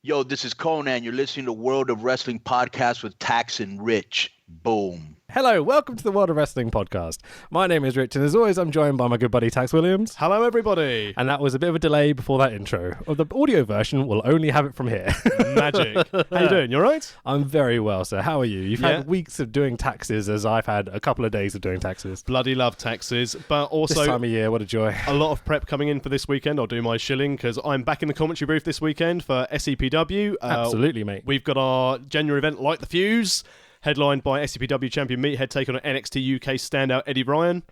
Yo, this is Conan. You're listening to World of Wrestling Podcast with Tax and Rich. Boom. Hello, welcome to the World of Wrestling Podcast. My name is Rich, and as always, I'm joined by my good buddy Tax Williams. Hello, everybody. And that was a bit of a delay before that intro. The audio version will only have it from here. Magic. How you doing? You all right? I'm very well, sir. How are you? You've had weeks of doing taxes, as I've had a couple of days of doing taxes. Bloody love taxes, but also this time of year, what a joy. A lot of prep coming in for this weekend. I'll do my shilling because I'm back in the commentary booth this weekend for SEPW. Absolutely, mate. We've got our January event, Light the Fuse, headlined by SCPW champion Meathead taking on NXT UK standout Eddie Ryan.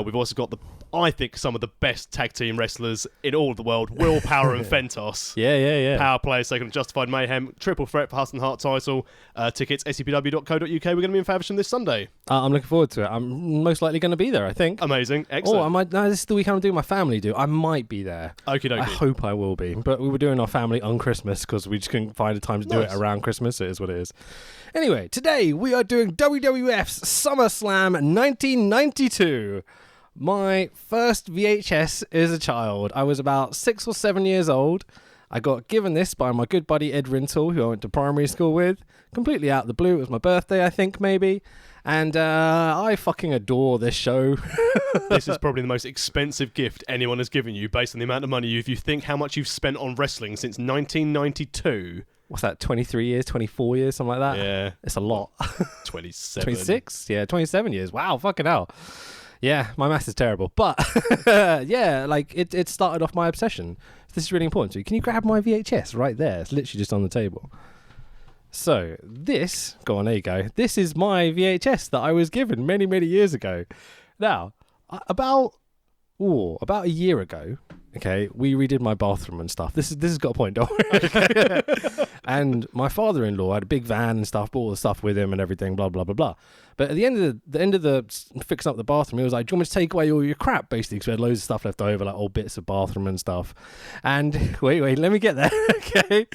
We've also got I think some of the best tag team wrestlers in all of the world, Willpower and Fentos. Yeah. Power players taking on Justified Mayhem, triple threat for Hustle and Hart title. Tickets, scpw.co.uk. We're going to be in Faversham this Sunday. I'm looking forward to it. I'm most likely going to be there, I think. Amazing. Excellent. No, this is the weekend I'm doing my family do. I might be there. Okie dokie. I hope I will be. But we were doing our family on Christmas because we just couldn't find a time to do it around Christmas. It is what it is. Anyway, today we are doing WWF's SummerSlam 1992. My first VHS as a child. I was about 6 or 7 years old. I got given this by my good buddy Ed Rintle, who I went to primary school with. Completely out of the blue. It was my birthday, I think, maybe. And I fucking adore this show. This is probably the most expensive gift anyone has given you based on the amount of money. If you think how much you've spent on wrestling since 1992... What's that, 23 years, 24 years, something like that? Yeah. It's a lot. 27. 26? Yeah, 27 years. Wow, fucking hell. Yeah, my maths is terrible. But, yeah, like, it started off my obsession. This is really important to you. Can you grab my VHS right there? It's literally just on the table. So, this... Go on, there you go. This is my VHS that I was given many, many years ago. Now, about a year ago... Okay, we redid my bathroom and stuff. This has got a point, don't worry. And my father-in-law had a big van and stuff, brought all the stuff with him and everything, blah blah blah blah. But at the end of the fixing up the bathroom, he was like, "Do you want me to take away all your crap?" Basically, because we had loads of stuff left over, like old bits of bathroom and stuff. And wait, let me get there. Okay.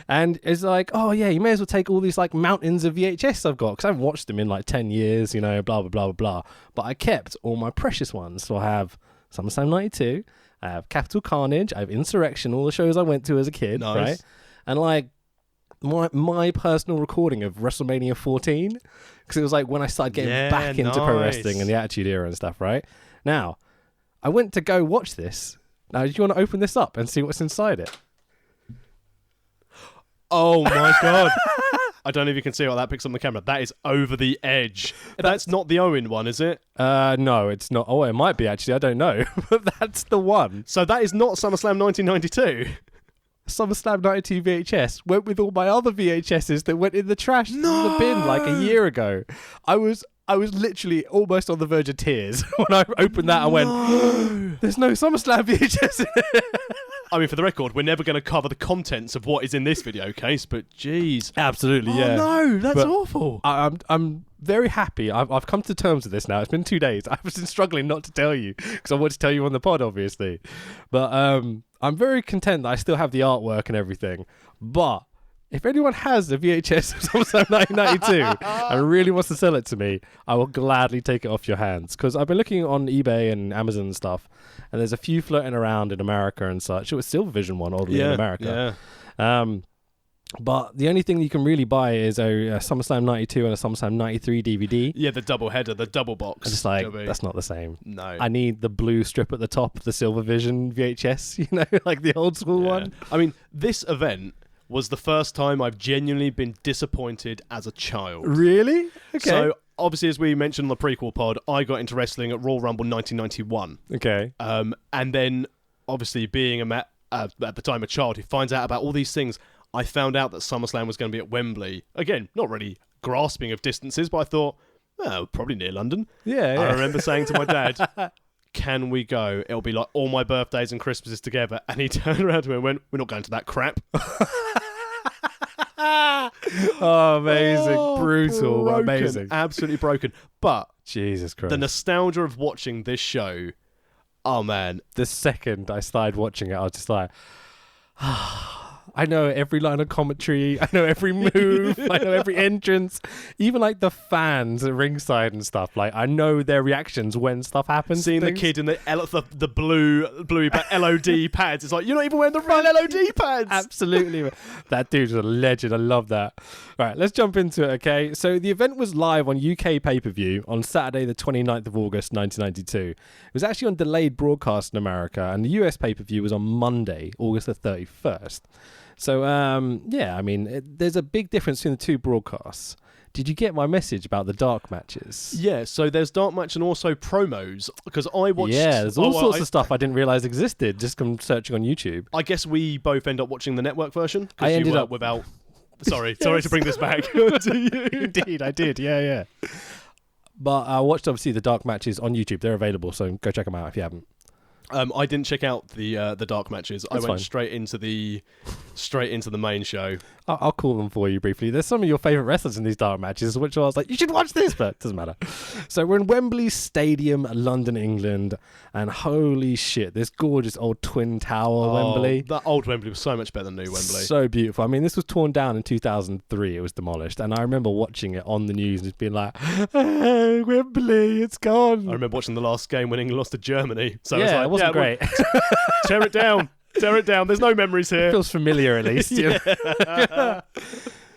And it's like, oh yeah, you may as well take all these like mountains of VHS I've got because I haven't watched them in like 10 years, you know, blah blah blah blah. But I kept all my precious ones, so I have SummerSlam 92. I have Capital Carnage, I have Insurrection, all the shows I went to as a kid, right? And like my personal recording of WrestleMania 14, because it was like when I started getting back into pro wrestling and the Attitude Era and stuff, right? Now, I went to go watch this. Now, do you want to open this up and see what's inside it? Oh my God. I don't know if you can see what that picks on the camera. That is over the edge. That's not the Owen one, is it? No, it's not. Oh, it might be actually. I don't know. But that's the one. So that is not SummerSlam 1992. SummerSlam 92 VHS went with all my other VHSs that went in the trash in the bin like a year ago. I was literally almost on the verge of tears when I opened that and went, there's no SummerSlam VHS in it. I mean, for the record, we're never going to cover the contents of what is in this video case, but geez. Absolutely, yeah. Oh no, that's awful. I'm very happy. I've come to terms with this now. It's been 2 days. I've been struggling not to tell you because I want to tell you on the pod, obviously. But I'm very content that I still have the artwork and everything. But if anyone has a VHS of SummerSlam 1992 and really wants to sell it to me, I will gladly take it off your hands. Because I've been looking on eBay and Amazon and stuff, and there's a few floating around in America and such. It was Silvervision one, oddly, in America. Yeah. But the only thing you can really buy is a SummerSlam 92 and a SummerSlam 93 DVD. Yeah, the double header, the double box. I'm just like, that's not the same. No. I need the blue strip at the top of the Silvervision VHS, you know, like the old school one. I mean, this event was the first time I've genuinely been disappointed as a child. Really? Okay. So, obviously, as we mentioned on the prequel pod, I got into wrestling at Royal Rumble 1991. Okay. And then, obviously, being at the time a child who finds out about all these things, I found out that SummerSlam was going to be at Wembley. Again, not really grasping of distances, but I thought, oh, probably near London. Yeah. I remember saying to my dad, can we go? It'll be like all my birthdays and Christmases together. And he turned around to me and went, we're not going to that crap. Oh, amazing. Brutal. Broken. Amazing. Absolutely broken. But Jesus Christ. the nostalgia of watching this show, oh man. The second I started watching it, I was just like, I know every line of commentary. I know every move. I know every entrance. Even like the fans at ringside and stuff. Like I know their reactions when stuff happens. Seeing the kid in the bluey LOD pads. It's like, you're not even wearing the right LOD pads. Absolutely. That dude's a legend. I love that. Right, let's jump into it, okay? So the event was live on UK pay-per-view on Saturday the 29th of August 1992. It was actually on delayed broadcast in America, and the US pay-per-view was on Monday, August the 31st. So, yeah, I mean, there's a big difference between the two broadcasts. Did you get my message about the dark matches? Yeah, so there's dark match and also promos, because I watched... Yeah, there's all sorts of stuff I didn't realise existed just from searching on YouTube. I guess we both end up watching the network version. I ended up without... Sorry to bring this back. Indeed, I did, yeah. But I watched, obviously, the dark matches on YouTube. They're available, so go check them out if you haven't. I didn't check out the dark matches. That's I went fine. straight into the main show. I'll call them for you briefly. There's some of your favourite wrestlers in these dark matches, which I was like, you should watch this, but it doesn't matter. So we're in Wembley Stadium, London, England, and holy shit, this gorgeous old twin tower Wembley. That old Wembley was so much better than new Wembley. So beautiful. I mean, this was torn down in 2003. It was demolished, and I remember watching it on the news and just being like, oh, Wembley, it's gone. I remember watching the last game when England lost to Germany. So Yeah, it was like, it wasn't great. Tear it down. Tear it down. There's no memories here. It feels familiar at least. Yeah.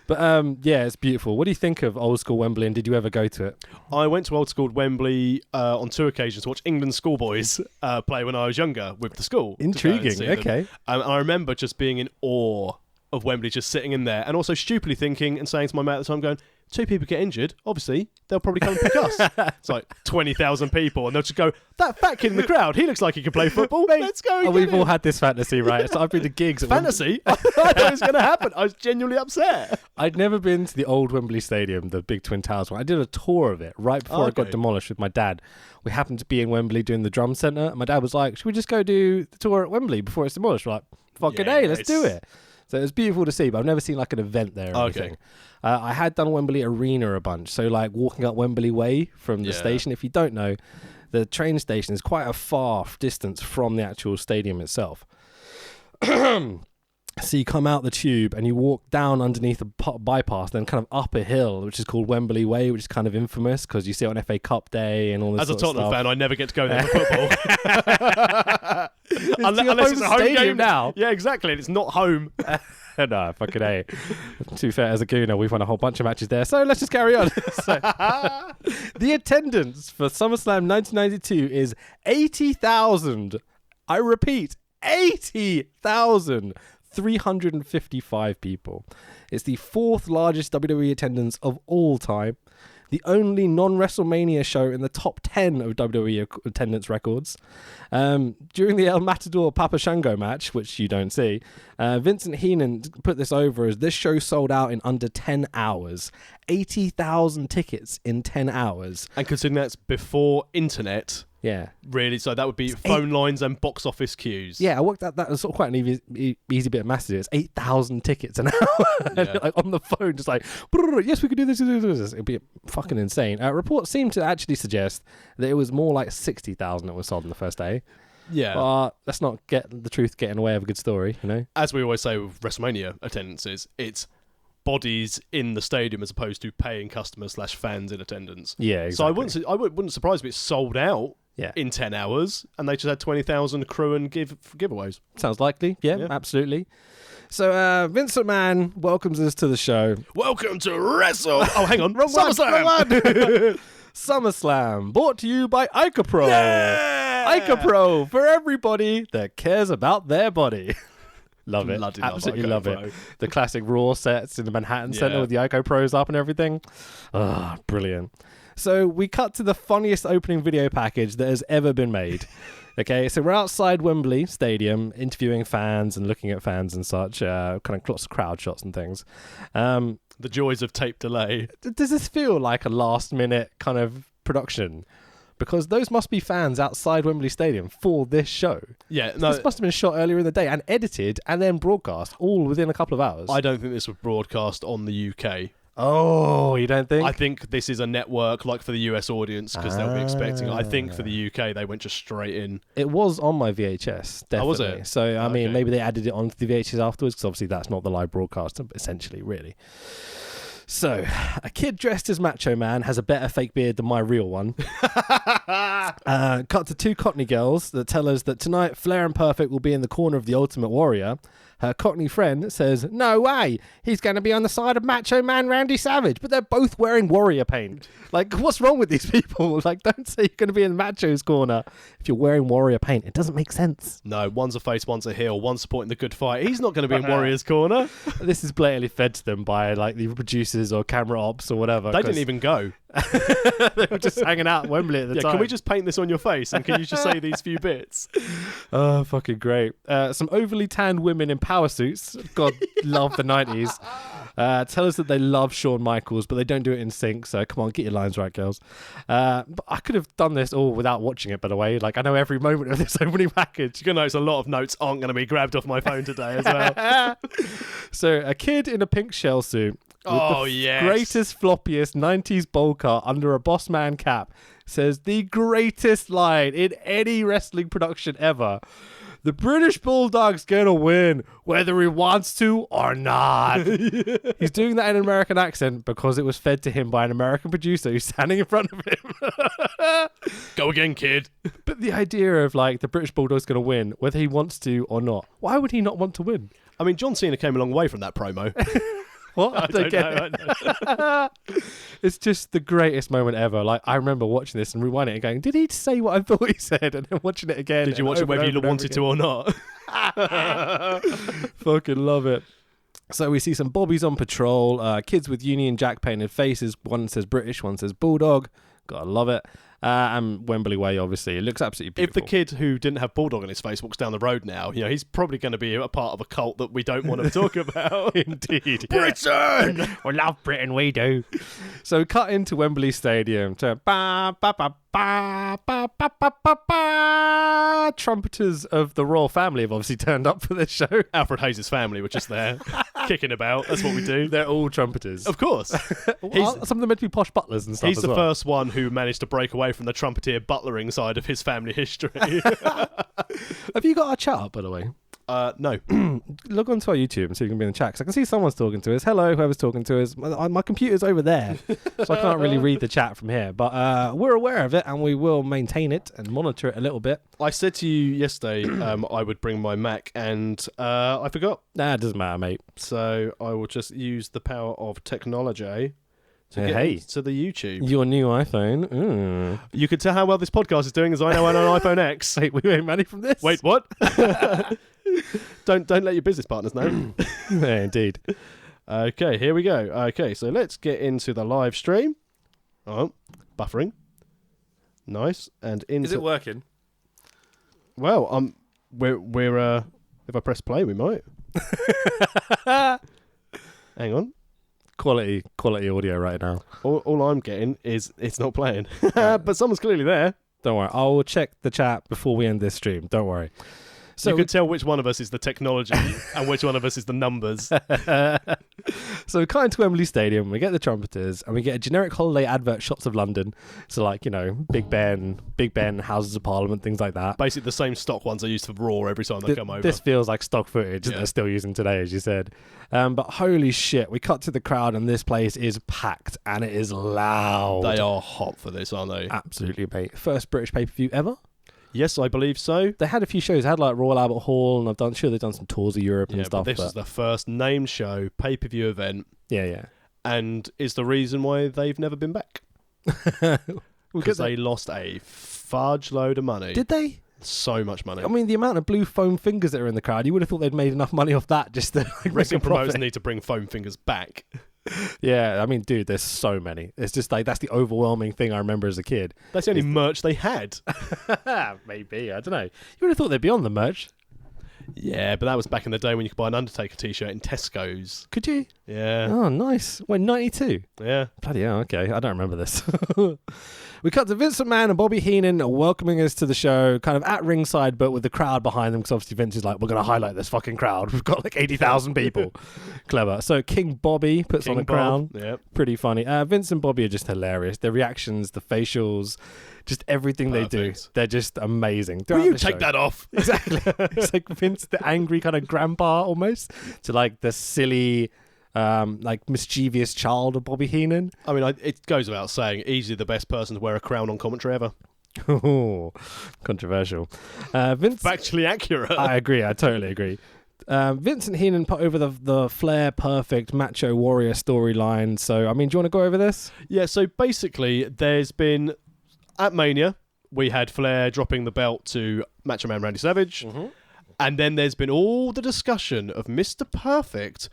But yeah, it's beautiful. What do you think of old school Wembley, and did you ever go to it? I went to old school Wembley on 2 occasions to watch England schoolboys play when I was younger with the school. Intriguing. Okay. I remember just being in awe of Wembley, just sitting in there, and also stupidly thinking and saying to my mate at the time, going, 2 people get injured, obviously, they'll probably come and pick us. It's like 20,000 people, and they'll just go, that fat kid in the crowd, he looks like he can play football, mate. Let's go. We've all had this fantasy, right? So I've been to gigs. Fantasy? I thought it was going to happen. I was genuinely upset. I'd never been to the old Wembley Stadium, the big Twin Towers one. I did a tour of it right before it got demolished with my dad. We happened to be in Wembley doing the drum centre, and my dad was like, should we just go do the tour at Wembley before it's demolished? We're like, fucking A, let's do it. So it was beautiful to see, but I've never seen like an event there or anything. I had done Wembley Arena a bunch, so like walking up Wembley Way from the station. If you don't know, the train station is quite a far distance from the actual stadium itself. So you come out the tube and you walk down underneath a bypass, then kind of up a hill, which is called Wembley Way, which is kind of infamous because you see it on FA Cup Day and all this. As a sort of Tottenham stuff. fan, I never get to go there for football. Unless it's a home game now. Yeah, exactly. It's not home. No, fucking A. To be fair, as a Gooner, we've won a whole bunch of matches there. So let's just carry on. The attendance for SummerSlam 1992 is 80,000. I repeat, 80,355 people. It's the 4th largest WWE attendance of all time. The only non-WrestleMania show in the top 10 of WWE attendance records. During the El Matador Papa Shango match, which you don't see, Vincent Heenan put this over as this show sold out in under 10 hours. 80,000 tickets in 10 hours. And considering that's before internet... Yeah. Really? So that would be phone lines and box office queues. Yeah, I worked out that was sort of quite an easy bit of math to do. It's 8,000 tickets an hour. Like on the phone, just like, yes, we could do this. It'd be fucking insane. Reports seem to actually suggest that it was more like 60,000 that was sold on the first day. Yeah. But let's not get the truth get in the way of a good story, you know? As we always say with WrestleMania attendances, it's bodies in the stadium as opposed to paying customers / fans in attendance. Yeah, exactly. So I wouldn't surprise me if it's sold out in 10 hours and they just had 20,000 crew and giveaways. Sounds likely. Yeah, absolutely. So Vince McMahon welcomes us to the show. Welcome to Wrestle. Oh, hang on. SummerSlam. SummerSlam, brought to you by ICAPRO. Yeah! ICAPRO for everybody that cares about their body. Love it. Absolutely love it. The classic Raw sets in the Manhattan Center with the Ico Pros up and everything. Ah, brilliant. So we cut to the funniest opening video package that has ever been made. Okay, so we're outside Wembley Stadium interviewing fans and looking at fans and such, kind of lots of crowd shots and things. The joys of tape delay. Does this feel like a last minute kind of production? Because those must be fans outside Wembley Stadium for this show. Yeah, no, this must have been shot earlier in the day and edited and then broadcast all within a couple of hours. I don't think this was broadcast on the UK. Oh, you don't think? I think this is a network like for the US audience because they'll be expecting. I think for the UK they went just straight in. It was on my VHS, definitely. Oh, was it? So, I mean, Okay. maybe they added it onto the VHS afterwards because obviously that's not the live broadcast, essentially, really. So, a kid dressed as Macho Man has a better fake beard than my real one. Cut to 2 Cockney girls that tell us that tonight Flair and Perfect will be in the corner of the Ultimate Warrior. Her Cockney friend says, no way, he's going to be on the side of Macho Man Randy Savage, but they're both wearing Warrior paint. Like, what's wrong with these people? Like, don't say you're going to be in the Macho's corner if you're wearing Warrior paint. It doesn't make sense. No, one's a face, one's a heel, one's supporting the good fight. He's not going to be in Warrior's corner. This is blatantly fed to them by, like, the producers or camera ops or whatever. They didn't even go. They were just hanging out at Wembley at the time. Can we just paint this on your face and can you just say these few bits? Oh, fucking great. Some overly tanned women in power suits. God, love the 90s. Tell us that they love Shawn Michaels, but they don't do it in sync. So come on, get your lines right, girls. But I could have done this all without watching it, by the way. Like, I know every moment of this opening package. You're going to notice a lot of notes aren't going to be grabbed off my phone today as well. So a kid in a pink shell suit. Oh, the yes. greatest, floppiest 90s bowl cut under a boss man cap says the greatest line in any wrestling production ever. The British Bulldog's gonna win, whether he wants to or not. He's doing that in an American accent because it was fed to him by an American producer who's standing in front of him. Go again, kid. But the idea of, like, the British Bulldog's gonna win, whether he wants to or not. Why would he not want to win? I mean, John Cena came a long way from that promo. What? I don't get it. It's just the greatest moment ever. Like, I remember watching this and rewinding it and going, did he say what I thought he said? And then watching it again. Did you watch it whether you wanted to or not? Fucking love it. So we see some bobbies on patrol, kids with Union Jack painted faces. One says British, one says Bulldog. Gotta love it. And Wembley Way, obviously. It looks absolutely beautiful. If the kid who didn't have Bulldog on his face walks down the road now, you know, he's probably going to be a part of a cult that we don't want to talk about. Indeed. Britain! We love Britain, we do. So cut into Wembley Stadium to ba ba ba ba ba ba ba ba ba. Trumpeters of the royal family have obviously turned up for this show. Alfred Hayes' family were just there, kicking about. That's what we do. They're all trumpeters. Of course. Some of them meant to be posh butlers and stuff. He's as the well. first one who managed to break away from the trumpeter butlering side of his family history. Have you got our chat up, by the way? No. Log on to our YouTube and see if you can be in the chat. 'Cause I can see someone's talking to us. Hello, whoever's talking to us. My computer's over there, so I can't really read the chat from here. But we're aware of it, and we will maintain it and monitor it a little bit. I said to you yesterday I would bring my Mac, and I forgot. Nah, it doesn't matter, mate. So I will just use the power of technology to get Hey. to the YouTube. Your new iPhone. You can tell how well this podcast is doing as I know on an iPhone X. Wait, we made money from this? Wait, what? Don't let your business partners know. Yeah, indeed. Okay, here we go. Okay, so let's get into the live stream. Oh, buffering. Nice. And into Is it working? Well, we're if I press play we might. Hang on. Quality audio right now. All I'm getting is it's not playing. But someone's clearly there. Don't worry. I'll check the chat before we end this stream. Don't worry. So you can tell which one of us is the technology and which one of us is the numbers. So we cut into Wembley Stadium, we get the trumpeters, and we get a generic holiday advert shots of London. So, like, you know, Big Ben, Houses of Parliament, things like that. Basically the same stock ones I use for Raw every time they come over. This feels like stock footage that they're still using today, as you said. But holy shit, we cut to the crowd and this place is packed and it is loud. They are hot for this, aren't they? Absolutely, mate. First British pay-per-view ever. Yes, I believe so. They had a few shows. They had like Royal Albert Hall, and they've done some tours of Europe and stuff. But this is the first named show, pay-per-view event. Yeah. And is the reason why they've never been back. Because they lost a fudge load of money. Did they? So much money. I mean, the amount of blue foam fingers that are in the crowd, you would have thought they'd made enough money off that just to like, wrestling promoters profit. need to bring foam fingers back. Yeah, I mean, dude, there's so many. It's just like, that's the overwhelming thing I remember as a kid. That's the only merch they had. Maybe, I don't know. You would have thought they'd be on the merch. Yeah, but that was back in the day when you could buy an Undertaker t-shirt in Tesco's. Could you? Yeah. Oh, nice. Wait, 92? Yeah. Bloody hell, okay. I don't remember this. We cut to Vince McMahon and Bobby Heenan welcoming us to the show, kind of at ringside, but with the crowd behind them, because obviously Vince is like, we're going to highlight this fucking crowd. We've got like 80,000 people. Clever. So King Bobby puts on a crown. Yep. Pretty funny. Vince and Bobby are just hilarious. Their reactions, the facials, just everything they do. They're just amazing. Will you take that off? Exactly. It's like Vince, the angry kind of grandpa almost, to like the silly... like mischievous child of Bobby Heenan. I mean, it goes without saying, easily the best person to wear a crown on commentary ever. Oh, controversial. Vince, Factually accurate. I agree. I totally agree. Vince and Heenan put over the Flair perfect macho warrior storyline. So, I mean, do you want to go over this? Yeah, so basically, there's been, at Mania, we had Flair dropping the belt to Macho Man Randy Savage. Mm-hmm. And then there's been all the discussion of Mr. Perfect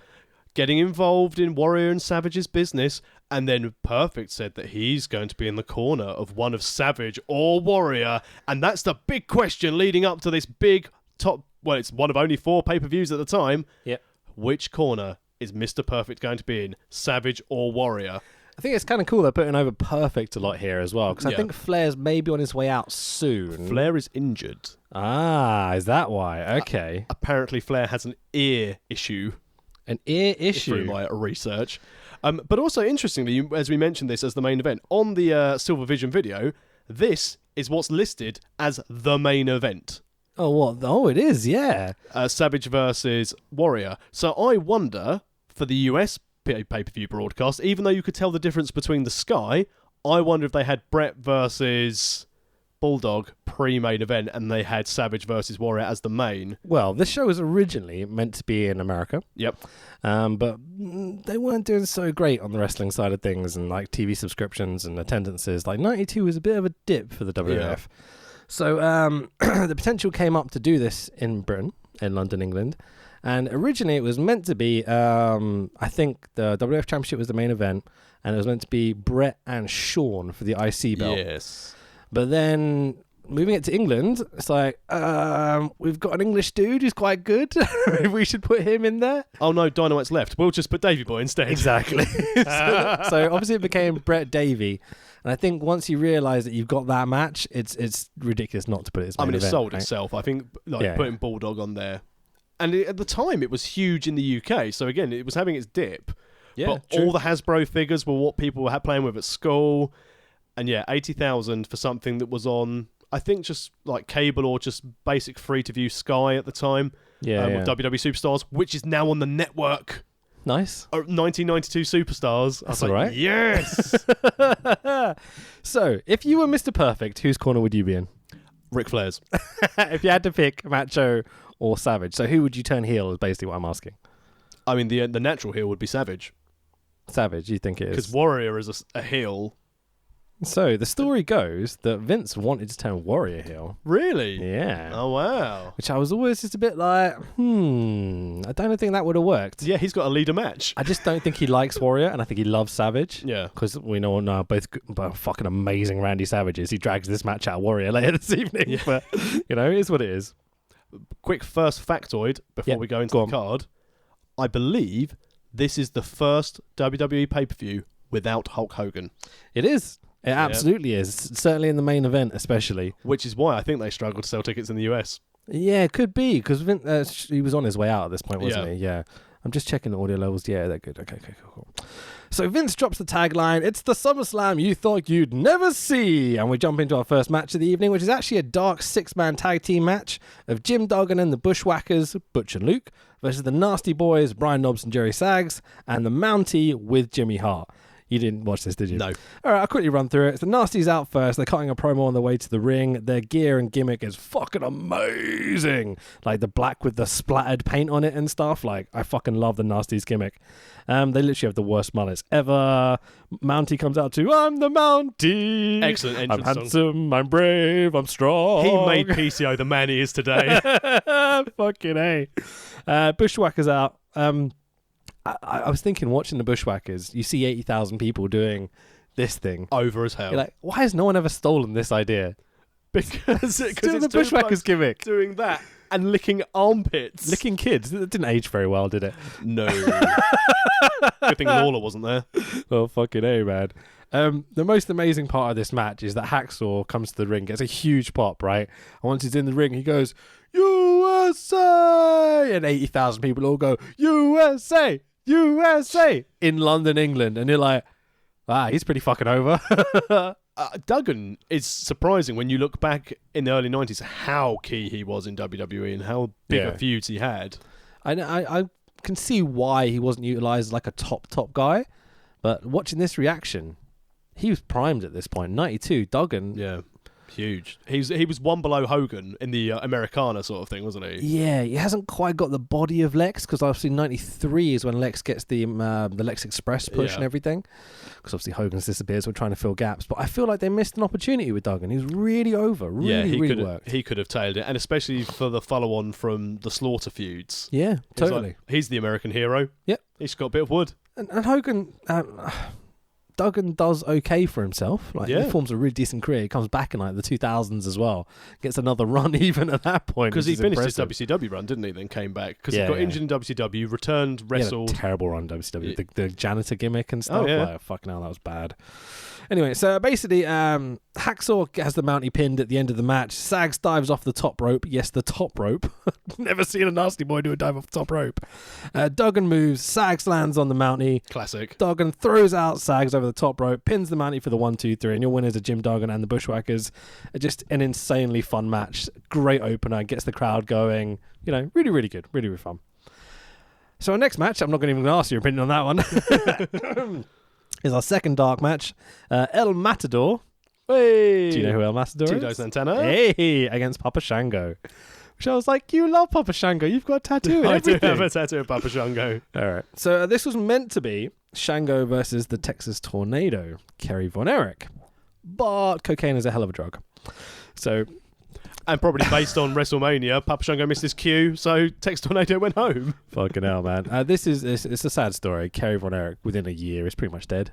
getting involved in Warrior and Savage's business, and then Perfect said that he's going to be in the corner of one of Savage or Warrior, and that's the big question leading up to this big top, well, it's one of only 4 pay-per-views at the time. Yep. Which corner is Mr. Perfect going to be in, Savage or Warrior? I think it's kind of cool they're putting over Perfect a lot here as well, because I Yeah. think Flair's maybe on his way out soon. Flair is injured. Ah, is that why? Okay. Apparently Flair has an ear issue. An ear issue. Through my research. But also, interestingly, as we mentioned this as the main event, on the Silver Vision video, this is what's listed as the main event. Oh, what? Oh, it is, yeah. Savage versus Warrior. So I wonder, for the US pay-per-view broadcast, even though you could tell the difference between the Sky, I wonder if they had Brett versus Bulldog pre-main event and they had Savage versus Warrior as the main. Well, this show was originally meant to be in America. Yep. But they weren't doing so great on the wrestling side of things and like TV subscriptions and attendances. Like 92 was a bit of a dip for the WWF. Yeah. So the potential came up to do this in Britain, in London, England. And originally it was meant to be, I think the WWF Championship was the main event, and it was meant to be Brett and Shawn for the IC belt. Yes. But then moving it to England, it's like, we've got an English dude who's quite good. We should put him in there. Oh no, Dynamite's left. We'll just put Davey Boy instead. Exactly. so obviously it became Brett Davey. And I think once you realise that you've got that match, it's ridiculous not to put it as main event. It sold right? itself. I think putting Bulldog on there. And at the time, it was huge in the UK. So again, it was having its dip. Yeah, but true. all the Hasbro figures were what people were playing with at school. And yeah, 80,000 for something that was on, I think, just like cable or just basic free-to-view Sky at the time. Yeah, With WWE Superstars, which is now on the network. Nice. 1992 Superstars. That's I was all like, right. yes! So, if you were Mr. Perfect, whose corner would you be in? Ric Flair's. If you had to pick Macho or Savage, so who would you turn heel is basically what I'm asking. I mean, the natural heel would be Savage. Savage, you think it is? Because Warrior is a heel. So, the story goes that Vince wanted to turn Warrior heel. Really? Yeah. Oh, wow. Which I was always just a bit like, I don't think that would have worked. Yeah, he's got a leader match. I just don't think he likes Warrior, and I think he loves Savage. Yeah. Because we know now both fucking amazing Randy Savages. He drags this match out of Warrior later this evening. Yeah. But, it is what it is. Quick first factoid before we go into the card. I believe this is the first WWE pay-per-view without Hulk Hogan. It is. It absolutely is. Certainly in the main event, especially. Which is why I think they struggled to sell tickets in the US. Yeah, it could be, because he was on his way out at this point, wasn't he? Yeah. I'm just checking the audio levels. Yeah, they're good. Okay, cool. So Vince drops the tagline, "It's the SummerSlam you thought you'd never see." And we jump into our first match of the evening, which is actually a dark 6-man tag team match of Jim Duggan and the Bushwhackers, Butch and Luke, versus the Nasty Boys, Brian Knobbs and Jerry Sags, and the Mountie with Jimmy Hart. You didn't watch this, did you? No. All right, I'll quickly run through it. So the Nasties out first. They're cutting a promo on the way to the ring. Their gear and gimmick is fucking amazing. Like the black with the splattered paint on it and stuff. Like, I fucking love the Nasties gimmick. They literally have the worst mullets ever. Mountie comes out to, "I'm the Mountie. Excellent entrance I'm handsome, I'm brave, I'm strong." He made PCO the man he is today. Fucking A. Bushwhackers out. I was thinking, watching the Bushwhackers, you see 80,000 people doing this thing. Over as hell. You're like, why has no one ever stolen this idea? Because It's the Bushwhackers gimmick. doing that. and licking armpits. Licking kids. It didn't age very well, did it? No. Good thing Lawler wasn't there. Oh, fucking A, man. The most amazing part of this match is that Hacksaw comes to the ring, gets a huge pop, right? And once he's in the ring, he goes, USA! And 80,000 people all go, USA! USA! In London, England. And you're like, he's pretty fucking over. Duggan is surprising when you look back in the early 90s how key he was in WWE and how big a feuds he had. I can see why he wasn't utilised as like a top guy, but watching this reaction, he was primed at this point. 92, Duggan. Yeah, huge. He was one below Hogan in the Americana sort of thing, wasn't he? Yeah, he hasn't quite got the body of Lex, because obviously 93 is when Lex gets the Lex Express push and everything. Because obviously Hogan's disappeared, so we're trying to fill gaps. But I feel like they missed an opportunity with Duggan. He was really over. Really worked. He could have tailed it, and especially for the follow-on from the Slaughter feuds. Yeah, totally. He's the American hero. Yep. He's got a bit of wood. And Hogan... Duggan does okay for himself. Like he forms a really decent career. He comes back in like the 2000s as well. Gets another run even at that point. Because he finished his WCW run, didn't he? Then came back. Because he got injured in WCW, returned, wrestled. Terrible run in WCW. The janitor gimmick and stuff. Like, fucking hell, that was bad. Anyway, so basically, Hacksaw has the Mountie pinned at the end of the match. Sags dives off the top rope. Yes, the top rope. Never seen a Nasty Boy do a dive off the top rope. Duggan moves. Sags lands on the Mountie. Classic. Duggan throws out Sags over the top rope, pins the Mountie for the 1-2-3, and your winners are Jim Duggan and the Bushwhackers. Just an insanely fun match. Great opener. Gets the crowd going. You know, really, really good. Really, really fun. So our next match, I'm not even going to ask your opinion on that one. Is our second dark match. El Matador. Hey. Do you know who El Matador is? Tito Santana. Hey, against Papa Shango. Which I was like, you love Papa Shango. You've got a tattoo and I everything. do have a tattoo of Papa Shango. All right. So this was meant to be Shango versus the Texas Tornado, Kerry Von Erich. But cocaine is a hell of a drug. So... And probably based on WrestleMania, Papa Shango missed his cue, so Tex Tornado went home. Fucking hell, man. It's a sad story. Kerry Von Erich, within a year, is pretty much dead.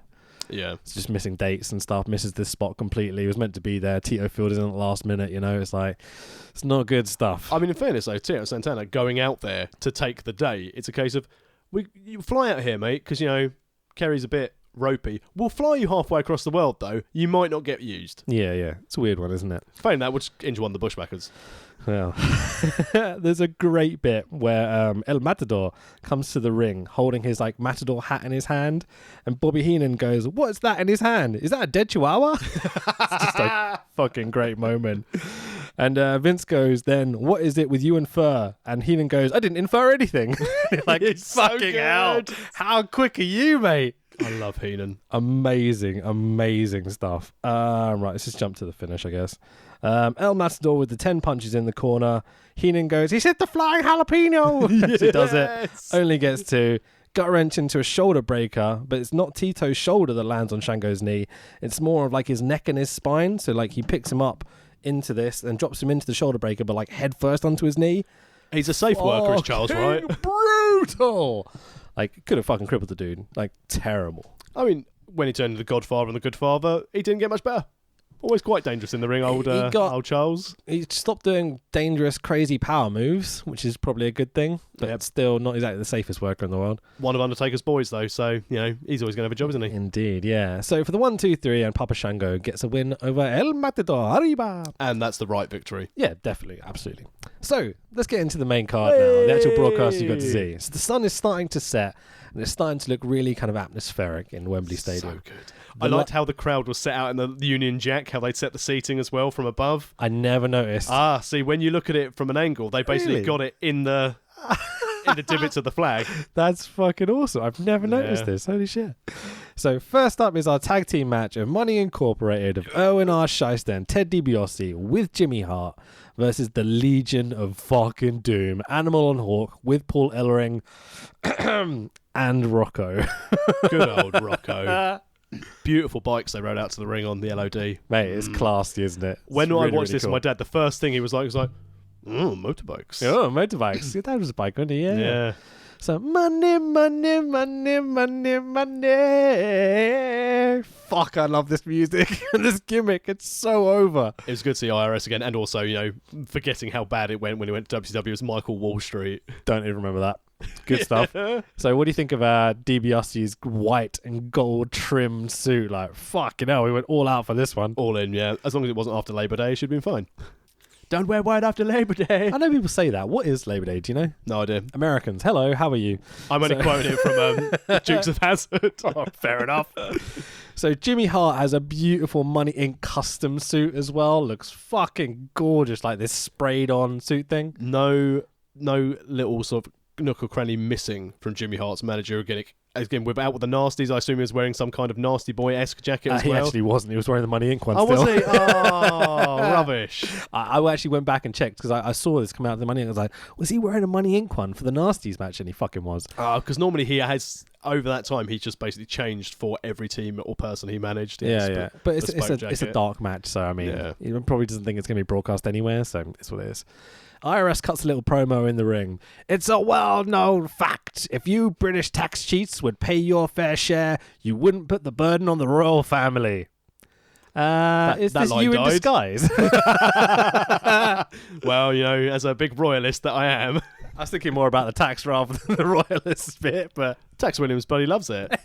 Yeah. It's just missing dates and stuff, misses this spot completely. He was meant to be there. Tito filled in at the last minute, you know. It's like, it's not good stuff. I mean, in fairness, though, Tito Santana going out there to take the day, it's a case of, you fly out here, mate, because, you know, Kerry's a bit ropey. We'll fly you halfway across the world, though. You might not get used. Yeah. It's a weird one, isn't it? Failing that, would injure one of the Bushwhackers. Well, there's a great bit where El Matador comes to the ring holding his like Matador hat in his hand, and Bobby Heenan goes, "What's that in his hand? Is that a dead chihuahua?" It's just a fucking great moment. And Vince goes, "Then what is it with you and fur?" And Heenan goes, "I didn't infer anything." Like, it's fucking so hell! How quick are you, mate? I love Heenan. Amazing stuff. Right, let's just jump to the finish, I guess. El Matador with the 10 punches in the corner. Heenan goes, "He's hit the flying jalapeno." Yes. He does it. Only gets 2. Gut wrench into a shoulder breaker, but it's not Tito's shoulder that lands on Shango's knee. It's more of like his neck and his spine. So like he picks him up into this and drops him into the shoulder breaker, but like head first onto his knee. He's a safe worker, is Charles, right? Brutal. Like, could have fucking crippled the dude. Like, terrible. I mean, when he turned into the Godfather and the Good Father, he didn't get much better. Always quite dangerous in the ring, old Charles. He stopped doing dangerous, crazy power moves, which is probably a good thing, but still not exactly the safest worker in the world. One of Undertaker's boys, though, so, you know, he's always going to have a job, isn't he? Indeed, yeah. So for the 1-2-3, and Papa Shango gets a win over El Matador. Arriba! And that's the right victory. Yeah, definitely, absolutely. So let's get into the main card now, the actual broadcast you got to see. So the sun is starting to set, and it's starting to look really kind of atmospheric in Wembley Stadium. So good. I liked how the crowd was set out in the Union Jack, how they'd set the seating as well from above. I never noticed. See, when you look at it from an angle, they basically got it in the divots of the flag. That's fucking awesome. I've never noticed this. Holy shit. So first up is our tag team match of Money Incorporated of Owen R. Shyster and Ted DiBiase with Jimmy Hart versus the Legion of fucking Doom, Animal and Hawk with Paul Ellering and Rocco. Good old Rocco. Beautiful bikes they rode out to the ring on the LOD. Mate, it's classy, isn't it? When I watched this with my dad, the first thing he was like, oh, motorbikes. Oh, motorbikes. Your dad was a bike, wasn't he? Yeah. So money, money, money, money, money. Fuck, I love this music and this gimmick. It's so over. It was good to see IRS again, and also, you know, forgetting how bad it went when he went to WCW as Michael Wall Street. Don't even remember that. Good stuff. So what do you think of DiBiase's white and gold trimmed suit? Like, fucking hell, we went all out for this one. All in, yeah. As long as it wasn't after Labor Day, it should have been fine. Don't wear white after Labor Day. I know people say that. What is Labor Day? Do you know? No idea. Americans, hello, how are you? I'm only quoting it from Dukes of Hazzard. Oh, fair enough. So Jimmy Hart has a beautiful Money Inc. custom suit as well. Looks fucking gorgeous, like this sprayed on suit thing. No little sort of nook or cranny missing from Jimmy Hart's manager again without with the nasties. I assume he was wearing some kind of nasty boy-esque jacket as well. He actually wasn't. He was wearing the Money Inc. one Oh, still. was he? Oh, rubbish. I actually went back and checked because I saw this come out of the Money Inc. I was like, was he wearing a Money Inc. one for the nasties match? And he fucking was. Because normally he has, over that time, he just basically changed for every team or person he managed. Yeah. But it's a dark match, so I mean, he probably doesn't think it's going to be broadcast anywhere, so it's what it is. IRS cuts a little promo in the ring. It's a well-known fact. If you British tax cheats would pay your fair share, you wouldn't put the burden on the royal family. Is this you in disguise? Well, you know, as a big royalist that I am. I was thinking more about the tax rather than the royalist bit, but Tex Williams bloody loves it.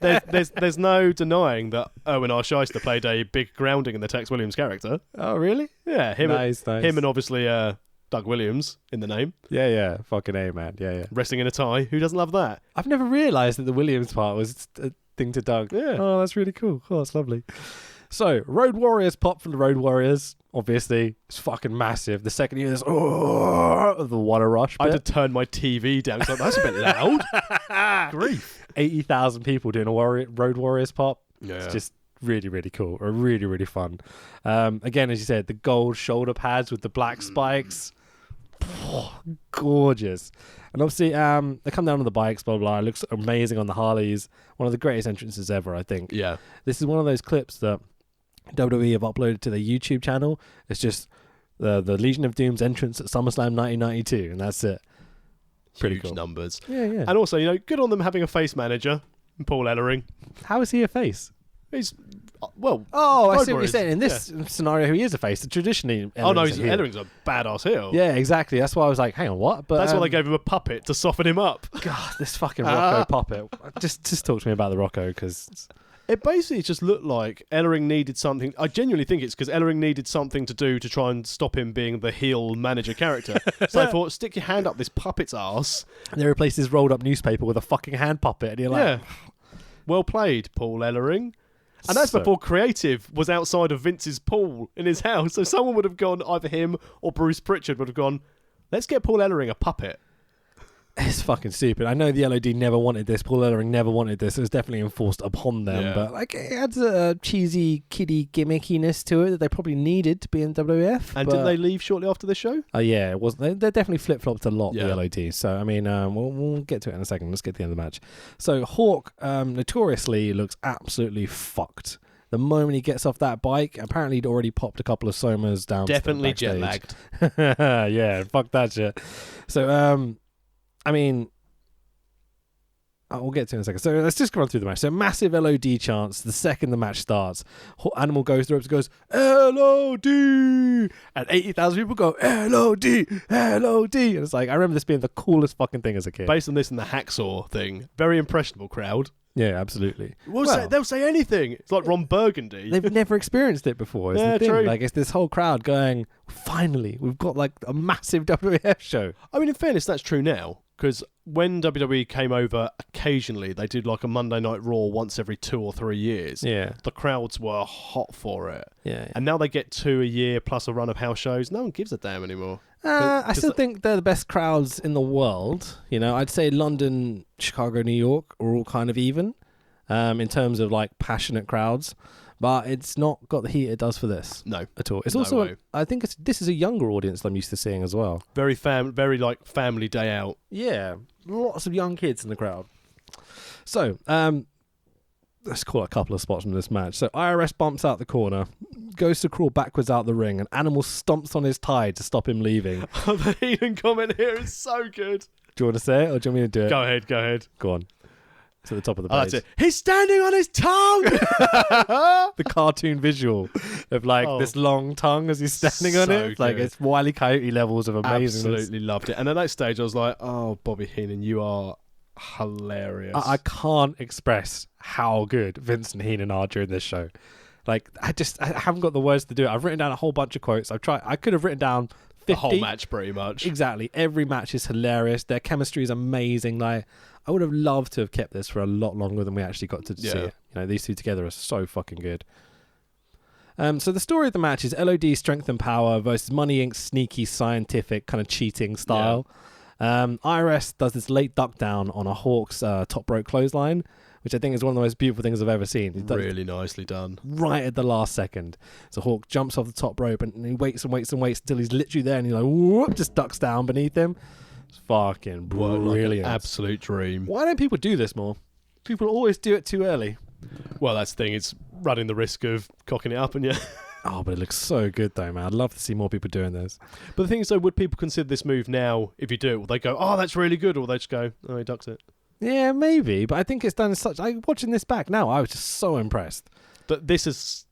There's no denying that Owen R. Shyster played a big grounding in the Tex Williams character. Oh, really? Yeah, him nice. and obviously Doug Williams in the name. Yeah. Fucking A, man. Yeah. Wrestling in a tie. Who doesn't love that? I've never realised that the Williams part was a thing to Doug. Yeah. Oh, that's really cool. Oh, that's lovely. So, Road Warriors pop for the Road Warriors. Obviously, it's fucking massive. The second you hear this, the water rush bit. I had to turn my TV down because that's a bit loud. Grief. 80,000 people doing a Road Warriors pop. Yeah. It's just really, really cool. Or really, really fun. Again, as you said, the gold shoulder pads with the black spikes. Gorgeous. And obviously they come down on the bikes, blah, blah, blah. It looks amazing on the Harleys. One of the greatest entrances ever, I think. Yeah. This is one of those clips that WWE have uploaded to their YouTube channel. It's just the Legion of Doom's entrance at SummerSlam 1992, and that's it. Pretty Huge cool numbers. Yeah. And also, you know, good on them having a face manager, Paul Ellering. How is he a face? He's well. Oh, I Road see what you're Warriors, saying. In this scenario, he is a face. Traditionally, Ellering's a badass heel. Yeah, exactly. That's why I was like, hang on, what? But that's why they gave him a puppet to soften him up. God, this fucking Rocco puppet. Just talk to me about the Rocco, because it basically just looked like Ellering needed something. I genuinely think it's because Ellering needed something to do to try and stop him being the heel manager character. So I thought, stick your hand up this puppet's ass. And they replaced his rolled up newspaper with a fucking hand puppet, and you're like, yeah. Well played, Paul Ellering. And that's before creative was outside of Vince's pool in his house. So someone would have gone, either him or Bruce Pritchard would have gone, let's get Paul Ellering a puppet. It's fucking stupid. I know the LOD never wanted this. Paul Ellering never wanted this. It was definitely enforced upon them. Yeah. But like, it had a cheesy, kiddie gimmickiness to it that they probably needed to be in WWF. And didn't they leave shortly after the show? Yeah, it wasn't. They definitely flip-flopped a lot, Yeah. the LOD. So, I mean, we'll get to it in a second. Let's get to the end of the match. So, Hawk notoriously looks absolutely fucked. The moment he gets off that bike, apparently he'd already popped a couple of somas down. Definitely jet lagged. Yeah, fuck that shit. So, I mean, we'll get to it in a second. So let's just run through the match. So massive LOD chants the second the match starts. Animal goes through it, goes LOD, and 80,000 people go LOD, LOD, and it's like, I remember this being the coolest fucking thing as a kid. Based on this and the hacksaw thing, very impressionable crowd. Yeah, absolutely. They'll say anything. It's like Ron Burgundy. They've never experienced it before. Yeah, the thing. true. Like, it's this whole crowd going, finally, we've got like a massive WWF show. I mean, in fairness, that's true now. Because when WWE came over, occasionally they did like a Monday Night Raw once every 2 or 3 years. Yeah. The crowds were hot for it. Yeah. And now they get 2 a year plus a run of house shows. No one gives a damn anymore. I still think they're the best crowds in the world. You know, I'd say London, Chicago, New York are all kind of even in terms of like passionate crowds. But it's not got the heat it does for this. No. At all. It's No also, way. I think this is a younger audience that I'm used to seeing as well. Very like family day out. Yeah. Lots of young kids in the crowd. So, let's call a couple of spots from this match. So, IRS bumps out the corner, goes to crawl backwards out the ring, and Animal stomps on his tie to stop him leaving. The Heenan comment here is so good. Do you want to say it or do you want me to do it? Go ahead. Go on. It's at the top of the Oh, page. that's it. He's standing on his tongue! The cartoon visual of this long tongue as he's standing on So it. Like good. it's Wile E. Coyote levels of amazing. Absolutely loved it. And at that stage, I was like, oh, Bobby Heenan, you are hilarious. I can't express how good Vince and Heenan are during this show. Like I haven't got the words to do it. I've written down a whole bunch of quotes. I could have written down 50. The whole match, pretty much. Exactly. Every match is hilarious. Their chemistry is amazing. Like I would have loved to have kept this for a lot longer than we actually got to see it. You know, these two together are so fucking good. So the story of the match is LOD Strength and Power versus Money Inc. Sneaky Scientific kind of cheating style. IRS does this late duck down on a Hawk's top rope clothesline, which I think is one of the most beautiful things I've ever seen. Really nicely done. Right at the last second. So Hawk jumps off the top rope and he waits until he's literally there and he's like, whoop, just ducks down beneath him. It's fucking brilliant. Like an absolute dream. Why don't people do this more? People always do it too early. Well, that's the thing. It's running the risk of cocking it up, and yeah. Oh, but it looks so good though, man. I'd love to see more people doing this. But the thing is, though, would people consider this move now if you do it? Will they go, oh, that's really good? Or will they just go, oh, he ducks it? Yeah, maybe. But I think it's done in such... watching this back now, I was just so impressed. But this has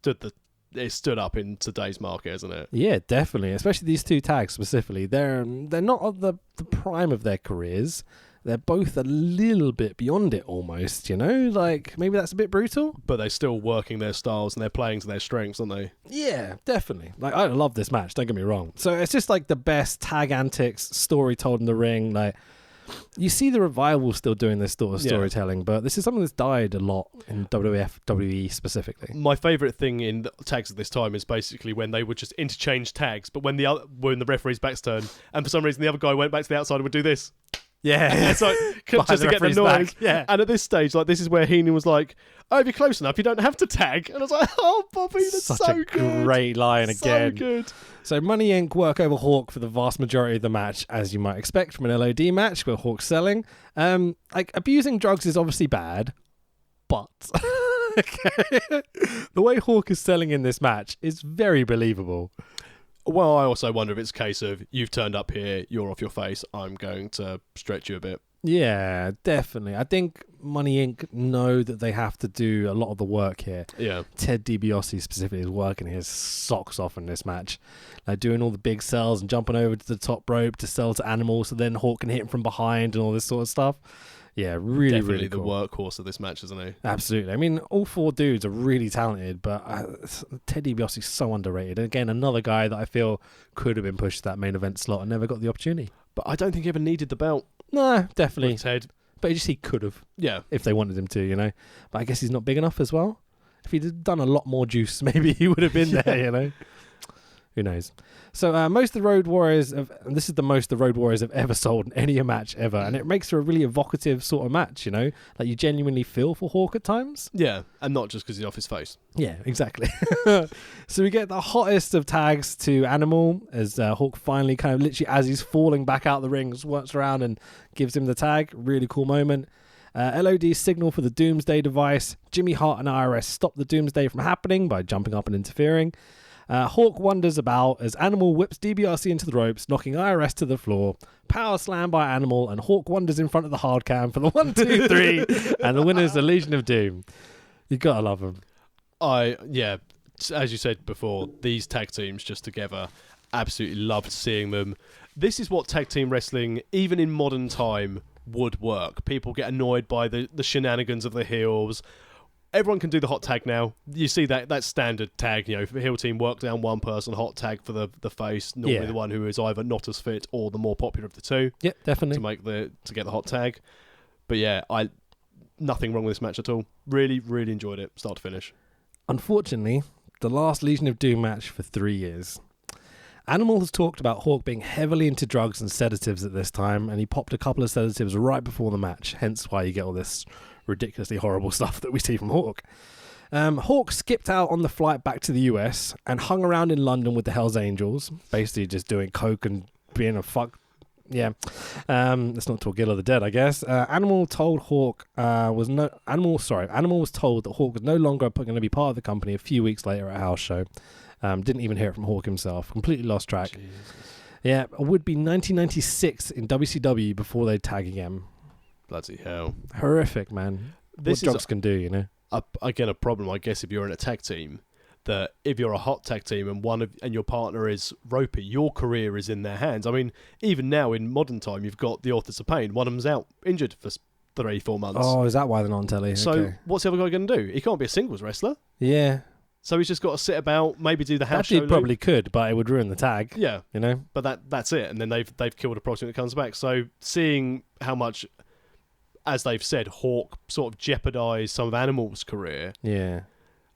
stood up in today's market, hasn't it? Yeah, definitely. Especially these two tags specifically. They're not at the prime of their careers. They're both a little bit beyond it almost, you know? Like, maybe that's a bit brutal. But they're still working their styles and they're playing to their strengths, aren't they? Yeah, definitely. Like, I love this match, don't get me wrong. So it's just like the best tag antics, story told in the ring. Like, you see the Revival still doing this sort of storytelling, but this is something that's died a lot in WWF, WWE specifically. My favourite thing in the tags at this time is basically when they would just interchange tags, but when the referee's back's turned, and for some reason the other guy went back to the outside and would do this. Yeah. It's like, just to get the noise. Back. Yeah. And at this stage, like, this is where Heenan was like, oh, if you're close enough, you don't have to tag. And I was like, oh, Bobby, that's such so a good. Great line again. So good. So Money Inc. work over Hawk for the vast majority of the match, as you might expect from an LOD match where Hawk's selling. Like, abusing drugs is obviously bad, but the way Hawk is selling in this match is very believable. Well, I also wonder if it's a case of, you've turned up here, you're off your face, I'm going to stretch you a bit. Yeah, definitely. I think Money Inc. know that they have to do a lot of the work here. Yeah. Ted DiBiase specifically is working his socks off in this match. Like doing all the big sells and jumping over to the top rope to sell to Animal so then Hawk can hit him from behind and all this sort of stuff. Yeah, really, Definitely really cool. the workhorse of this match, isn't he? Absolutely. I mean, all four dudes are really talented, but Ted DiBiase is so underrated. And again, another guy that I feel could have been pushed to that main event slot and never got the opportunity. But I don't think he ever needed the belt. No, definitely. With Ted. But he could have. Yeah. If they wanted him to, you know. But I guess he's not big enough as well. If he'd done a lot more juice, maybe he would have been there, you know. Who knows? So most of the Road Warriors, and this is the most the Road Warriors have ever sold in any match ever, and it makes for a really evocative sort of match, you know? Like you genuinely feel for Hawk at times. Yeah, and not just because he's off his face. Yeah, exactly. So we get the hottest of tags to Animal as Hawk finally kind of literally as he's falling back out the ring, works around and gives him the tag. Really cool moment. LOD signal for the Doomsday device. Jimmy Hart and IRS stop the Doomsday from happening by jumping up and interfering. Hawk wanders about as Animal whips DiBiase into the ropes, knocking IRS to the floor. Power slam by Animal, and Hawk wanders in front of the hard cam for the 1, 2, 3, and the winner is the Legion of Doom. You gotta love them. As you said before, these tag teams just together, absolutely loved seeing them. This is what tag team wrestling, even in modern time, would work. People get annoyed by the shenanigans of the heels. Everyone can do the hot tag now. You see that standard tag, you know, for the heel team, work down one person, hot tag for the face, normally the one who is either not as fit or the more popular of the two. Yeah, definitely. To get the hot tag. But yeah, nothing wrong with this match at all. Really, really enjoyed it, start to finish. Unfortunately, the last Legion of Doom match for 3 years. Animal has talked about Hawk being heavily into drugs and sedatives at this time, and he popped a couple of sedatives right before the match, hence why you get all this ridiculously horrible stuff that we see from Hawk. Hawk skipped out on the flight back to the US and hung around in London with the Hells Angels, basically just doing coke and being a fuck. Yeah, let's not talk Ill of the Dead, I guess. Animal was told that Hawk was no longer going to be part of the company a few weeks later at a house show. Didn't even hear it from Hawk himself. Completely lost track. Yeah, it would be 1996 in WCW before they tag again. Bloody hell. Horrific, man. This what is dogs can do, you know? Again, a problem, I guess, if you're in a tag team, that if you're a hot tag team and your partner is ropey, your career is in their hands. I mean, even now in modern time, you've got the Authors of Pain. One of them's out injured for 3-4 months. Oh, is that why they're not on telly? So okay. What's the other guy going to do? He can't be a singles wrestler. Yeah. So he's just got to sit about, maybe do the house show. He probably could, but it would ruin the tag. Yeah. You know? But that's it. And then they've killed a prospect that comes back. So seeing how much, as they've said, Hawk sort of jeopardised some of Animal's career. Yeah.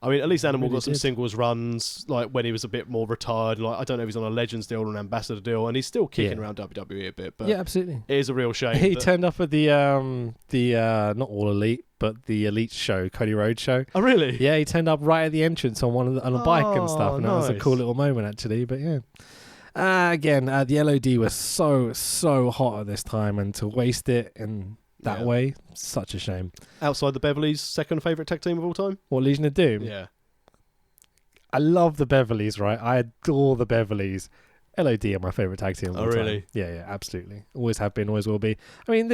I mean, at least Animal really got some did. singles runs, like when he was a bit more retired. Like, I don't know if he's on a Legends deal or an Ambassador deal, and he's still kicking around WWE a bit. But yeah, absolutely. it is a real shame. He turned up at the not All Elite, but the Elite show, Cody Rhodes show. Oh, really? Yeah, he turned up right at the entrance on a bike and stuff, and that was a nice. cool little moment actually. But yeah, again, the LOD was so hot at this time, and to waste it in that way, such a shame. Outside the Beverleys, second favourite tag team of all time? What, Legion of Doom? Yeah. I love the Beverleys, right? I adore the Beverleys. LOD are my favourite tag team of all time. Really? Yeah, absolutely. Always have been, always will be. I mean,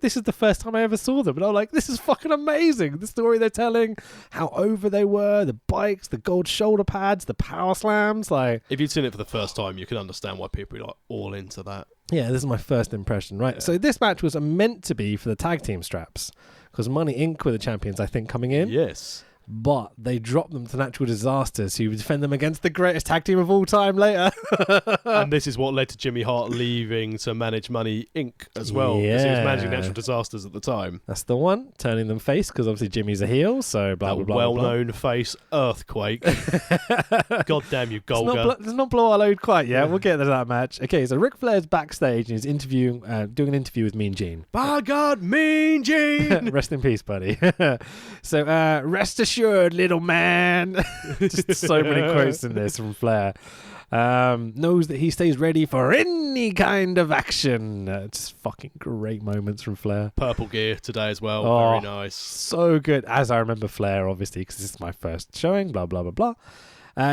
this is the first time I ever saw them, and I'm like, this is fucking amazing. The story they're telling, how over they were, the bikes, the gold shoulder pads, the power slams. Like, if you'd seen it for the first time, you can understand why people are like all into that. yeah, this is my first impression, right? Yeah. So this match was meant to be for the tag team straps, because Money Inc. were the champions, I think, coming in. Yes. But they dropped them to Natural Disasters, who would defend them against the greatest tag team of all time later. And this is what led to Jimmy Hart leaving to manage Money Inc. as well. Because he was managing Natural Disasters at the time. That's the one. Turning them face, because obviously Jimmy's a heel, so blah, blah, blah. Well-known face, Earthquake. God damn you, Golga. Let's not blow our load quite yet. We'll get to that match. Okay, so Ric Flair's backstage and he's doing an interview with Mean Gene. By God, Mean Gene! Rest in peace, buddy. So, rest assured, little man. Just so many quotes in this from Flair. Knows that he stays ready for any kind of action. Just fucking great moments from Flair. Purple gear today as well. Oh, Very nice. So good. As I remember Flair, obviously, because this is my first showing, blah, blah, blah, blah.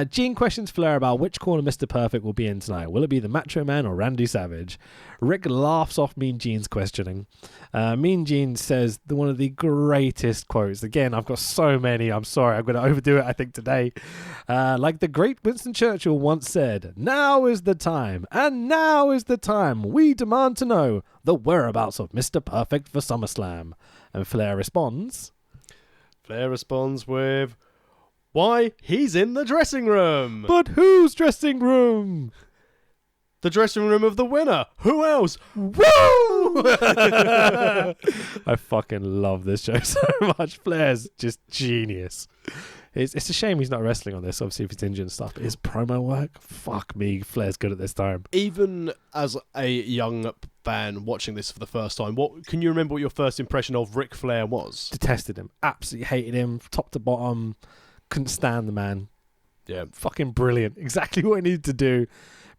Gene questions Flair about which corner Mr. Perfect will be in tonight. Will it be the Macho Man or Randy Savage? Rick laughs off Mean Gene's questioning. Mean Gene says one of the greatest quotes. Again, I've got so many. I'm sorry. I'm going to overdo it, I think, today. Like the great Winston Churchill once said, now is the time, and now is the time we demand to know the whereabouts of Mr. Perfect for SummerSlam. And Flair responds with... Why, he's in the dressing room. But whose dressing room? The dressing room of the winner. Who else? Woo! I fucking love this show so much. Flair's just genius. It's a shame he's not wrestling on this, obviously, if he's injured and stuff. But his promo work, fuck me, Flair's good at this time. Even as a young fan watching this for the first time, can you remember what your first impression of Ric Flair was? Detested him. Absolutely hated him, top to bottom. Couldn't stand the man. Yeah. Fucking brilliant. Exactly what he needed to do.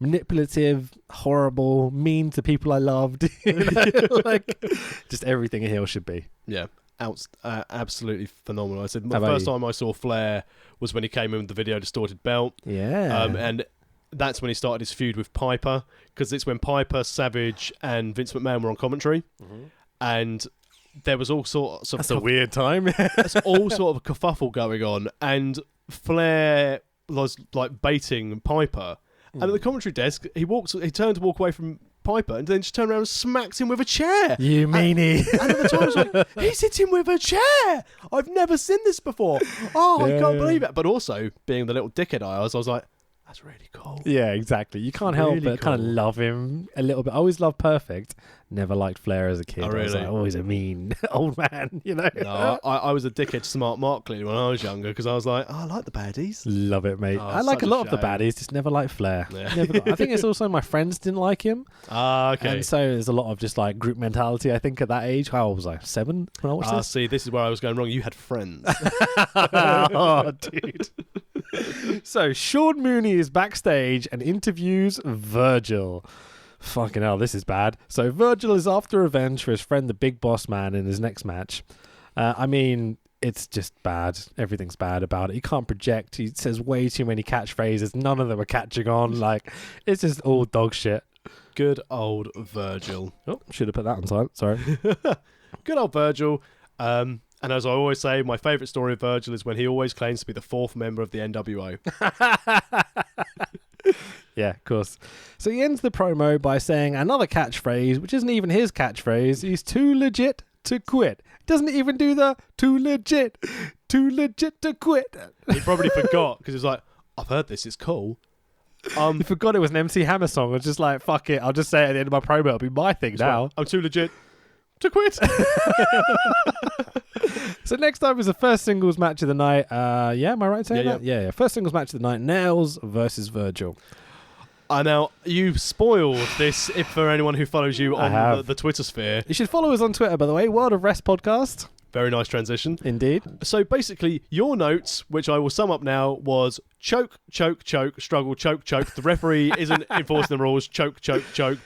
Manipulative, horrible, mean to people I loved. You know? Like, just everything a heel should be. Yeah. Absolutely phenomenal. I said the first time I saw Flair was when he came in with the Video Distorted Belt. Yeah. And that's when he started his feud with Piper, because it's when Piper, Savage, and Vince McMahon were on commentary. Mm-hmm. And there was all sorts of... That's a weird time. There's all sort of a kerfuffle going on, and Flair was like baiting Piper. And at the commentary desk, he turned to walk away from Piper, and then just turned around and smacks him with a chair. You meanie. And at the time, I was like, he's hit him with a chair. I've never seen this before. Oh, I can't believe it. But also, being the little dickhead I was like, that's really cool. Yeah, exactly. You can't help but kind of love him a little bit. I always loved Perfect. Never liked Flair as a kid. Oh, really? I was like, always a mean old man, you know? No, I was a dickhead smart Mark clearly when I was younger, because I was like, I like the baddies. Love it, mate. Oh, I like a lot of the shame. baddies, just never liked Flair. Yeah. I think it's also my friends didn't like him. Okay. And so there's a lot of just like group mentality, I think, at that age. How old was I? 7 when I watched this? See, this is where I was going wrong. You had friends. Oh, dude. So Sean Mooney is backstage and interviews Virgil. Fucking hell, this is bad. So Virgil is after revenge for his friend, the Big Boss Man, in his next match. I mean, it's just bad. Everything's bad about it. He can't project. He says way too many catchphrases. None of them are catching on. Like, it's just all dog shit. Good old Virgil. Oh, should have put that on silent. Sorry. Good old Virgil. And as I always say, my favourite story of Virgil is when he always claims to be the fourth member of the NWO. Yeah, of course. So he ends the promo by saying another catchphrase, which isn't even his catchphrase. He's too legit to quit. Doesn't even do the too legit to quit. He probably forgot because he's like, I've heard this, it's cool. He forgot it was an MC Hammer song. I was just like, fuck it, I'll just say it at the end of my promo. It'll be my thing now. I'm too legit to quit. So next up is the first singles match of the night. Yeah, am I right saying that? Yeah. First singles match of the night, Nails versus Virgil. Now, you've spoiled this if for anyone who follows you on the Twitter sphere. You should follow us on Twitter, by the way, World of Rest Podcast. Very nice transition. Indeed. So basically, your notes, which I will sum up now, was choke, struggle, choke. The referee isn't enforcing the rules. Choke,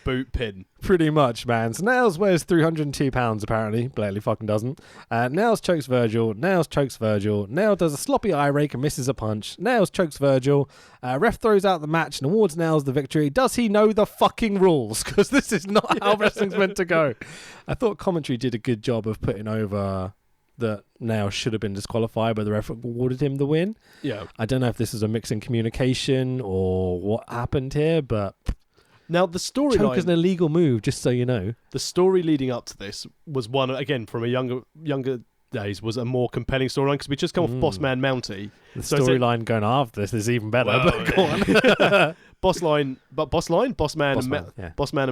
boot, pin. Pretty much, man. So Nails weighs 302 pounds, apparently. Blatantly fucking doesn't. Nails chokes Virgil. Nails does a sloppy eye rake and misses a punch. Nails chokes Virgil. Ref throws out the match and awards Nails the victory. Does he know the fucking rules? Because this is not how wrestling's meant to go. I thought commentary did a good job of putting over that Nails should have been disqualified, but the ref awarded him the win. Yeah. I don't know if this is a mix in communication or what happened here, but now the storyline, choke is an illegal move, just so you know. The story leading up to this was one, again, from a younger days, was a more compelling storyline because we just come off Boss Man Mountie. The storyline going after this is even better. Well, but go on. Boss Man and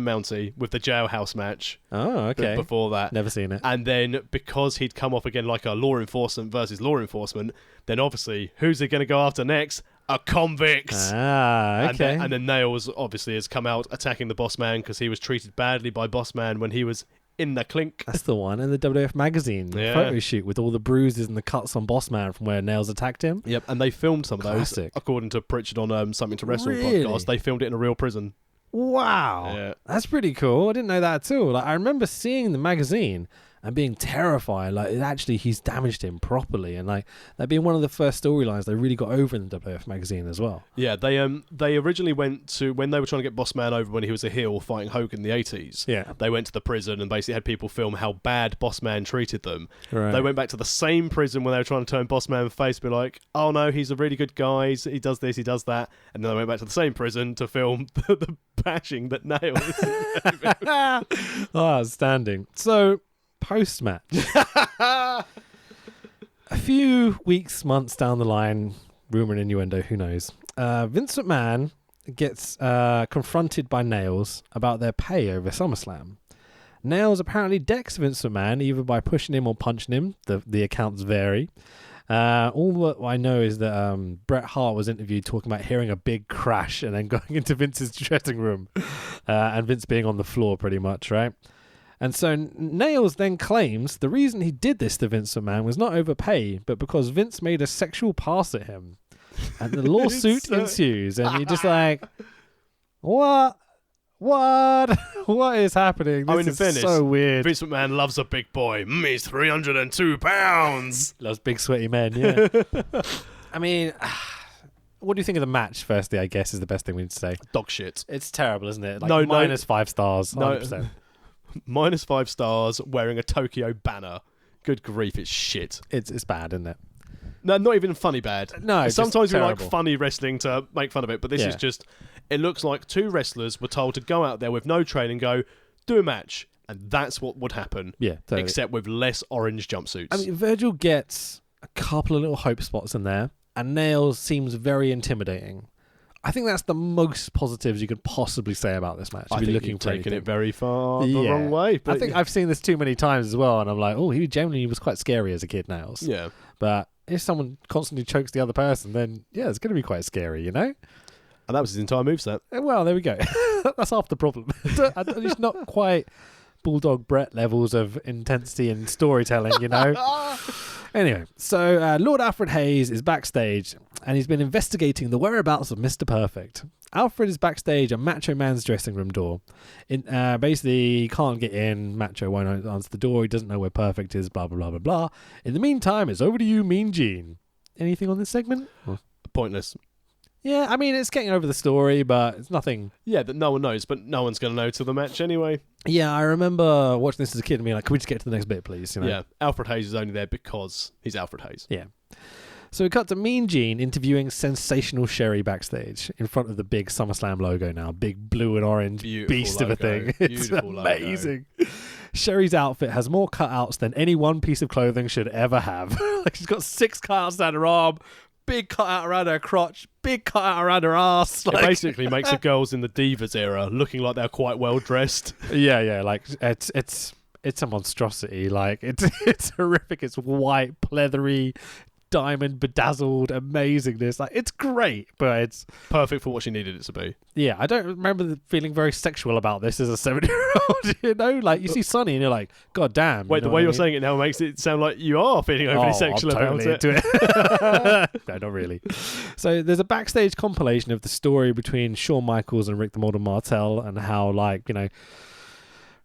Mountie with the jailhouse match. Oh, okay. Before that, never seen it. And then because he'd come off again like a law enforcement versus law enforcement, then obviously who's he going to go after next? A convict. Ah, okay. And then Nails obviously has come out attacking the Boss Man because he was treated badly by Boss Man when he was in the clink. That's the one in the WWF magazine photo shoot with all the bruises and the cuts on Boss Man from where Nails attacked him. Yep, and they filmed some of those. According to Pritchard on Something to Wrestle podcast, they filmed it in a real prison. Wow. Yeah. That's pretty cool. I didn't know that at all. Like, I remember seeing the magazine and being terrified. Like, actually, he's damaged him properly. And, like, that being one of the first storylines they really got over in the WWF magazine as well. Yeah, they originally went to, when they were trying to get Boss Man over when he was a heel fighting Hogan in the 80s. Yeah. They went to the prison and basically had people film how bad Boss Man treated them. Right. They went back to the same prison when they were trying to turn Boss Man face, be like, oh no, he's a really good guy. He does this, he does that. And then they went back to the same prison to film the bashing that Nails. Oh, outstanding. So, post-match. A few weeks, months down the line, rumour and innuendo, who knows, Vince McMahon gets confronted by Nails about their pay over SummerSlam. Nails apparently decks Vince McMahon either by pushing him or punching him. The accounts vary. All that I know is that Bret Hart was interviewed talking about hearing a big crash and then going into Vince's dressing room and Vince being on the floor pretty much, right? And so Nails then claims the reason he did this to Vince McMahon was not overpay, but because Vince made a sexual pass at him. And the lawsuit ensues. And you're just like, what? What is happening? This is so weird. Vince McMahon loves a big boy. He's 302 pounds. Loves big sweaty men, yeah. I mean, what do you think of the match, firstly, I guess, is the best thing we need to say. Dog shit. It's terrible, isn't it? Like, minus 5 stars, 100%. No. Minus 5 stars, wearing a Tokyo banner. Good grief, it's shit. It's bad, isn't it? No, not even funny bad. No, sometimes we like terrible. funny wrestling to make fun of it, but this is just, it looks like two wrestlers were told to go out there with no training and go, do a match. And that's what would happen. Yeah, totally. Except with less orange jumpsuits. I mean, Virgil gets a couple of little hope spots in there, and Nails seems very intimidating. I think that's the most positives you could possibly say about this match. I think you've taken it very far the wrong way. But I think I've seen this too many times as well, and I'm like, oh, he genuinely was quite scary as a kid, Nails. Yeah. But if someone constantly chokes the other person, then, yeah, it's going to be quite scary, you know? And that was his entire moveset. Well, there we go. That's half the problem. It's not quite Bulldog Brett levels of intensity and storytelling, you know? Anyway, so Lord Alfred Hayes is backstage, and he's been investigating the whereabouts of Mr. Perfect. Alfred is backstage at Macho Man's dressing room door. Basically, he can't get in. Macho won't answer the door. He doesn't know where Perfect is, blah, blah, blah, blah, blah. In the meantime, it's over to you, Mean Gene. Anything on this segment? Pointless. Yeah, I mean, it's getting over the story, but it's nothing. Yeah, that no one knows, but no one's going to know till the match anyway. Yeah, I remember watching this as a kid and being like, can we just get to the next bit, please? You know? Yeah, Alfred Hayes is only there because he's Alfred Hayes. Yeah. So we cut to Mean Gene interviewing Sensational Sherry backstage in front of the big SummerSlam logo now. Big blue and orange beast of a thing. It's amazing. Sherry's outfit has more cutouts than any one piece of clothing should ever have. Like, she's got 6 cutouts down her arm, big cutout around her crotch, big cutout around her ass. It basically makes the girls in the Divas era looking like they're quite well dressed. Yeah. Like it's a monstrosity. Like it's horrific. It's white, pleathery, diamond bedazzled amazingness. Like, it's great, but it's perfect for what she needed it to be. Yeah, I don't remember feeling very sexual about this as a 7-year-old. You know, like you see Sonny and you're like, God damn. Wait, the way you're saying it now makes it sound like you are feeling overly sexual I'm totally about it. No, not really. So there's a backstage compilation of the story between Shawn Michaels and Rick the Model Martel, and how, like, you know,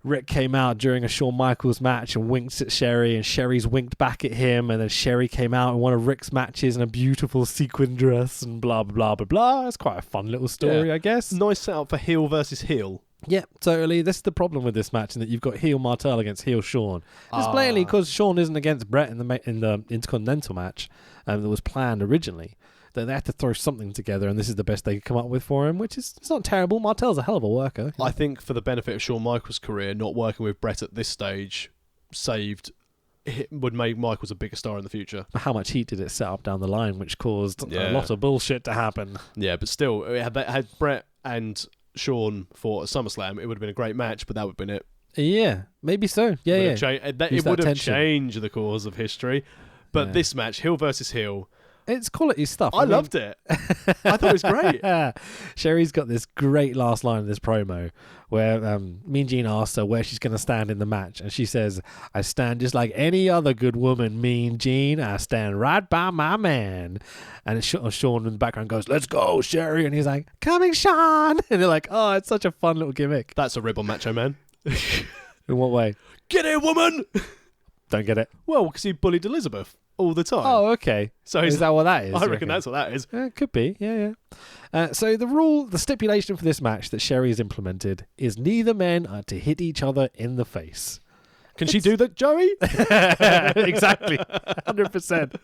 Rick came out during a Shawn Michaels match and winked at Sherry, and Sherry's winked back at him, and then Sherry came out in one of Rick's matches in a beautiful sequin dress, and blah, blah, blah, blah, blah. It's quite a fun little story, I guess. Nice setup for heel versus heel. Yeah, totally. This is the problem with this match, in that you've got heel Martel against heel Shawn. It's blatantly because Shawn isn't against Brett in the Intercontinental match that was planned originally. That they had to throw something together, and this is the best they could come up with for him, which is, it's not terrible. Martel's a hell of a worker. I think for the benefit of Shawn Michaels' career, not working with Brett at this stage would make Michaels a bigger star in the future. How much heat did it set up down the line, which caused a lot of bullshit to happen? Yeah, but still, had Brett and Shawn fought at SummerSlam, it would have been a great match, but that would have been it. Yeah, maybe so. Yeah, it would have changed the course of history. But this match, heel versus heel, it's quality stuff. I loved it. I thought it was great. Sherry's got this great last line in this promo where Mean Gene asks her where she's going to stand in the match, and she says, I stand just like any other good woman, Mean Gene. I stand right by my man. And Shawn in the background goes, let's go, Sherry. And he's like, coming, Shawn. And they're like, oh, it's such a fun little gimmick. That's a rib on Macho Man. In what way? Get here, woman! Don't get it. Well, because he bullied Elizabeth all the time. Oh, okay. So is that what that is? I reckon that's what that is. It could be, yeah. So the stipulation for this match that Sherry has implemented is neither men are to hit each other in the face. Can she do that, Joey? Exactly. 100%.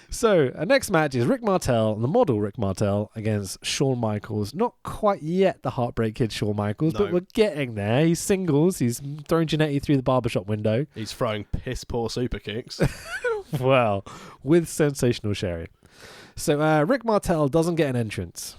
So, our next match is Rick Martel, the model Rick Martel, against Shawn Michaels. Not quite yet the Heartbreak Kid Shawn Michaels, but we're getting there. He's singles. He's throwing Jannetty through the barbershop window. He's throwing piss-poor super kicks. Well, with Sensational Sherry. So, Rick Martel doesn't get an entrance.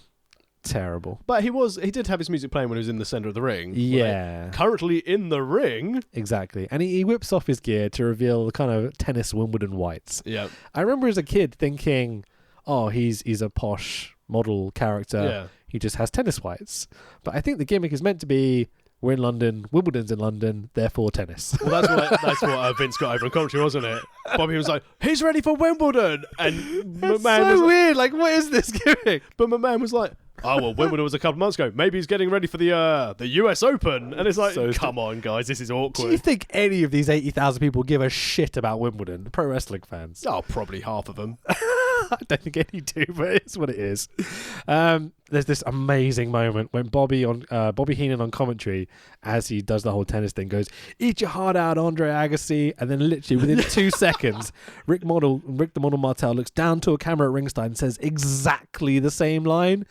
Terrible. But he did have his music playing when he was in the center of the ring. Yeah. Currently in the ring. Exactly. And he whips off his gear to reveal the kind of tennis Wimbledon whites. Yeah. I remember as a kid thinking, oh, he's a posh model character. Yeah. He just has tennis whites. But I think the gimmick is meant to be, we're in London, Wimbledon's in London, therefore tennis. Well, that's what Vince got over in commentary, wasn't it? Bobby was like, he's ready for Wimbledon. And McMahon was so weird. Like, what is this gimmick? But McMahon was like, oh, well, Wimbledon was a couple of months ago. Maybe he's getting ready for the US Open. And it's like, come on, guys, this is awkward. Do you think any of these 80,000 people give a shit about Wimbledon? Pro wrestling fans? Oh, probably half of them. I don't think any do, but it's what it is. There's this amazing moment when Bobby Heenan on commentary, as he does the whole tennis thing, goes, eat your heart out, Andre Agassi. And then literally within 2 seconds, Rick the Model Martel looks down to a camera at ringside and says exactly the same line.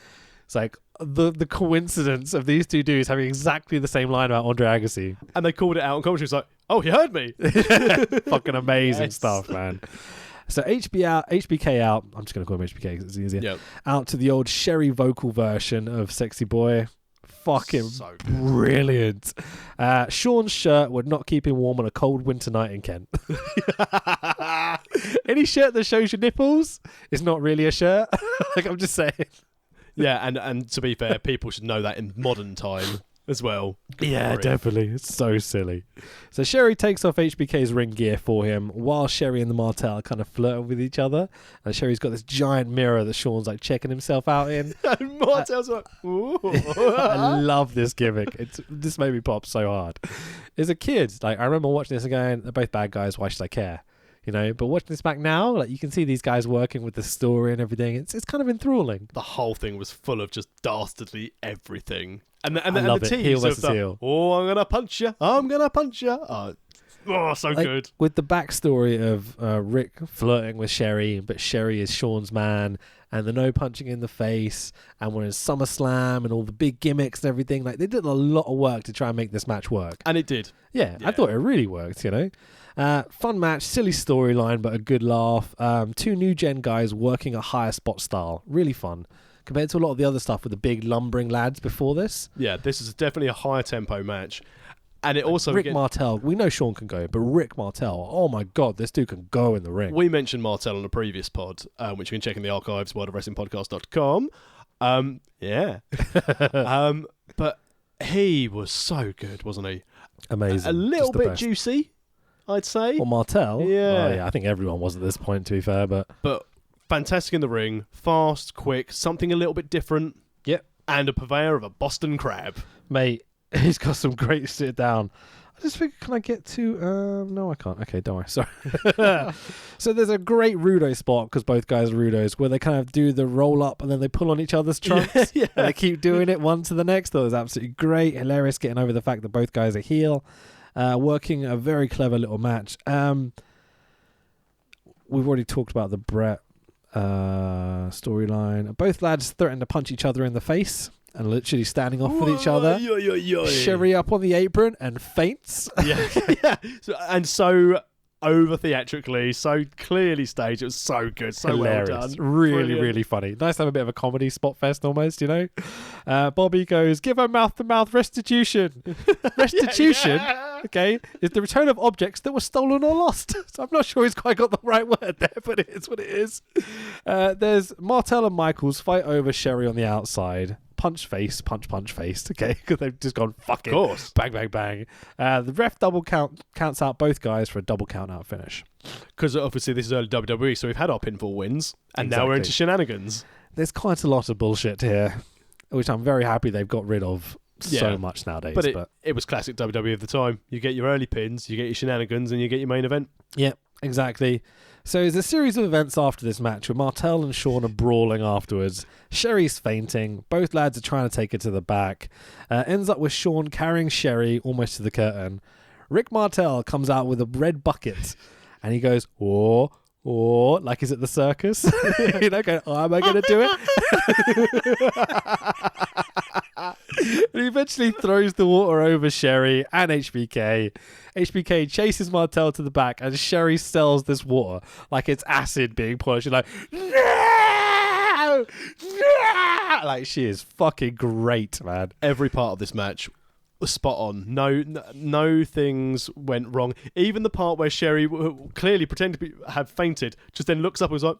It's like the coincidence of these two dudes having exactly the same line about Andre Agassi. And they called it out on commentary. It's like, oh, he heard me. Fucking amazing stuff, man. So HBK out. I'm just going to call him HBK because it's easier. Yep. Out to the old Sherry vocal version of Sexy Boy. Fucking so brilliant. Shawn's shirt would not keep him warm on a cold winter night in Kent. Any shirt that shows your nipples is not really a shirt. Like, I'm just saying. Yeah, and to be fair, people should know that in modern time as well. Yeah, definitely. It's so silly. So Sherry takes off HBK's ring gear for him while Sherry and the Martel kind of flirt with each other. And Sherry's got this giant mirror that Shawn's like checking himself out in. And Martel's like, ooh. I love this gimmick. This made me pop so hard. As a kid, like, I remember watching this and going, they're both bad guys, why should I care? you know. But watching this back now, like you can see these guys working with the story and everything. It's kind of enthralling. The whole thing was full of just dastardly everything. And I love the it. tease Heel of versus the, heel. oh, I'm going to punch you. I'm going to punch you. Oh, so Like, good. with the backstory of Rick flirting with Sherry, but Sherry is Sean's man, and the no punching in the face, and we're in SummerSlam and all the big gimmicks and everything. Like they did a lot of work to try and make this match work. And it did. Yeah, Yeah. I thought it really worked, you know. Fun match, silly storyline, but a good laugh. Two new gen guys working a higher spot style. Really fun. Compared to a lot of the other stuff with the big lumbering lads before this. Yeah, this is definitely a higher tempo match. And it also... Rick Martel, we know Sean can go, but Rick Martel, oh my God, this dude can go in the ring. We mentioned Martel on a previous pod, which you can check in the archives, worldofwrestlingpodcast.com. Yeah. But he was so good, wasn't he? Amazing. A little Just the bit best. juicy, I'd say. Or Martel. Yeah. Well, yeah, I think everyone was at this point, to be fair, but... But fantastic in the ring, fast, quick, something a little bit different. Yep. And a purveyor of a Boston crab. Mate, he's got some great sit down. I just think, can I get to... no, I can't. Okay, don't worry. Sorry. So there's a great Rudo spot, because both guys are Rudos, where they kind of do the roll up and then they pull on each other's trunks. Yeah. And they keep doing it one to the next. That was absolutely great. Hilarious, getting over the fact that both guys are heel. Working a very clever little match. We've already talked about the Brett storyline. Both lads threaten to punch each other in the face and literally standing off with each other. Sherry up on the apron and faints. Yeah. Yeah. So over theatrically, so clearly staged. It was so good, so Hilarious. well done. Really, Brilliant. really funny. Nice to have a bit of a comedy spot fest almost, you know. Bobby goes, give her mouth-to-mouth restitution. Restitution, Yeah. okay, is the return of objects that were stolen or lost. So I'm not sure he's quite got the right word there, but it is what it is. There's Martel and Michaels fight over Sherry on the outside. Punch face, punch face, okay? Because they've just gone, fuck it. Of course. Bang, bang, bang. The ref double counts out both guys for a double count out finish. Because obviously this is early WWE, so we've had our pinfall wins, and now we're into Exactly. shenanigans. There's quite a lot of bullshit here, which I'm very happy they've got rid of so Yeah. much nowadays. But it was classic WWE of the time. You get your early pins, you get your shenanigans, and you get your main event. yeah, exactly. So there's a series of events after this match where Martel and Sean are brawling afterwards. Sherry's fainting. Both lads are trying to take her to the back. Ends up with Sean carrying Sherry almost to the curtain. Rick Martel comes out with a red bucket and he goes, oh, like he's at the circus. You know, going, oh, am I going to do it? And he eventually throws the water over Sherry and HBK. HBK chases Martel to the back and Sherry sells this water like it's acid being poured. She's like, no! No! Like, she is fucking great, man. Every part of this match was spot on. No things went wrong. Even the part where Sherry clearly pretended to have fainted, just then looks up and was like,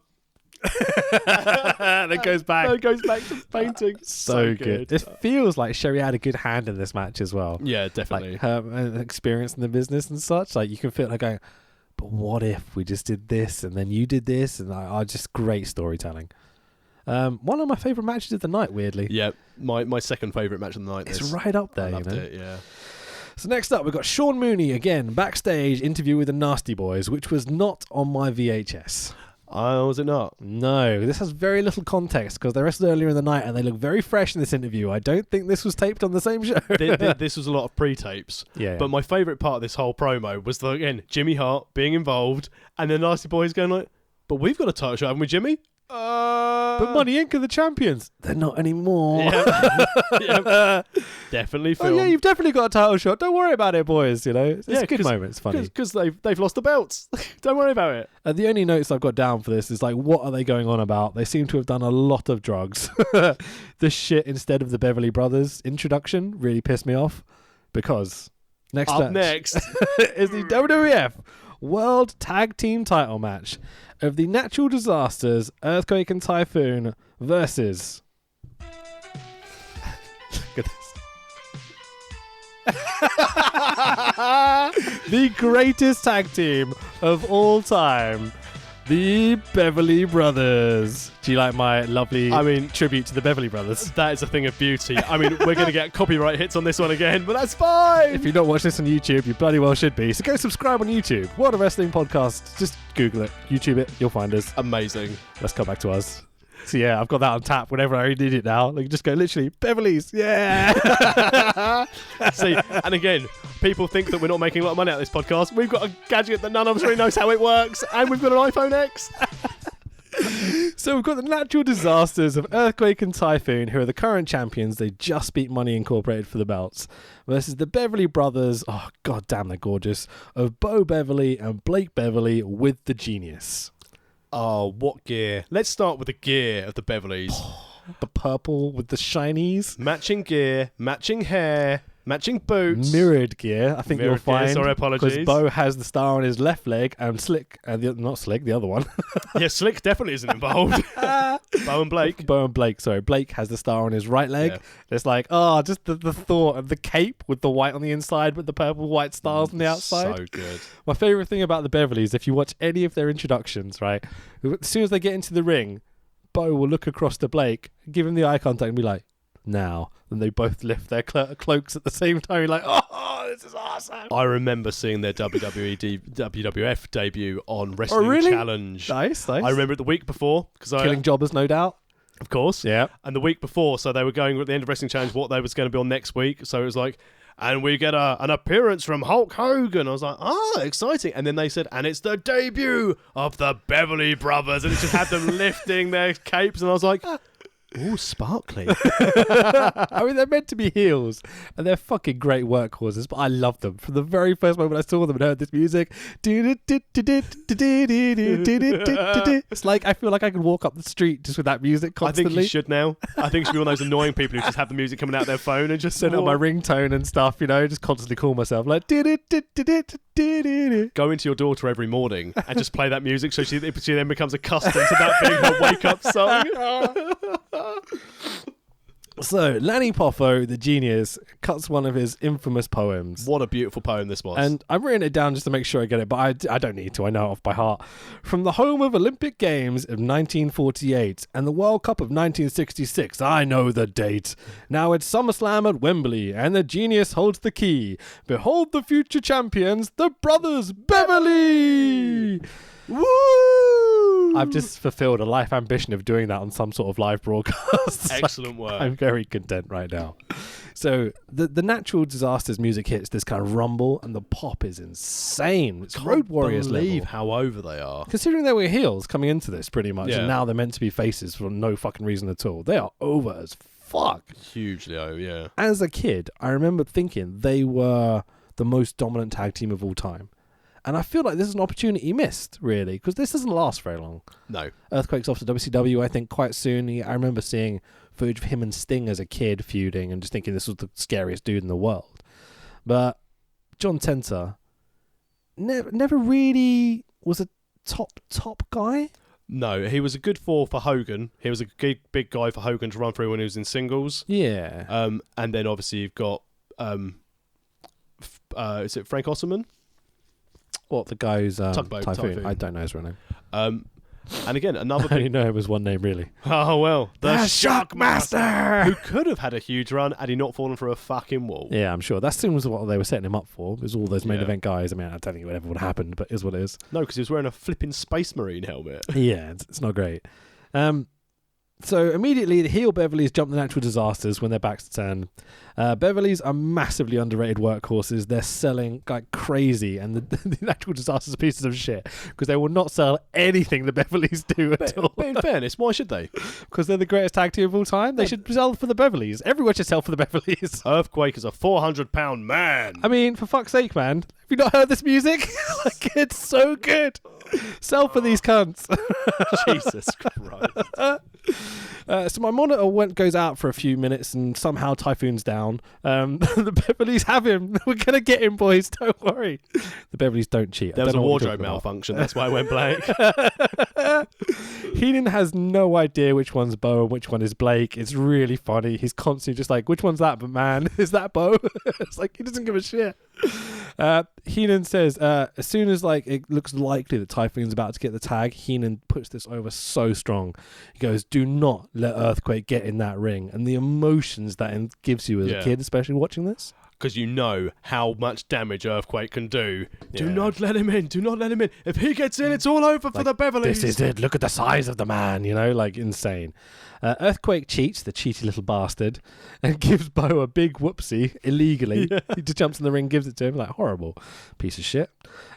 Then goes back. no, goes back to fainting. So good. It feels like Sherry had a good hand in this match as well. Yeah, definitely. Like her experience in the business and such. Like, you can feel her going, but what if we just did this and then you did this? And just great storytelling. One of my favourite matches of the night, weirdly. Yeah, my second favourite match of the night. It's right up there, I loved you know? it, yeah. So next up, we've got Sean Mooney, again, backstage interview with the Nasty Boys, which was not on my VHS. Oh, was it not? No, this has very little context because they wrestled earlier in the night and they look very fresh in this interview. I don't think this was taped on the same show. This was a lot of pre-tapes. Yeah. But my favourite part of this whole promo was, again, Jimmy Hart being involved and the Nasty Boys going like, but we've got a title shot, haven't we, Jimmy? But Money Inc. are the champions. They're not anymore. Yeah. Definitely Oh filmed. yeah, you've definitely got a title shot. Don't worry about it, boys. You know, it's a good moment. It's funny. Because they've lost the belts. Don't worry about it. The only notes I've got down for this is like, what are they going on about? They seem to have done a lot of drugs. The shit instead of the Beverly Brothers introduction really pissed me off because next Up match next. is the WWF World Tag Team Title match of the Natural Disasters, Earthquake and Typhoon versus. Look at this. The greatest tag team of all time. the Beverly Brothers. Do you like my lovely tribute to the Beverly Brothers? That is a thing of beauty. I mean, we're going to get copyright hits on this one again, but that's fine. If you're not watching this on YouTube, you bloody well should be. So go subscribe on YouTube. World of Wrestling Podcast. Just Google it. YouTube it. You'll find us. Amazing. Let's come back to us. So yeah, I've got that on tap whenever I need it now. Like, just go literally, Beverly's, yeah. See, and again, people think that we're not making a lot of money out of this podcast. We've got a gadget that none of us really knows how it works, and we've got an iPhone X. So we've got the natural disasters of Earthquake and Typhoon, who are the current champions. They just beat Money Incorporated for the belts, versus the Beverly Brothers, oh god damn, they're gorgeous, of Bo Beverly and Blake Beverly with the Genius. Oh, what gear? Let's start with the gear of the Beverleys. The purple with the shinies. Matching gear, matching hair, matching boots. Mirrored gear, I think Mirrored you'll find. Gear, sorry, apologies. Because Bo has the star on his left leg and Slick, not Slick, the other one. Yeah, Slick definitely isn't involved. Bo and Blake. Sorry. Blake has the star on his right leg. Yeah. It's like, just the thought of the cape with the white on the inside with the purple white stars on the outside. So good. My favourite thing about the Beverleys, if you watch any of their introductions, right, as soon as they get into the ring, Bo will look across to Blake, give him the eye contact and be like, now. And they both lift their cloaks at the same time. You're like, oh, this is awesome. I remember seeing their WWF debut on Wrestling Challenge. Nice. I remember it the week before. Killing Jobbers, no doubt. Of course. Yeah. And the week before, so they were going at the end of Wrestling Challenge what they was going to be on next week. So it was like, and we get an appearance from Hulk Hogan. I was like, exciting. And then they said, and it's the debut of the Beverly Brothers. And it just had them lifting their capes. And I was like, ooh, sparkly. I mean, they're meant to be heels, and they're fucking great workhorses, but I love them. From the very first moment I saw them and heard this music, it's like I feel like I could walk up the street just with that music constantly. I think you should now. I think you should be one of those annoying people who just have the music coming out their phone and just set it on my ringtone and stuff, just constantly call myself like go into your daughter every morning and just play that music so she then becomes accustomed to that being her wake-up song. So, Lanny Poffo, the genius, cuts one of his infamous poems. What a beautiful poem this was. And I've written it down just to make sure I get it, but I don't need to. I know it off by heart. From the home of Olympic Games of 1948 and the World Cup of 1966, I know the date. Now it's SummerSlam at Wembley, and the genius holds the key. Behold the future champions, the Brothers Beverly! Woo! I've just fulfilled a life ambition of doing that on some sort of live broadcast. Excellent work. I'm very content right now. So the natural disasters music hits this kind of rumble, and the pop is insane. It's Road Warriors level. Believe how over they are. Considering they were heels coming into this pretty much, and now they're meant to be faces for no fucking reason at all. They are over as fuck. Hugely over, yeah. As a kid, I remember thinking they were the most dominant tag team of all time. And I feel like this is an opportunity missed, really, because this doesn't last very long. No. Earthquake's off to WCW, I think, quite soon. I remember seeing footage of him and Sting as a kid feuding and just thinking this was the scariest dude in the world. But John Tenta never really was a top guy. No, he was a good for Hogan. He was a big guy for Hogan to run through when he was in singles. Yeah. And then obviously you've got, is it Frank Osserman? What, the guy who's Typhoon? I don't know his real name. And again, another I only know him as one name, really. Oh, well. The Shockmaster! Who could have had a huge run had he not fallen through a fucking wall. Yeah, I'm sure. That seems what they were setting him up for. It was all those main event guys. I mean, I don't think it would ever would have happened, but it is what it is. No, because he was wearing a flipping Space Marine helmet. Yeah, it's not great. So immediately the heel Beverleys jump the natural disasters when their backs turn. Beverleys are massively underrated workhorses. They're selling like crazy, and the natural disasters are pieces of shit because they will not sell anything the Beverleys do at all. But in fairness, why should they? Because they're the greatest tag team of all time. They should sell for the Beverleys. Everyone should sell for the Beverleys. Earthquake is a 400-pound man. I mean, for fuck's sake, man. Have you not heard this music? Like, it's so good. Sell for these cunts. Jesus Christ. So my monitor goes out for a few minutes and somehow Typhoon's down. The Beverleys have him. We're going to get him, boys. Don't worry. The Beverleys don't cheat. There was a wardrobe malfunction. That's why I went blank. Heenan has no idea which one's Bo and which one is Blake. It's really funny. He's constantly just like, which one's that? But man, is that Bo? It's like, he doesn't give a shit. Heenan says, as soon as like it looks likely that Typhoon's about to get the tag, Heenan puts this over so strong. He goes, do not let Earthquake get in that ring. And the emotions that it gives you as a kid, especially watching this. Because you know how much damage Earthquake can do. Yeah. Do not let him in. Do not let him in. If he gets in, it's all over for the Beverleys. This is it. Look at the size of the man, like insane. Earthquake cheats, the cheaty little bastard, and gives Bo a big whoopsie illegally. Yeah. He just jumps in the ring, gives it to him, like horrible piece of shit.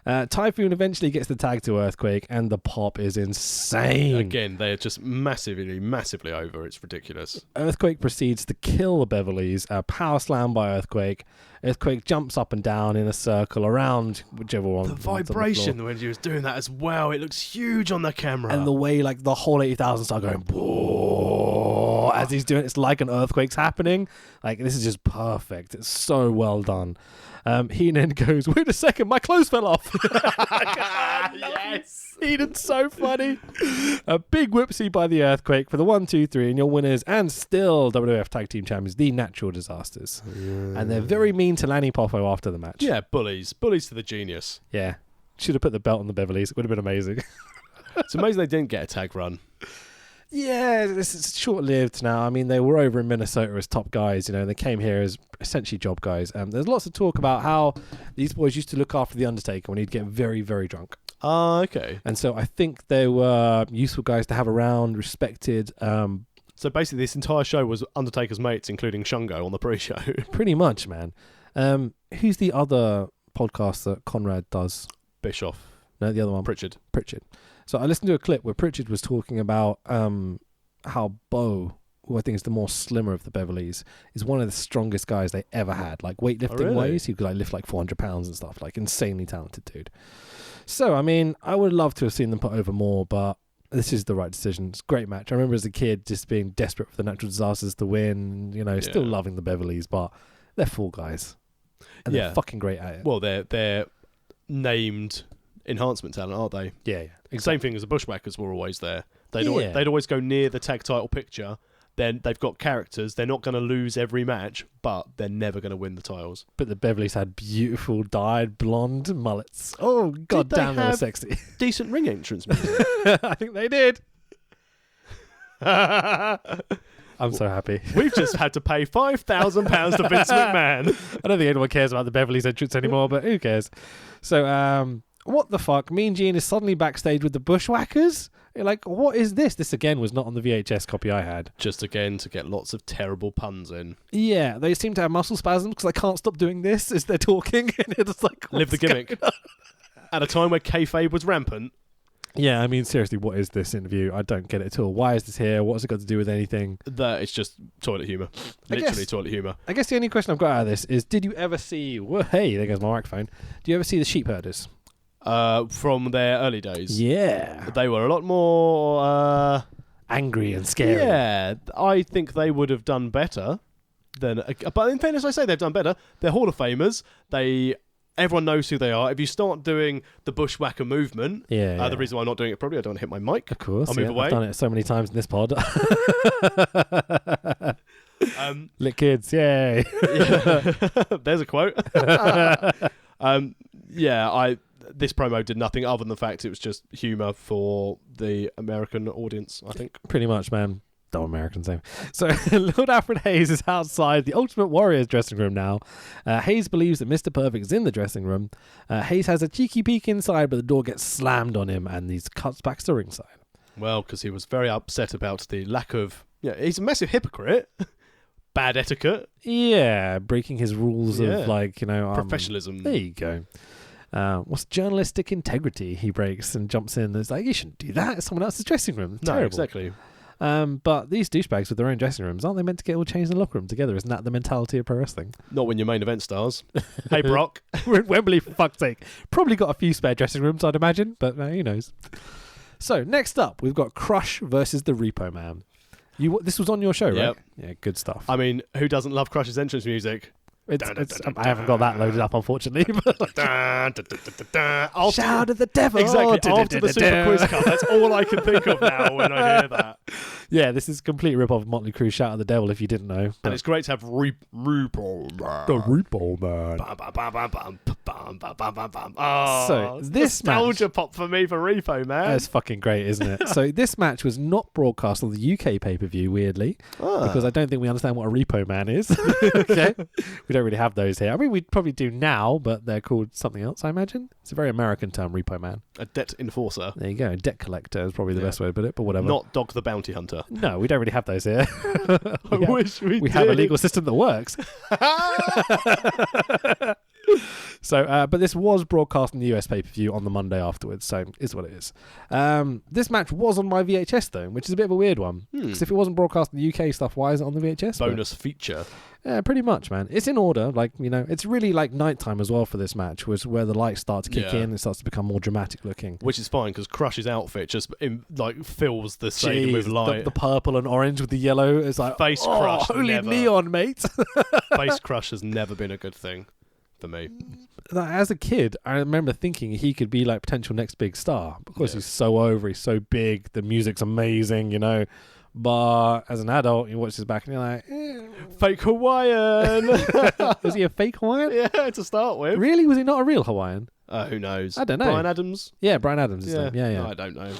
Typhoon eventually gets the tag to Earthquake, and the pop is insane. Again, they are just massively over. It's ridiculous. Earthquake proceeds to kill the Beverleys. Power slam by Earthquake. Earthquake jumps up and down in a circle around whichever one. The vibration when he was doing that as well, it looks huge on the camera. And the way like the whole 80,000 start going, whoa, as he's doing it, it's like an earthquake's happening. Like, this is just perfect. It's so well done. Heenan goes, wait a second, my clothes fell off. Yes. Heenan's so funny. A big whoopsie by the Earthquake for the 1, 2, 3, and your winners, and still WWF Tag Team Champions, the Natural Disasters. And they're very mean to Lanny Poffo after the match. Yeah, bullies to the genius. Yeah. Should have put the belt on the Beverleys. It would have been amazing. It's amazing they didn't get a tag run. Yeah, this is short-lived now. I mean, they were over in Minnesota as top guys, they came here as essentially job guys. There's lots of talk about how these boys used to look after The Undertaker when he'd get very, very drunk. Okay. And so I think they were useful guys to have around, respected. So basically this entire show was Undertaker's mates, including Shungo on the pre-show. Pretty much, man. Who's the other podcast that Conrad does? Bischoff. No, the other one. Pritchard. So I listened to a clip where Pritchard was talking about how Bo, who I think is the more slimmer of the Beverleys, is one of the strongest guys they ever had. Like weightlifting ways, he could like lift like 400 pounds and stuff. Like insanely talented dude. So I mean, I would love to have seen them put over more, but this is the right decision. It's a great match. I remember as a kid just being desperate for the Natural Disasters to win. Still loving the Beverleys, but they're full guys, and they're fucking great at it. Well, they're named enhancement talent, aren't they? Yeah. Exactly. Same thing as the Bushwhackers were always there. They'd always go near the tag title picture. Then they've got characters. They're not going to lose every match, but they're never going to win the titles. But the Beverleys had beautiful dyed blonde mullets. Oh, god damn, they were sexy. Decent ring entrance music. I think they did. I'm so happy. We've just had to pay £5,000 to Vince McMahon. I don't think anyone cares about the Beverleys entrance anymore, but who cares? So, what the fuck? Mean Gene is suddenly backstage with the Bushwhackers? You're like, what is this? This again was not on the VHS copy I had. Just again to get lots of terrible puns in. Yeah, they seem to have muscle spasms because I can't stop doing this as they're talking. And it's like, live the gimmick. At a time where kayfabe was rampant. Yeah, I mean, seriously, what is this interview? I don't get it at all. Why is this here? What has it got to do with anything? That it's just toilet humour. Literally toilet humour. I guess the only question I've got out of this is, did you ever see... Well, hey, there goes my microphone. Do you ever see the Sheep Herders? From their early days. Yeah. They were a lot more... angry and scary. Yeah, I think they would have done better than... But in fairness, I say they've done better. They're Hall of Famers. Everyone knows who they are. If you start doing the Bushwhacker movement, the reason why I'm not doing it probably, I don't want to hit my mic. Of course, I'll move away. I've done it so many times in this pod. Lit kids, yay! There's a quote. This promo did nothing other than the fact it was just humour for the American audience, I think. Pretty much, man. Dumb American same. So Lord Alfred Hayes is outside the Ultimate Warrior's dressing room now. Hayes believes that Mr. Perfect is in the dressing room. Hayes has a cheeky peek inside, but the door gets slammed on him and he cuts back to ringside. Well, because he was very upset about the lack of... Yeah, he's a massive hypocrite. Bad etiquette. Yeah, breaking his rules of professionalism. There you go. What's journalistic integrity? He breaks and jumps in and is like, you shouldn't do that. It's someone else's dressing room. It's terrible. Exactly. But these douchebags with their own dressing rooms, aren't they meant to get all changed in the locker room together? Isn't that the mentality of pro wrestling? Not when your main event stars. Hey, Brock. We're at Wembley, for fuck's sake. Probably got a few spare dressing rooms, I'd imagine, but who knows. So, next up, we've got Crush versus the Repo Man. This was on your show, right? Yeah, good stuff. I mean, who doesn't love Crush's entrance music? I haven't got that loaded up, unfortunately. Shout at the devil. Exactly. After the Super Quiz Cup, that's all I can think of now when I hear that. Yeah, this is a complete rip-off of Motley Crue Shout at the Devil, if you didn't know. And it's great to have Repo The Repo Man. Oh, So, this nostalgia match... pop for me for Repo, man. That's fucking great, isn't it? So this match was not broadcast on the UK pay-per-view, weirdly, because I don't think we understand what a Repo Man is. Okay, we don't really have those here. I mean, we probably do now, but they're called something else, I imagine. It's a very American term, Repo Man. A debt enforcer. There you go. Debt collector is probably the best way to put it, but whatever. Not Dog the Bounty Hunter. No, we don't really have those here. I wish we did. have a legal system that works. So, but this was broadcast in the US pay-per-view on the Monday afterwards, so it's what it is. This match was on my VHS, though, which is a bit of a weird one. Because if it wasn't broadcast in the UK stuff, why is it on the VHS? Bonus feature. Yeah, pretty much, man. It's in order. Like, you know, it's really like nighttime as well for this match, was where the lights start to kick in. It starts to become more dramatic looking. Which is fine, because Crush's outfit just fills the stadium with light. The purple and orange with the yellow. It's like, Face Crush. Holy never. neon, mate. Face Crush has never been a good thing for me. As a kid, I remember thinking he could be like potential next big star. Because he's so over, he's so big, the music's amazing, you know. But as an adult, you watch his back and you're like, Fake Hawaiian. Was he a fake Hawaiian? Yeah, to start with. Really? Was he not a real Hawaiian? Who knows? I don't know. Bryan Adams? Yeah, Bryan Adams is his name. Yeah. I don't know.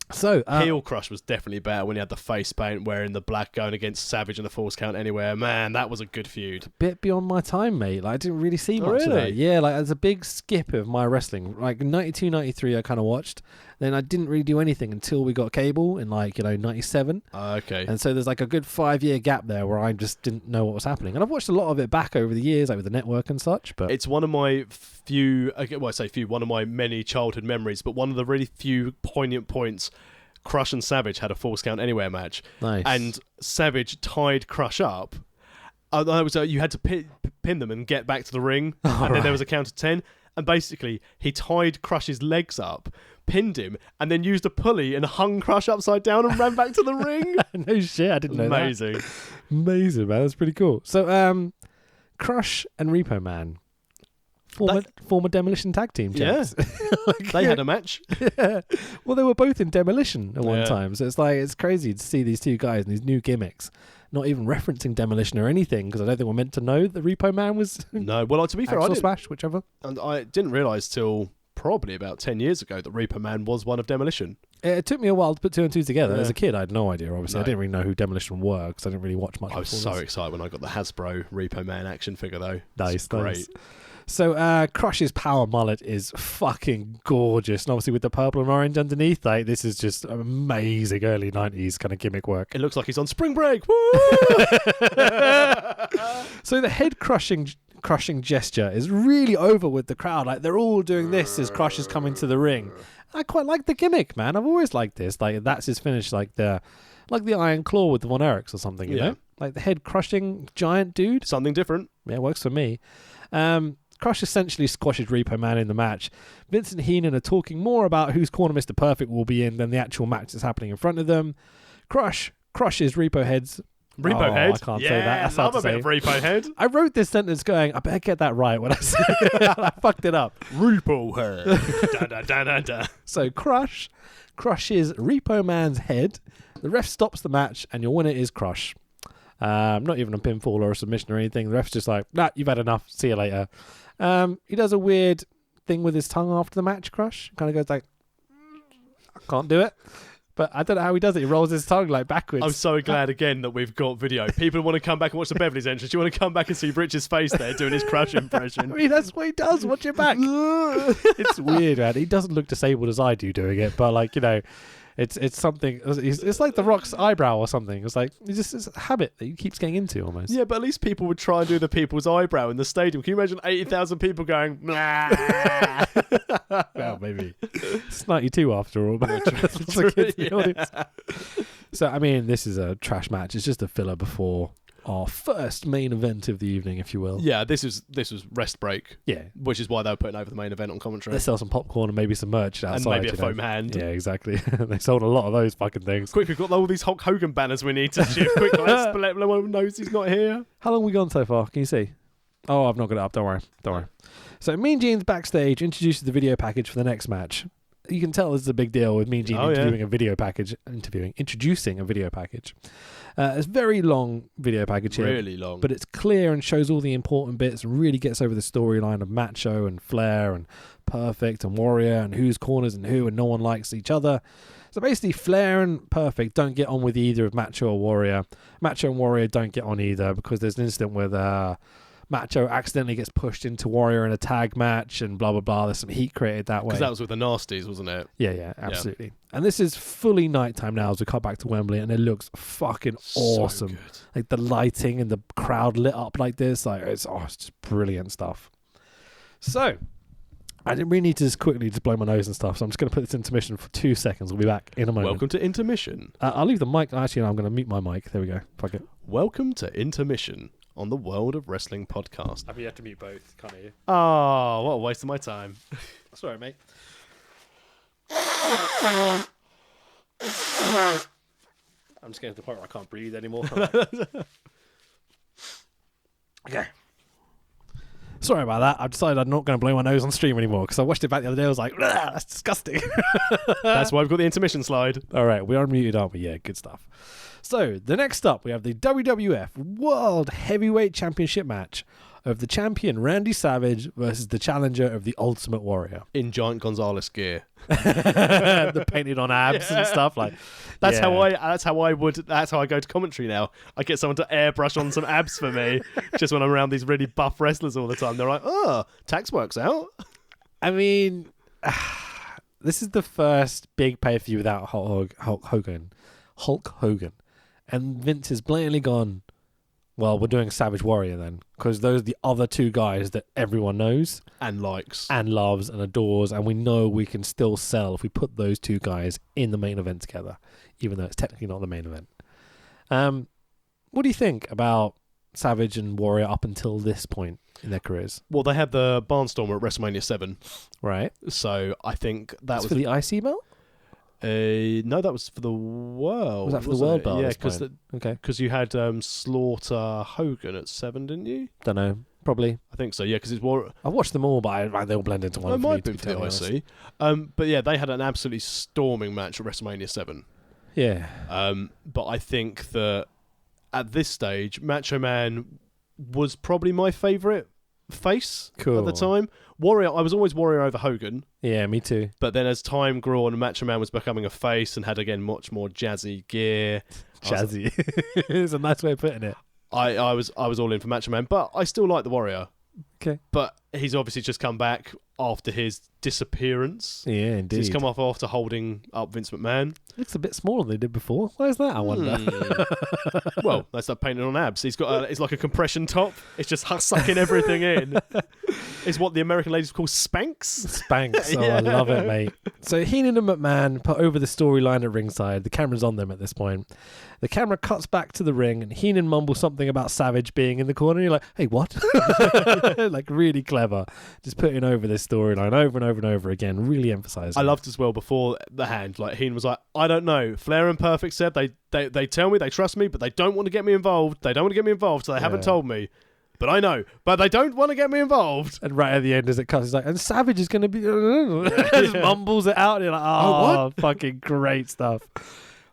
So Heel Crush was definitely better when he had the face paint, wearing the black, going against Savage and the Falls Count Anywhere. Man, that was a good feud. Bit beyond my time, mate. Like, I didn't really see much of really? that. Yeah, like there's a big skip of my wrestling. Like 92, 93 I kind of watched. Then I didn't really do anything until we got cable in 97. Okay. And so there's like a good 5-year gap there where I just didn't know what was happening. And I've watched a lot of it back over the years, like with the network and such. But it's one of my one of my many childhood memories, but one of the really few poignant points. Crush and Savage had a Falls Count Anywhere match. Nice. And Savage tied Crush up. You had to pin them and get back to the ring. Then there was a count of 10. And basically, he tied Crush's legs up, pinned him, and then used a pulley and hung Crush upside down and ran back to the ring. No shit, I didn't know that. Amazing. Amazing, man. That's pretty cool. So, Crush and Repo Man. Former Demolition tag team champs. Yeah. They had a match. Yeah. Well, they were both in Demolition at one time. So it's crazy to see these two guys and these new gimmicks. Not even referencing Demolition or anything, because I don't think we're meant to know that Repo Man was... No, well, to be fair, I didn't... Smash, whichever. And I didn't realise till probably about 10 years ago that Repo Man was one of Demolition. It took me a while to put 2 and 2 together. As a kid, I had no idea, obviously. No. I didn't really know who Demolition were, because I didn't really watch much. I was so excited when I got the Hasbro Repo Man action figure, though. Nice, great. So Crush's power mullet is fucking gorgeous, and obviously with the purple and orange underneath, like this is just amazing early 90s kind of gimmick work. It looks like he's on spring break. Woo! So the head crushing gesture is really over with the crowd. Like they're all doing this as Crush is coming to the ring. I quite like the gimmick, man. I've always liked this. Like that's his finish, like the Iron Claw with the Von Erichs or something, you know? Like the head crushing giant dude. Something different. Yeah, it works for me. Crush essentially squashes Repo Man in the match. Vince and Heenan are talking more about whose corner Mr. Perfect will be in than the actual match that's happening in front of them. Crush crushes Repo Head's... Repo Head? I can't say that. That's hard to say. Love a bit of Repo Head. I wrote this sentence going, I better get that right when I say it. I fucked it up. Repo Head. Da, da, da, da. So Crush crushes Repo Man's head. The ref stops the match and your winner is Crush. Not even a pinfall or a submission or anything. The ref's just like, nah, you've had enough. See you later. He does a weird thing with his tongue after the match, Crush. Kind of goes like, I can't do it. But I don't know how he does it. He rolls his tongue like backwards. I'm so glad again that we've got video. People want to come back and watch the Beverly's entrance. You want to come back and see Rich's face there doing his Crush impression. I mean, that's what he does. Watch it back. It's weird, man. He doesn't look disabled as I do doing it. But like, you know, it's something. It's like The Rock's eyebrow or something. It's like it's a habit that he keeps getting into almost. Yeah, but at least people would try and do the people's eyebrow in the stadium. Can you imagine 80,000 people going? Well, maybe it's 92 after all. But So I mean, this is a trash match. It's just a filler before our first main event of the evening, if you will. Yeah, this was rest break. Yeah, which is why they were putting over the main event on commentary. Let's sell some popcorn and maybe some merch outside. And maybe a foam hand. Yeah, exactly. They sold a lot of those fucking things. Quick, we've got all these Hulk Hogan banners we need to shift. Quick, let's let everyone knows he's not here. How long have we gone so far? Can you see? Oh, I've not got it up. Don't worry. So Mean Gene's backstage introduces the video package for the next match. you can tell this is a big deal with Mean Gene introducing a video package. It's a very long video package here. Really long. But it's clear and shows all the important bits and really gets over the storyline of Macho and Flair and Perfect and Warrior and who's corners and who, and no one likes each other. So basically, Flair and Perfect don't get on with either of Macho or Warrior. Macho and Warrior don't get on either because there's an incident where Macho accidentally gets pushed into Warrior in a tag match and blah, blah, blah. There's some heat created that way. Because that was with the Nasties, wasn't it? Yeah, absolutely. Yeah. And this is fully nighttime now as we cut back to Wembley, and it looks fucking awesome. So good. Like the lighting and the crowd lit up like this. Like it's just brilliant stuff. So I didn't really need to just quickly blow my nose and stuff, so I'm just going to put this intermission for 2 seconds. We'll be back in a moment. Welcome to intermission. I'll leave the mic. Actually, no, I'm going to mute my mic. There we go. Fuck it. Welcome to intermission on the World of Wrestling podcast. I mean, you have to mute both, can't you? Oh, what a waste of my time. Sorry, mate. I'm just getting to the point where I can't breathe anymore. Okay. Sorry about that. I've decided I'm not going to blow my nose on stream anymore because I watched it back the other day. I was like, that's disgusting. That's why I've got the intermission slide. All right, we are muted, aren't we? Yeah, good stuff. So, the next up, we have the WWF World Heavyweight Championship match of the champion Randy Savage versus the challenger of the Ultimate Warrior. In Giant Gonzalez gear. The painted on abs and stuff. Like that's how I go to commentary now. I get someone to airbrush on some abs for me just when I'm around these really buff wrestlers all the time. They're like, oh, tax works out. I mean, this is the first big pay-per-view without Hulk Hogan. And Vince has blatantly gone, well, we're doing Savage Warrior then, because those are the other two guys that everyone knows and likes and loves and adores, and we know we can still sell if we put those two guys in the main event together, even though it's technically not the main event. What do you think about Savage and Warrior up until this point in their careers? Well, they had the Barnstormer at WrestleMania 7. Right. So I think that was for the IC belt? No, that was for the world. Was that for the world belt? Yeah, because you had Slaughter Hogan at 7, didn't you? Don't know. Probably. I think so. Yeah, because it's more. I watched them all, but they all blend into one. It might be for the IC. But yeah, they had an absolutely storming match at WrestleMania 7. Yeah. But I think that at this stage, Macho Man was probably my favourite face at the time. Warrior, I was always Warrior over Hogan. Yeah, me too. But then as time grew on, Macho Man was becoming a face and had again much more jazzy gear. Jazzy. It's a nice way of putting it. I was all in for Macho Man, but I still like the Warrior. Okay. But he's obviously just come back after his disappearance. Yeah, indeed. So he's come off after holding up Vince McMahon. Looks a bit smaller than they did before. Why is that, I wonder? Well, that's that painted on abs. He's got it's like a compression top. It's just sucking everything in. It's what the American ladies call Spanx. Spanx. Oh, yeah. I love it, mate. So Heenan and McMahon put over the storyline at ringside. The camera's on them at this point. The camera cuts back to the ring and Heenan mumbles something about Savage being in the corner. And you're like, hey, what? Like, really clever. Just putting over this storyline over and over and over again. Really emphasizing. I loved as well before the hand. Like, Heenan was like, I don't know. Flair and Perfect said they tell me, they trust me, but they don't want to get me involved. They don't want to get me involved, so they haven't told me. But I know. But they don't want to get me involved. And right at the end, as it cuts, he's like, and Savage is going to be... Just mumbles it out. And you're like, oh, what? Fucking great stuff.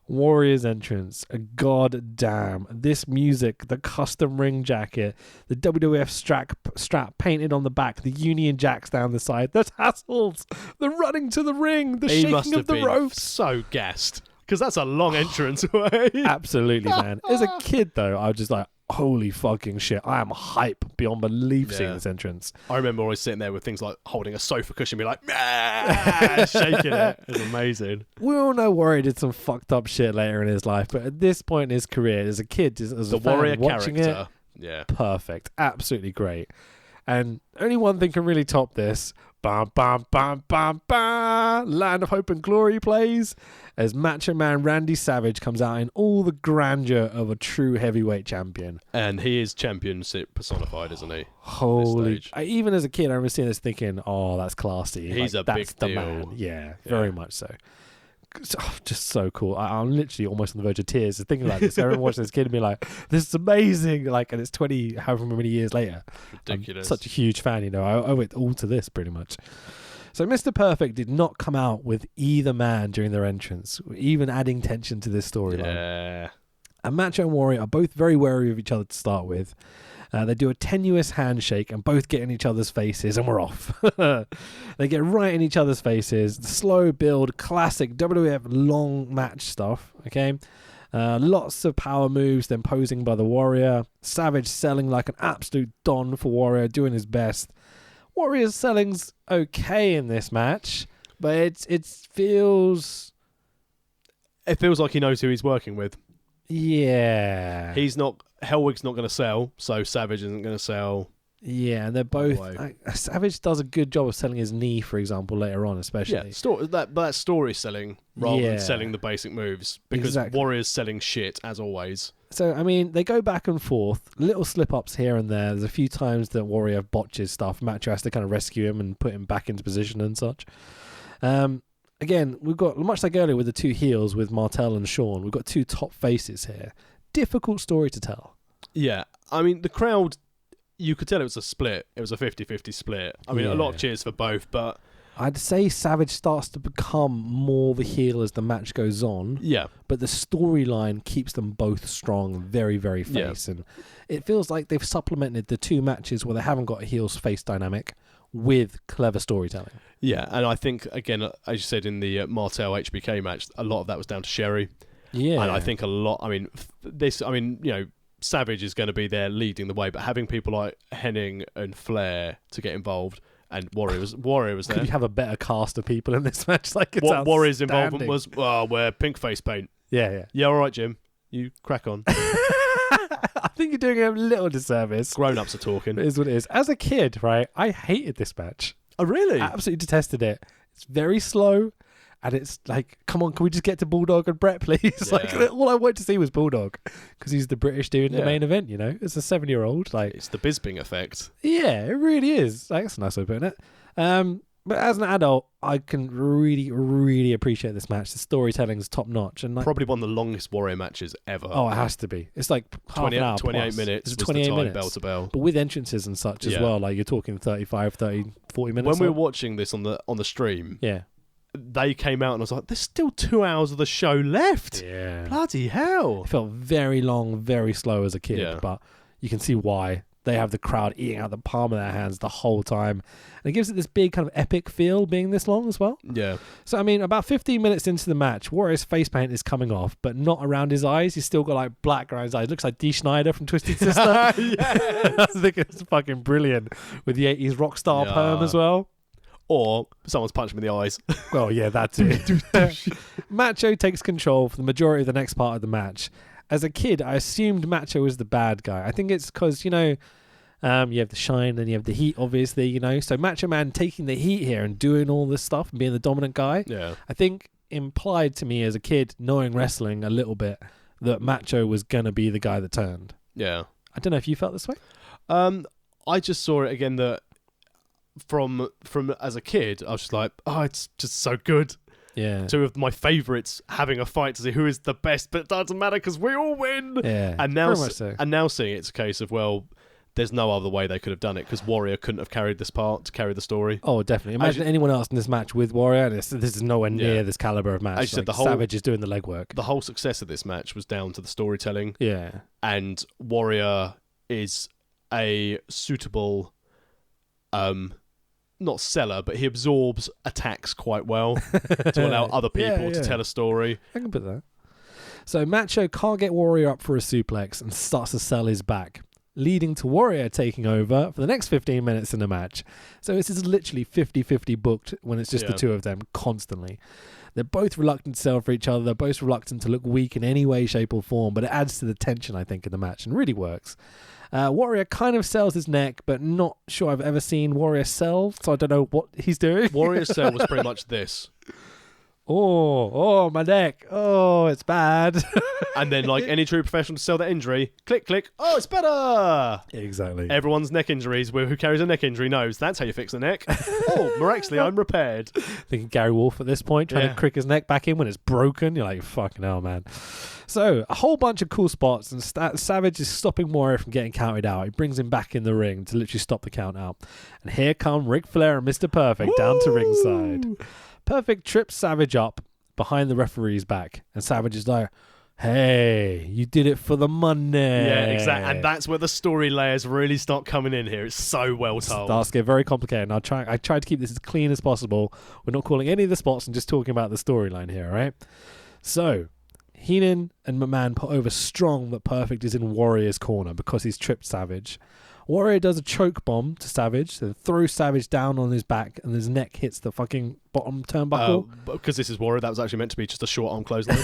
Warrior's entrance. God damn. This music, the custom ring jacket, the WWF strap painted on the back, the Union Jacks down the side, the tassels, the running to the ring, the shaking of the ropes. So gassed. Because that's a long entrance away. Absolutely, man. As a kid, though, I was just like, holy fucking shit. I am hype beyond belief seeing this entrance. I remember always sitting there with things like holding a sofa cushion and be like, shaking it. It was amazing. We all know Warrior did some fucked up shit later in his life, but at this point in his career, as a kid, as a fan Warrior watching character. Perfect. Absolutely great. And only one thing can really top this. Bam, bam, bam, bam, bam. Land of Hope and Glory plays as Macho Man Randy Savage comes out in all the grandeur of a true heavyweight champion. And he is championship personified, isn't he? Holy. Even as a kid, I remember seeing this thinking, oh, that's classy. He's like, a that's big the deal. man. Yeah, very much so. Just so cool. I'm literally almost on the verge of tears just thinking about this. I remember watching this kid and being like, this is amazing. Like, and it's 20, however many years later. Ridiculous. I'm such a huge fan, you know. I owe it all to this pretty much. So Mr. Perfect did not come out with either man during their entrance, even adding tension to this storyline. Yeah. And Macho and Warrior are both very wary of each other to start with. They do a tenuous handshake and both get in each other's faces, and we're off. They get right in each other's faces. The slow build, classic WWF long match stuff, okay? Lots of power moves, then posing by the Warrior. Savage selling like an absolute don for Warrior, doing his best. Warrior's selling's okay in this match, but it feels... It feels like he knows who he's working with. Yeah. Hellwig's not going to sell, so Savage isn't going to sell. Yeah, and they're both... Savage does a good job of selling his knee, for example, later on, especially. Yeah, that's story selling rather than selling the basic moves, because Warrior's selling shit, as always. So, I mean, they go back and forth, little slip-ups here and there. There's a few times that Warrior botches stuff. Macho has to kind of rescue him and put him back into position and such. Again, we've got, much like earlier with the two heels with Martel and Shawn, we've got two top faces here. Difficult story to tell. Yeah, I mean, the crowd, you could tell it was a split. It was a 50-50 split. I mean, a lot of cheers for both, but... I'd say Savage starts to become more the heel as the match goes on. Yeah. But the storyline keeps them both strong, very, very face. Yeah. And it feels like they've supplemented the two matches where they haven't got a heels face dynamic with clever storytelling. Yeah, and I think, again, as you said in the Martel HBK match, a lot of that was down to Sherry. Yeah. And I think a lot, Savage is going to be there leading the way, but having people like Hennig and Flair to get involved, and Warrior was there. Could you have a better cast of people in this match? Like, it's what Warrior's involvement was, wear pink face paint. Yeah. Yeah, all right, Jim. You crack on. I think you're doing a little disservice. Grown-ups are talking. It is what it is. As a kid, right, I hated this match. Oh, really? Absolutely detested it. It's very slow, and it's like, come on, can we just get to Bulldog and Brett, please? Yeah. Like, all I wanted to see was Bulldog, because he's the British dude in the main event, you know? It's a 7-year-old. Like, it's the Bisping effect. Yeah, it really is. Like, that's a nice way of putting it. But as an adult, I can really, really appreciate this match. The storytelling's top notch, and like, probably one of the longest Warrior matches ever. Oh, it has to be. It's like half an hour 28 plus. minutes. It's 28 minutes. Bell to bell. But with entrances and such as well, like you're talking 35, 30, 40 minutes. When we were watching this on the stream, they came out and I was like, there's still 2 hours of the show left. Yeah. Bloody hell. It felt very long, very slow as a kid, but you can see why. They have the crowd eating out the palm of their hands the whole time. And it gives it this big kind of epic feel being this long as well. Yeah. So, I mean, about 15 minutes into the match, Warrior's face paint is coming off, but not around his eyes. He's still got like black around his eyes. Looks like Dee Snider from Twisted Sister. I think it's fucking brilliant with the 80s rock star perm as well. Or someone's punched him in the eyes. Well, yeah, that's it. Macho takes control for the majority of the next part of the match. As a kid, I assumed Macho was the bad guy. I think it's because, you know, you have the shine and you have the heat, obviously, you know. So Macho Man taking the heat here and doing all this stuff and being the dominant guy, I think implied to me as a kid, knowing wrestling a little bit, that Macho was going to be the guy that turned. Yeah. I don't know if you felt this way. I just saw it again that from as a kid, I was just like, oh, it's just so good. Yeah. Two of my favourites having a fight to see who is the best, but it doesn't matter because we all win. Yeah. And now, very much so. And now seeing it's a case of, well, there's no other way they could have done it because Warrior couldn't have carried this part to carry the story. Oh, definitely. Imagine anyone else in this match with Warrior. This is nowhere near this caliber of match. As you said, Savage is doing the legwork. The whole success of this match was down to the storytelling. Yeah. And Warrior is a suitable, not seller, but he absorbs attacks quite well to allow other people to tell a story. I can put that. So Macho can't get Warrior up for a suplex and starts to sell his back, leading to Warrior taking over for the next 15 minutes in the match. So this is literally 50-50 booked when it's just the two of them constantly. They're both reluctant to sell for each other. They're both reluctant to look weak in any way, shape or form, but it adds to the tension, I think, in the match and really works. Warrior kind of sells his neck, but not sure I've ever seen Warrior sell, so I don't know what he's doing. Warrior's sell was pretty much this. Oh, my neck. Oh, it's bad. And then, like any true professional to sell that injury, click, click. Oh, it's better. Exactly. Everyone's neck injuries, who carries a neck injury knows that's how you fix the neck. Oh, miraculously, I'm repaired. Thinking Gary Wolf at this point, trying to crick his neck back in when it's broken. You're like, fucking hell, man. So, a whole bunch of cool spots, and Savage is stopping Warrior from getting counted out. He brings him back in the ring to literally stop the count out. And here come Ric Flair and Mr. Perfect down to ringside. Perfect trips Savage up behind the referee's back, and Savage is like, hey, you did it for the money. Yeah, exactly. And that's where the story layers really start coming in here. It's so well told. Starts to get very complicated. And I tried to keep this as clean as possible. We're not calling any of the spots and just talking about the storyline here, right? So, Heenan and McMahon put over strong that Perfect is in Warrior's corner because he's tripped Savage. Warrior does a choke bomb to Savage, then throws Savage down on his back, and his neck hits the fucking bottom turnbuckle. Because this is Warrior, that was actually meant to be just a short arm clothesline.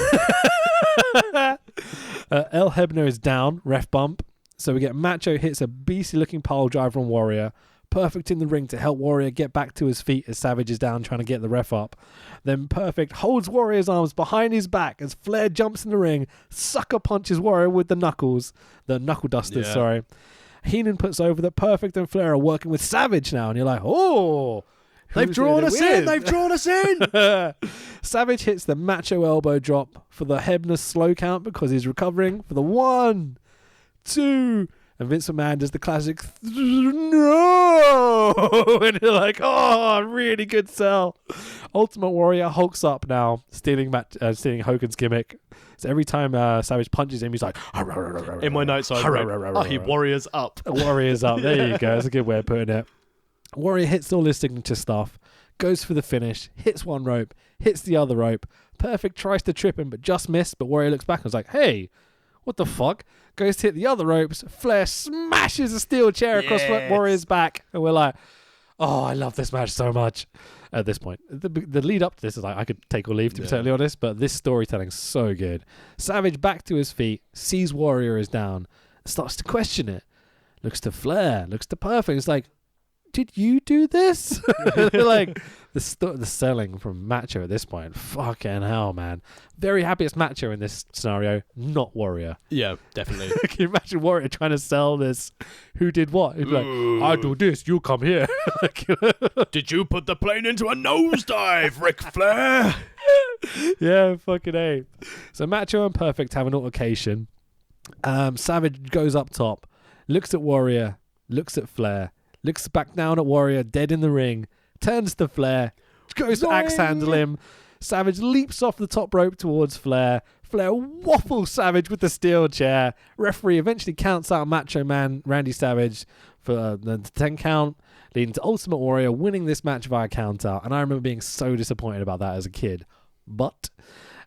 El Hebner is down, ref bump. So we get Macho hits a beastly looking pile driver on Warrior. Perfect in the ring to help Warrior get back to his feet as Savage is down trying to get the ref up. Then Perfect holds Warrior's arms behind his back as Flair jumps in the ring, sucker punches Warrior with the knuckles. The knuckle dusters, sorry. Heenan puts over that Perfect and Flair are working with Savage now, and you're like, oh, they've drawn us in. They've drawn us in. Savage hits the Macho elbow drop for the Hebner slow count because he's recovering for the 1, 2, and Vince McMahon does the classic no, and you're like, oh, really good sell. Ultimate Warrior hulks up now, stealing Hogan's gimmick. So every time Savage punches him, he's like, in my notes, he Warriors up. Warriors up. There you go. That's a good way of putting it. Warrior hits all his signature stuff, goes for the finish, hits one rope, hits the other rope. Perfect tries to trip him, but just missed. But Warrior looks back and is like, hey, what the fuck? Goes to hit the other ropes. Flair smashes a steel chair across Warrior's back. And we're like, oh, I love this match so much. At this point, the lead up to this is like, I could take or leave, to be totally honest, but this storytelling's so good. Savage back to his feet, sees Warrior is down, starts to question it. Looks to Flair, looks to Perfect. It's like, did you do this? Like the selling from Macho at this point, fucking hell, man. Very happy it's Macho in this scenario, not Warrior. Yeah, definitely. Can you imagine Warrior trying to sell this? Who did what? He'd be like, I do this, you come here. Did you put the plane into a nosedive, Ric Flair? Yeah, fucking A. So Macho and Perfect have an altercation. Savage goes up top, looks at Warrior, looks at Flair, looks back down at Warrior, dead in the ring, turns to Flair, goes to axe handle him. Savage leaps off the top rope towards Flair. Flair waffles Savage with the steel chair. Referee eventually counts out Macho Man Randy Savage for the 10 count, leading to Ultimate Warrior winning this match via count out. And I remember being so disappointed about that as a kid. But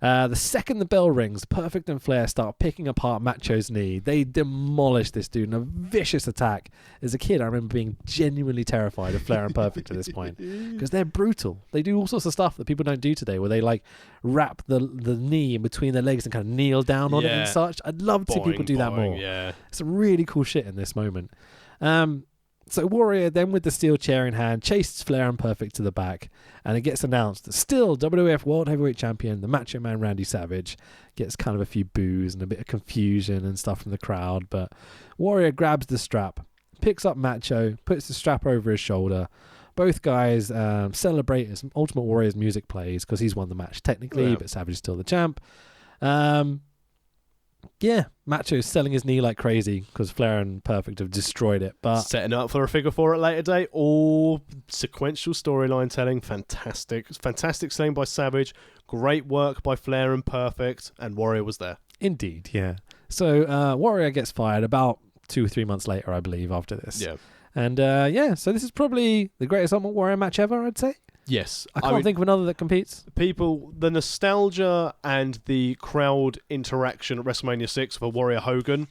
the second the bell rings, Perfect and Flair start picking apart Macho's knee. They demolish this dude in a vicious attack. As a kid, I remember being genuinely terrified of Flair and Perfect at this point because they're brutal. They do all sorts of stuff that people don't do today, where they like wrap the knee in between their legs and kind of kneel down on it and such. I'd love to see people do that more. Yeah, some really cool shit in this moment. So Warrior then with the steel chair in hand chases Flair and Perfect to the back, and it gets announced that still WWF World Heavyweight Champion, the Macho Man Randy Savage, gets kind of a few boos and a bit of confusion and stuff from the crowd, but Warrior grabs the strap, picks up Macho, puts the strap over his shoulder. Both guys celebrate as Ultimate Warrior's music plays because he's won the match technically, but Savage is still the champ. Yeah, Macho's selling his knee like crazy because Flair and Perfect have destroyed it. But setting up for a figure four at a later date. All sequential storyline telling. Fantastic. Fantastic selling by Savage. Great work by Flair and Perfect. And Warrior was there. Indeed, yeah. So Warrior gets fired about 2 or 3 months later, I believe, after this. Yeah. And so this is probably the greatest Ultimate Warrior match ever, I'd say. Yes. I can't think of another that competes. The nostalgia and the crowd interaction at WrestleMania 6 for Warrior Hogan,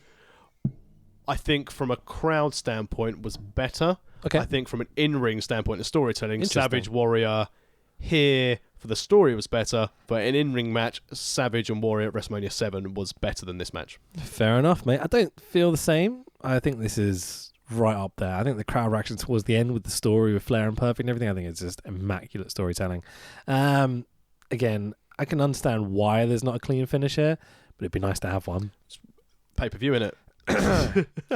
I think from a crowd standpoint was better. Okay. I think from an in-ring standpoint of storytelling, Savage Warrior here for the story was better, but an in-ring match, Savage and Warrior at WrestleMania 7 was better than this match. Fair enough, mate. I don't feel the same. I think this is right up there. I think the crowd reaction towards the end with the story with Flair and Perfect and everything, I think it's just immaculate storytelling. again, I can understand why there's not a clean finish here, but it'd be nice to have one. Pay-per-view in it.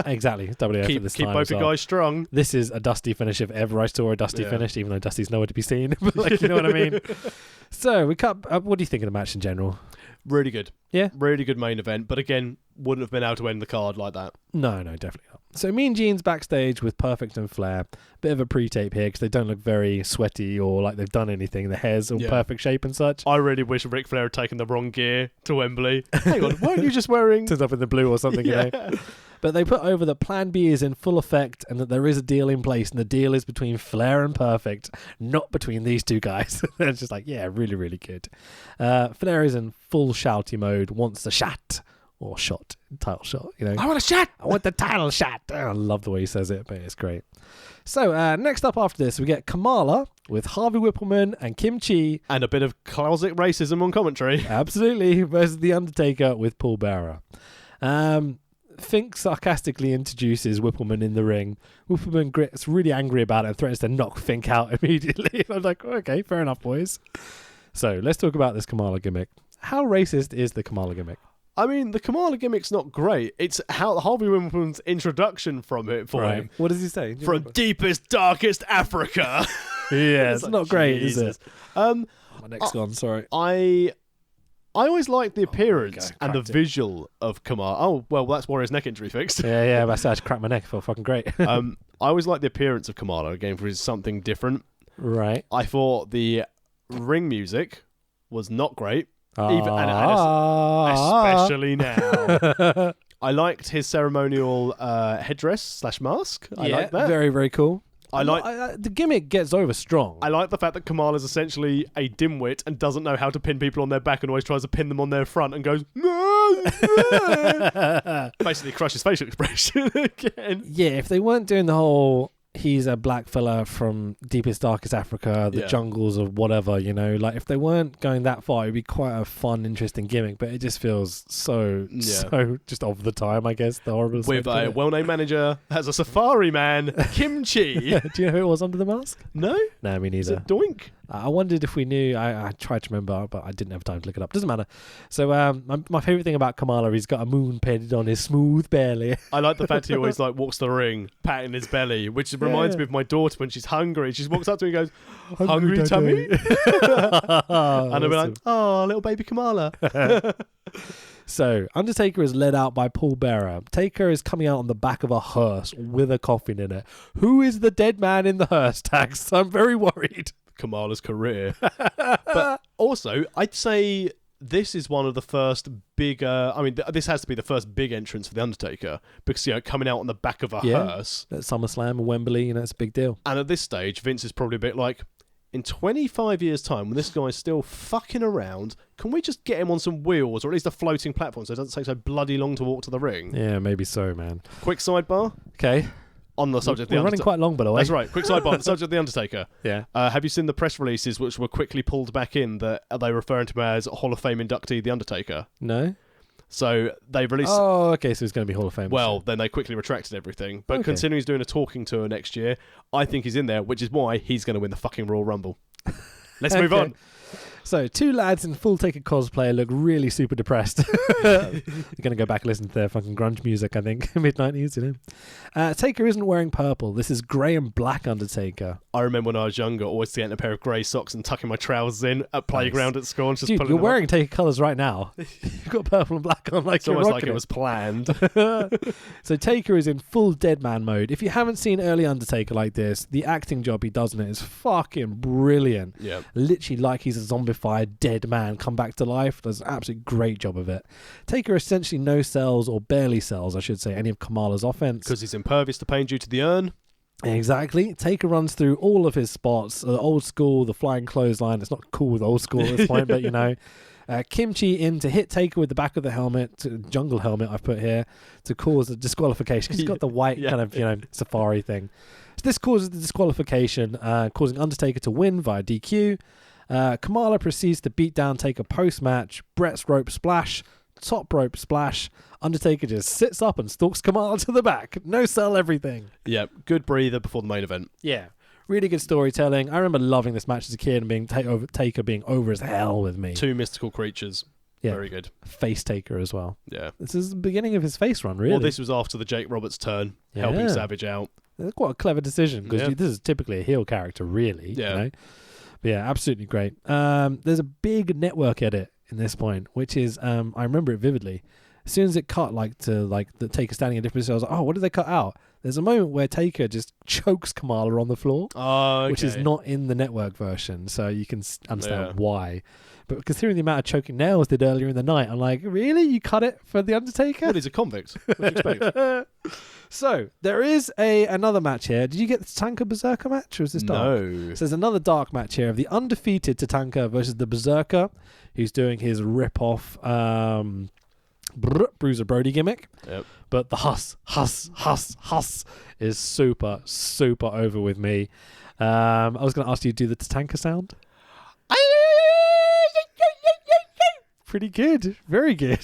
Exactly. WWF at this keep time both as your well. guys strong. This is a Dusty finish if ever I saw a Dusty finish, even though Dusty's nowhere to be seen. But like, you know what I mean? So we cut. What do you think of the match in general? Really good. Yeah? Really good main event. But again, wouldn't have been able to end the card like that. No, definitely not. So Mean Gene's backstage with Perfect and Flair. Bit of a pre-tape here because they don't look very sweaty or like they've done anything. The hair's all perfect shape and such. I really wish Ric Flair had taken the wrong gear to Wembley. Hang on, weren't you just wearing... Turns up in the blue or something, you know. But they put over that Plan B is in full effect and that there is a deal in place, and the deal is between Flair and Perfect, not between these two guys. It's just like, yeah, really, really good. Flair is in full shouty mode, wants the shot. Or shot, title shot, you know. I want a shot! I want the title shot! Oh, I love the way he says it, but it's great. So, next up after this, we get Kamala with Harvey Whippleman and Kim Chi. And a bit of closet racism on commentary. Absolutely, versus The Undertaker with Paul Bearer. Fink sarcastically introduces Whippleman in the ring. Whippleman gets really angry about it and threatens to knock Fink out immediately. I'm like, okay, fair enough, boys. So, let's talk about this Kamala gimmick. How racist is the Kamala gimmick? I mean, the Kamala gimmick's not great. It's how Harvey Whippleman's introduction from it for him. What does he say? From deepest, darkest Africa. Yeah, it's not great, is it? My neck's gone, sorry. I always liked the appearance and the cracked it. visual of Kamala. Oh, well, that's Warrior's neck injury fixed. Yeah, but I had to crack my neck. It felt fucking great. I always liked the appearance of Kamala, again, for something different. Right. I thought the ring music was not great. Especially now. I liked his ceremonial headdress / mask. I like that. Very, very cool. The gimmick gets over strong. I like the fact that Kamal is essentially a dimwit and doesn't know how to pin people on their back and always tries to pin them on their front and goes, basically crushes facial expression again. Yeah, if they weren't doing the whole he's a black fella from deepest, darkest Africa, the jungles of whatever, you know, like if they weren't going that far, it'd be quite a fun, interesting gimmick, but it just feels so just of the time, I guess, the horrible with a well-known manager as a safari man, Kimchi. Do you know who it was under the mask? No? No, me neither. Is it Doink? I wondered if we knew. I tried to remember, but I didn't have time to look it up. Doesn't matter. So my favourite thing about Kamala, he's got a moon painted on his smooth belly. I like the fact he always like walks the ring, patting his belly, which reminds me of my daughter when she's hungry. She just walks up to me and goes, "Hungry tummy?" And I'll be like, "Oh, little baby Kamala." So, Undertaker is led out by Paul Bearer. Taker is coming out on the back of a hearse with a coffin in it. Who is the dead man in the hearse, Tax? I'm very worried. Kamala's career. But also, I'd say this is one of the first bigger... I mean, this has to be the first big entrance for The Undertaker because, you know, coming out on the back of a hearse. At SummerSlam and Wembley, you know, it's a big deal. And at this stage, Vince is probably a bit like, in 25 years' time, when this guy's still fucking around, can we just get him on some wheels or at least a floating platform so it doesn't take so bloody long to walk to the ring? Yeah, maybe so, man. Quick sidebar. Okay. On the subject of The We're running quite long, by the way. That's right. Quick sidebar on the subject of The Undertaker. Yeah. Have you seen the press releases which were quickly pulled back in that they were referring to him as Hall of Fame inductee The Undertaker? No. So they released... Oh, okay, so it's going to be Hall of Fame. Well, then they quickly retracted everything. But considering he's doing a talking tour next year, I think he's in there, which is why he's going to win the fucking Royal Rumble. Let's move on. So, two lads in full Taker cosplay look really super depressed. You're going to go back and listen to their fucking grunge music, I think. Mid-90s, you know. Taker isn't wearing purple. This is grey and black Undertaker. I remember when I was younger, always getting a pair of grey socks and tucking my trousers in at playground at school. And just Dude, pulling you're them wearing up. Taker colours right now. You've got purple and black on like it's you're almost like rocking it was planned. So Taker is in full dead man mode. If you haven't seen early Undertaker like this, the acting job he does in it is fucking brilliant. Yeah. Literally like he's a zombified dead man come back to life. Does an absolutely great job of it. Taker essentially no sells, or barely sells, I should say, any of Kamala's offense. Because he's impervious to pain due to the urn. Exactly. Taker runs through all of his spots. The old school, the flying clothesline. It's not cool with old school at this point, but you know. Kimchi in to hit Taker with the back of the helmet, jungle helmet I've put here, to cause a disqualification. Because he's got the white kind of, you know, safari thing. So this causes the disqualification, causing Undertaker to win via DQ. Kamala proceeds to beat down Taker post-match. Brett's rope splash, top rope splash. Undertaker just sits up and stalks Kamala to the back. No sell everything. Yeah, good breather before the main event. Yeah. Really good storytelling. I remember loving this match as a kid and being Taker being over as hell with me. Two mystical creatures. Yeah. Very good. Face Taker as well. Yeah. This is the beginning of his face run, really. Well, this was after the Jake Roberts turn, helping Savage out. That's quite a clever decision because this is typically a heel character, really. Yeah. You know? But yeah, absolutely great. There's a big network edit in this point, which is I remember it vividly. As soon as it cut to the Taker standing in different positions, I was like, oh, what did they cut out? There's a moment where Taker just chokes Kamala on the floor, which is not in the network version, so you can understand why. But considering the amount of choking Nails did earlier in the night, I'm like, really? You cut it for The Undertaker? Well, he's a convict. What do you expect? So, there is another match here. Did you get the Tatanka Berserker match, or is this dark? No. So there's another dark match here of the undefeated Tatanka versus the Berserker, who's doing his rip-off Bruiser Brody gimmick. Yep. But the Huss is super, super over with me. I was going to ask you to do the Tatanka sound. Pretty good. Very good.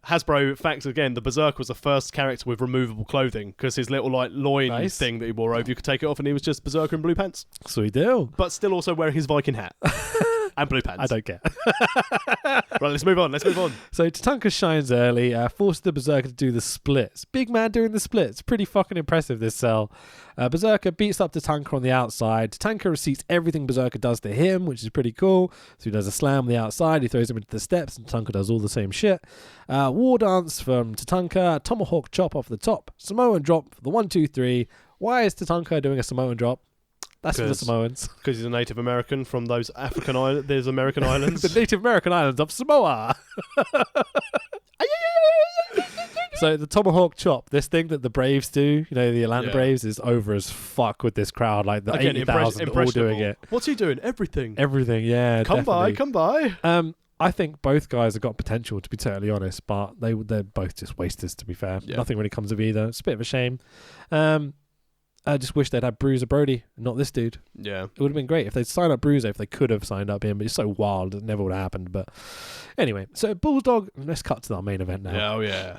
Hasbro fact again, the Berserker was the first character with removable clothing because his little loin thing that he wore over, you could take it off and he was just Berserker in blue pants. Sweet deal. But still also wearing his Viking hat. And blue pants. I don't care. Right, let's move on. So Tatanka shines early, forces the Berserker to do the splits. Big man doing the splits. Pretty fucking impressive, this cell. Berserker beats up Tatanka on the outside. Tatanka receipts everything Berserker does to him, which is pretty cool. So he does a slam on the outside. He throws him into the steps, and Tatanka does all the same shit. War dance from Tatanka. Tomahawk chop off the top. Samoan drop for the 1, 2, 3. Why is Tatanka doing a Samoan drop? That's for the Samoans. Because he's a Native American from those African islands. There's American islands. The Native American islands of Samoa. So the Tomahawk chop, this thing that the Braves do, the Atlanta Braves, is over as fuck with this crowd. Like the 80,000 all doing it. What's he doing? Everything, yeah. Come by. I think both guys have got potential, to be totally honest, but they're both just wasters, to be fair. Yeah. Nothing really comes of either. It's a bit of a shame. I just wish they'd had Bruiser Brody, not this dude. Yeah. It would have been great if they'd signed up Bruiser, if they could have signed up him, but it's so wild, it never would have happened. But anyway, so Bulldog, let's cut to our main event now. Oh, yeah.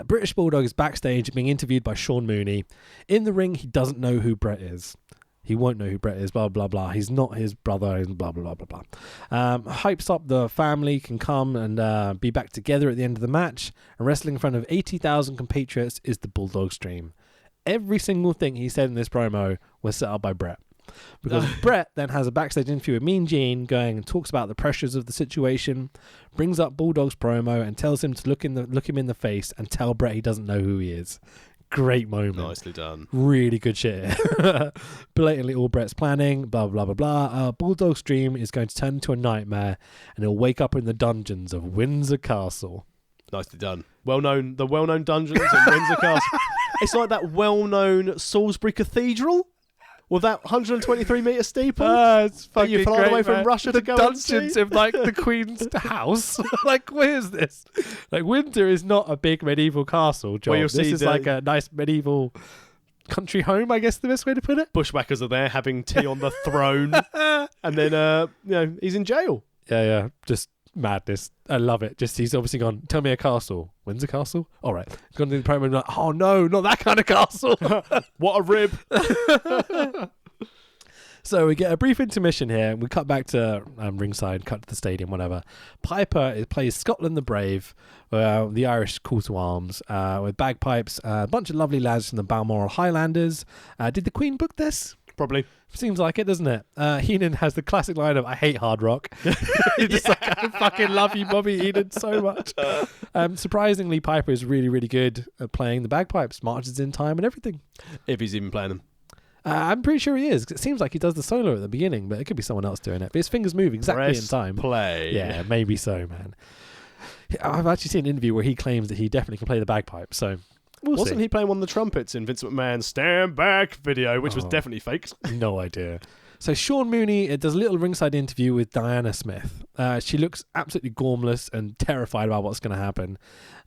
British Bulldog is backstage being interviewed by Sean Mooney. In the ring, he doesn't know who Brett is. He won't know who Brett is, blah, blah, blah. He's not his brother, and blah, blah, blah, blah, blah. Hypes up the family can come and be back together at the end of the match. And wrestling in front of 80,000 compatriots is the Bulldog's dream. Every single thing he said in this promo was set up by Brett. Because Brett then has a backstage interview with Mean Gene going and talks about the pressures of the situation, brings up Bulldog's promo and tells him to look him in the face and tell Brett he doesn't know who he is. Great moment. Nicely done. Really good shit. Blatantly all Brett's planning, blah, blah, blah, blah. Bulldog's dream is going to turn into a nightmare and he'll wake up in the dungeons of Windsor Castle. Nicely done. The well-known dungeons in Windsor Castle. It's like that well-known Salisbury Cathedral with that 123-metre steeple. It's fucking you fly great, away from man. Russia the to go dungeons and see. of like the Queen's house. Like, where's this? Like, Windsor is not a big medieval castle, John. Well, this is like a nice medieval country home, I guess the best way to put it. Bushwhackers are there having tea on the throne, and then he's in jail. Yeah, just madness. I love it. Just he's obviously gone, tell me a castle. Windsor Castle? All right. He's gone to the promo and like, oh no, not that kind of castle. What a rib. So we get a brief intermission here. We cut back to ringside, cut to the stadium, whatever. Piper plays Scotland the Brave, the Irish call to arms, with bagpipes, a bunch of lovely lads from the Balmoral Highlanders. Did the Queen book this? Probably. Seems like it, doesn't it? Heenan has the classic line of, I hate hard rock. He's just like, I fucking love you, Bobby Heenan, so much. Surprisingly, Piper is really, really good at playing the bagpipes, marches in time and everything. If he's even playing them. I'm pretty sure he is. 'Cause it seems like he does the solo at the beginning, but it could be someone else doing it. But his fingers move exactly in time. Play. Yeah, maybe so, man. I've actually seen an interview where he claims that he definitely can play the bagpipes, so Wasn't see. he playing one of the trumpets in Vince McMahon's Stand Back video, which was definitely fake? No idea. So Sean Mooney does a little ringside interview with Diana Smith. She looks absolutely gormless and terrified about what's going to happen.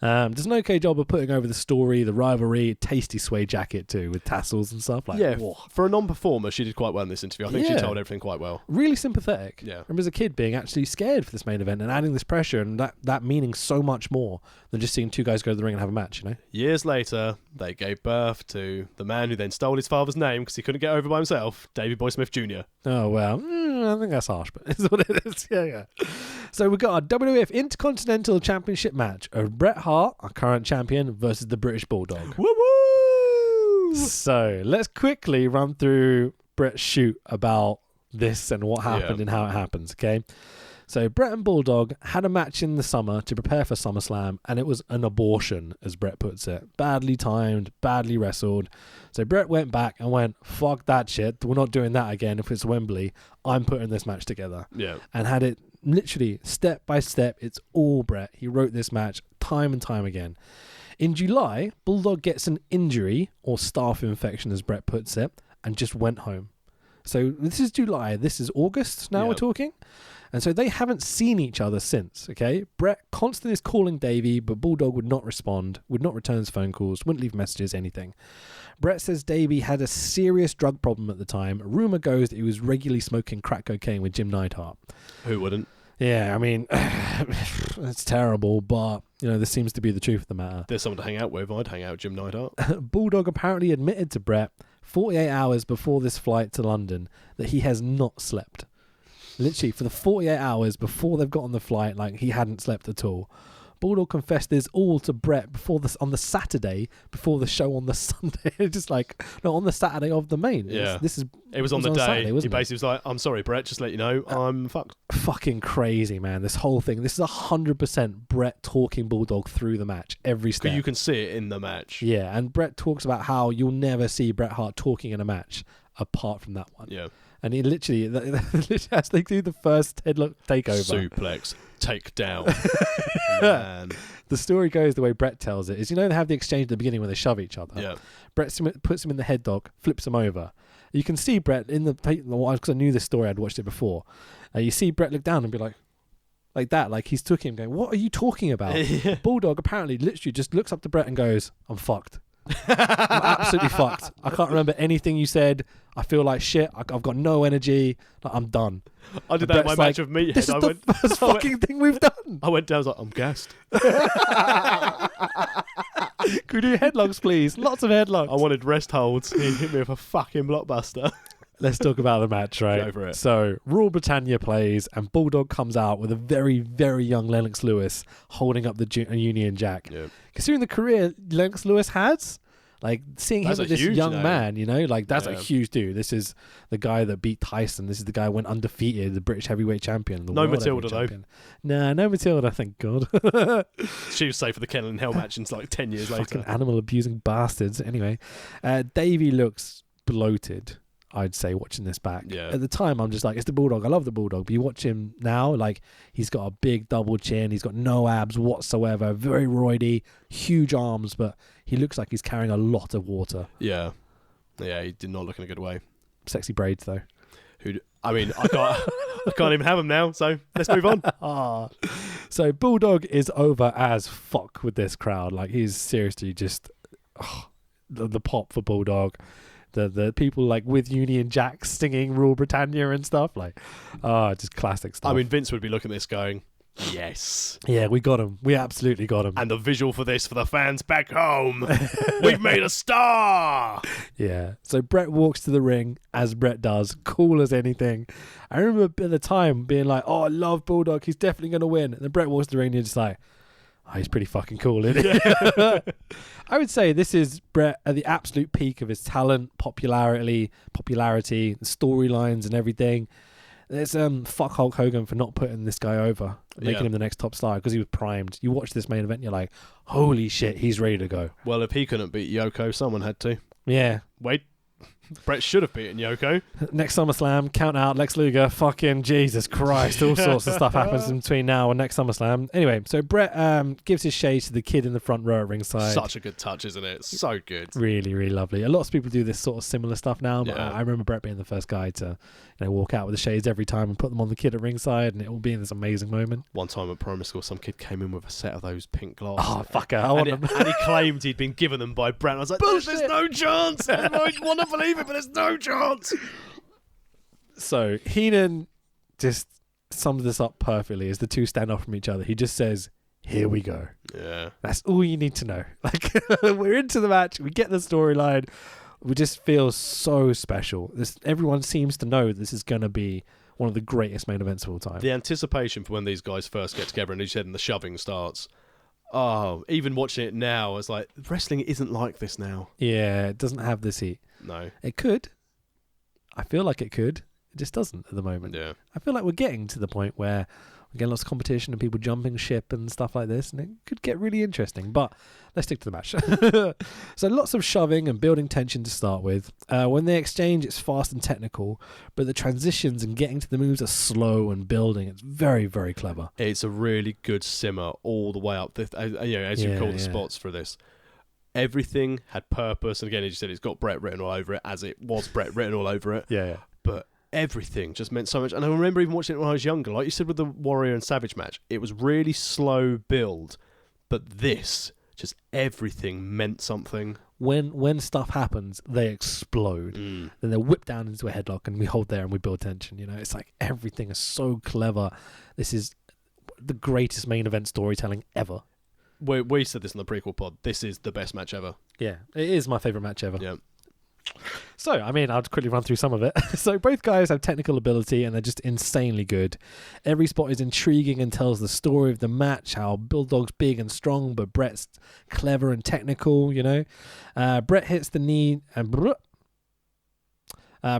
Does an okay job of putting over the story, the rivalry, tasty suede jacket too, with tassels and stuff. Whoa. For a non-performer, she did quite well in this interview. I think she told everything quite well. Really sympathetic. Yeah. I remember as a kid being actually scared for this main event and adding this pressure and that meaning so much more than just seeing two guys go to the ring and have a match, you know? Years later, they gave birth to the man who then stole his father's name because he couldn't get over by himself, Davey Boy Smith Jr. Oh, well, I think that's harsh, but it's what it is. Yeah. So we've got our WWF Intercontinental Championship match of Bret Hart, our current champion, versus the British Bulldog. Woo-woo! So let's quickly run through Bret's shoot about this and what happened and how it happens, okay? So Bret and Bulldog had a match in the summer to prepare for SummerSlam, and it was an abortion, as Bret puts it. Badly timed, badly wrestled. So Bret went back and went, fuck that shit. We're not doing that again if it's Wembley. I'm putting this match together. Yeah. And had it literally step by step. It's all Bret. He wrote this match time and time again. In July, Bulldog gets an injury, or staph infection, as Bret puts it, and just went home. So this is July. This is August now we're talking. And so they haven't seen each other since, okay? Bret constantly is calling Davey, but Bulldog would not respond, would not return his phone calls, wouldn't leave messages, anything. Bret says Davey had a serious drug problem at the time. Rumour goes that he was regularly smoking crack cocaine with Jim Neidhart. Who wouldn't? Yeah, I mean, it's terrible, but, this seems to be the truth of the matter. There's someone to hang out with. I'd hang out with Jim Neidhart. Bulldog apparently admitted to Bret 48 hours before this flight to London that he has not slept. Literally, for the 48 hours before they've got on the flight, he hadn't slept at all. Bulldog confessed this all to Bret on the Saturday before the show on the Sunday. On the Saturday of the main. Yeah. It was on the day. Saturday, he basically was like, I'm sorry, Bret, just to let you know, I'm fucked. Fucking crazy, man. This whole thing. This is 100% Bret talking Bulldog through the match, every step. You can see it in the match. Yeah, and Bret talks about how you'll never see Bret Hart talking in a match apart from that one. Yeah. And he literally, as they do the first headlock takeover. Suplex, take down. Man. The story goes the way Bret tells it is, they have the exchange at the beginning when they shove each other. Yeah. Bret puts him in the head dog, flips him over. You can see Bret in the because I knew this story, I'd watched it before. You see Bret look down and be like that, like he's took him going, what are you talking about? Bulldog apparently literally just looks up to Bret and goes, I'm fucked. I'm absolutely fucked. I can't remember anything you said. I feel like shit. I've got no energy. I'm done. I did that in my match of Meathead. This is the first fucking thing we've done. I went down, I was like, I'm gassed. Could we do headlocks, please? Lots of headlocks. I wanted rest holds. He hit me with a fucking blockbuster. Let's talk about the match, right? Go for it. So, Rule Britannia plays, and Bulldog comes out with a very, very young Lennox Lewis holding up the Union Jack. Yep. Considering the career Lennox Lewis has, seeing him with this huge young name. man, that's a huge dude. This is the guy that beat Tyson. This is the guy who went undefeated, the British heavyweight champion. No Matilda, though. Nah, no Matilda, thank God. She was safe for the Kennel and Hell match until 10 years later. Fucking animal-abusing bastards. Anyway, Davey looks bloated, I'd say, watching this back. Yeah. At the time, I'm just like, it's the Bulldog. I love the Bulldog. But you watch him now, he's got a big double chin. He's got no abs whatsoever. Very roidy, huge arms, but he looks like he's carrying a lot of water. Yeah. Yeah, he did not look in a good way. Sexy braids, though. I can't even have them now, so let's move on. So Bulldog is over as fuck with this crowd. He's seriously just the pop for Bulldog. The people with Union Jack singing Rule Britannia and stuff, just classic stuff. I mean, Vince would be looking at this going, yes. Yeah, we got him. We absolutely got him. And the visual for this for the fans back home, we've made a star. Yeah. So Bret walks to the ring, as Bret does, cool as anything. I remember at the time being like, oh, I love Bulldog. He's definitely going to win. And then Bret walks to the ring and you're just like, oh, he's pretty fucking cool, isn't he? I would say this is Bret at the absolute peak of his talent, popularity, storylines and everything. There's fuck Hulk Hogan for not putting this guy over, making him the next top star, because he was primed. You watch this main event and you're like, holy shit, he's ready to go. Well, if he couldn't beat Yoko, someone had to. Yeah. Wait. Brett should have beaten Yoko. Next SummerSlam, count out, Lex Luger, fucking Jesus Christ. All sorts of stuff happens in between now and next SummerSlam. Anyway, so Brett gives his shade to the kid in the front row at ringside. Such a good touch, isn't it? So good. Really, really lovely. A lot of people do this sort of similar stuff now, but Yeah. I remember Brett being the first guy to walk out with the shades every time and put them on the kid at ringside, and it will be in this amazing moment. One time at primary school, some kid came in with a set of those pink glasses. Oh, fucker. I want them. And he claimed he'd been given them by Brett. I was like, there's no chance. I want to believe it, but there's no chance. So Heenan just sums this up perfectly as the two stand off from each other. He just says, "Here we go." Yeah. That's all you need to know. Like, we're into the match. We get the storyline. We just feel so special. Everyone seems to know this is going to be one of the greatest main events of all time. The anticipation for when these guys first get together and, as you said, and the shoving starts. Oh, even watching it now, it's like, wrestling isn't like this now. Yeah, it doesn't have this heat. No. It could. I feel like it could. It just doesn't at the moment. Yeah. I feel like we're getting to the point where we're getting lots of competition and people jumping ship and stuff like this, and it could get really interesting. But let's stick to the match. So lots of shoving and building tension to start with. When they exchange, it's fast and technical, but the transitions and getting to the moves are slow and building. It's very, very clever. It's a really good simmer all the way up, as you call the spots for this. Everything had purpose, and again, as you said, it's got Brett written all over it, as it was Brett written all over it. Yeah. But everything just meant so much. And I remember even watching it when I was younger, like you said with the Warrior and Savage match, it was really slow build, but this, just everything meant something. When stuff happens, they explode. Then they're whipped down into a headlock, and we hold there and we build tension. It's like everything is so clever. This is the greatest main event storytelling ever. We said this in the prequel pod. This is the best match ever. Yeah, it is my favorite match ever. Yeah. So, I'll quickly run through some of it. So, both guys have technical ability and they're just insanely good. Every spot is intriguing and tells the story of the match, how Bulldog's big and strong, but Brett's clever and technical, Brett hits the knee and...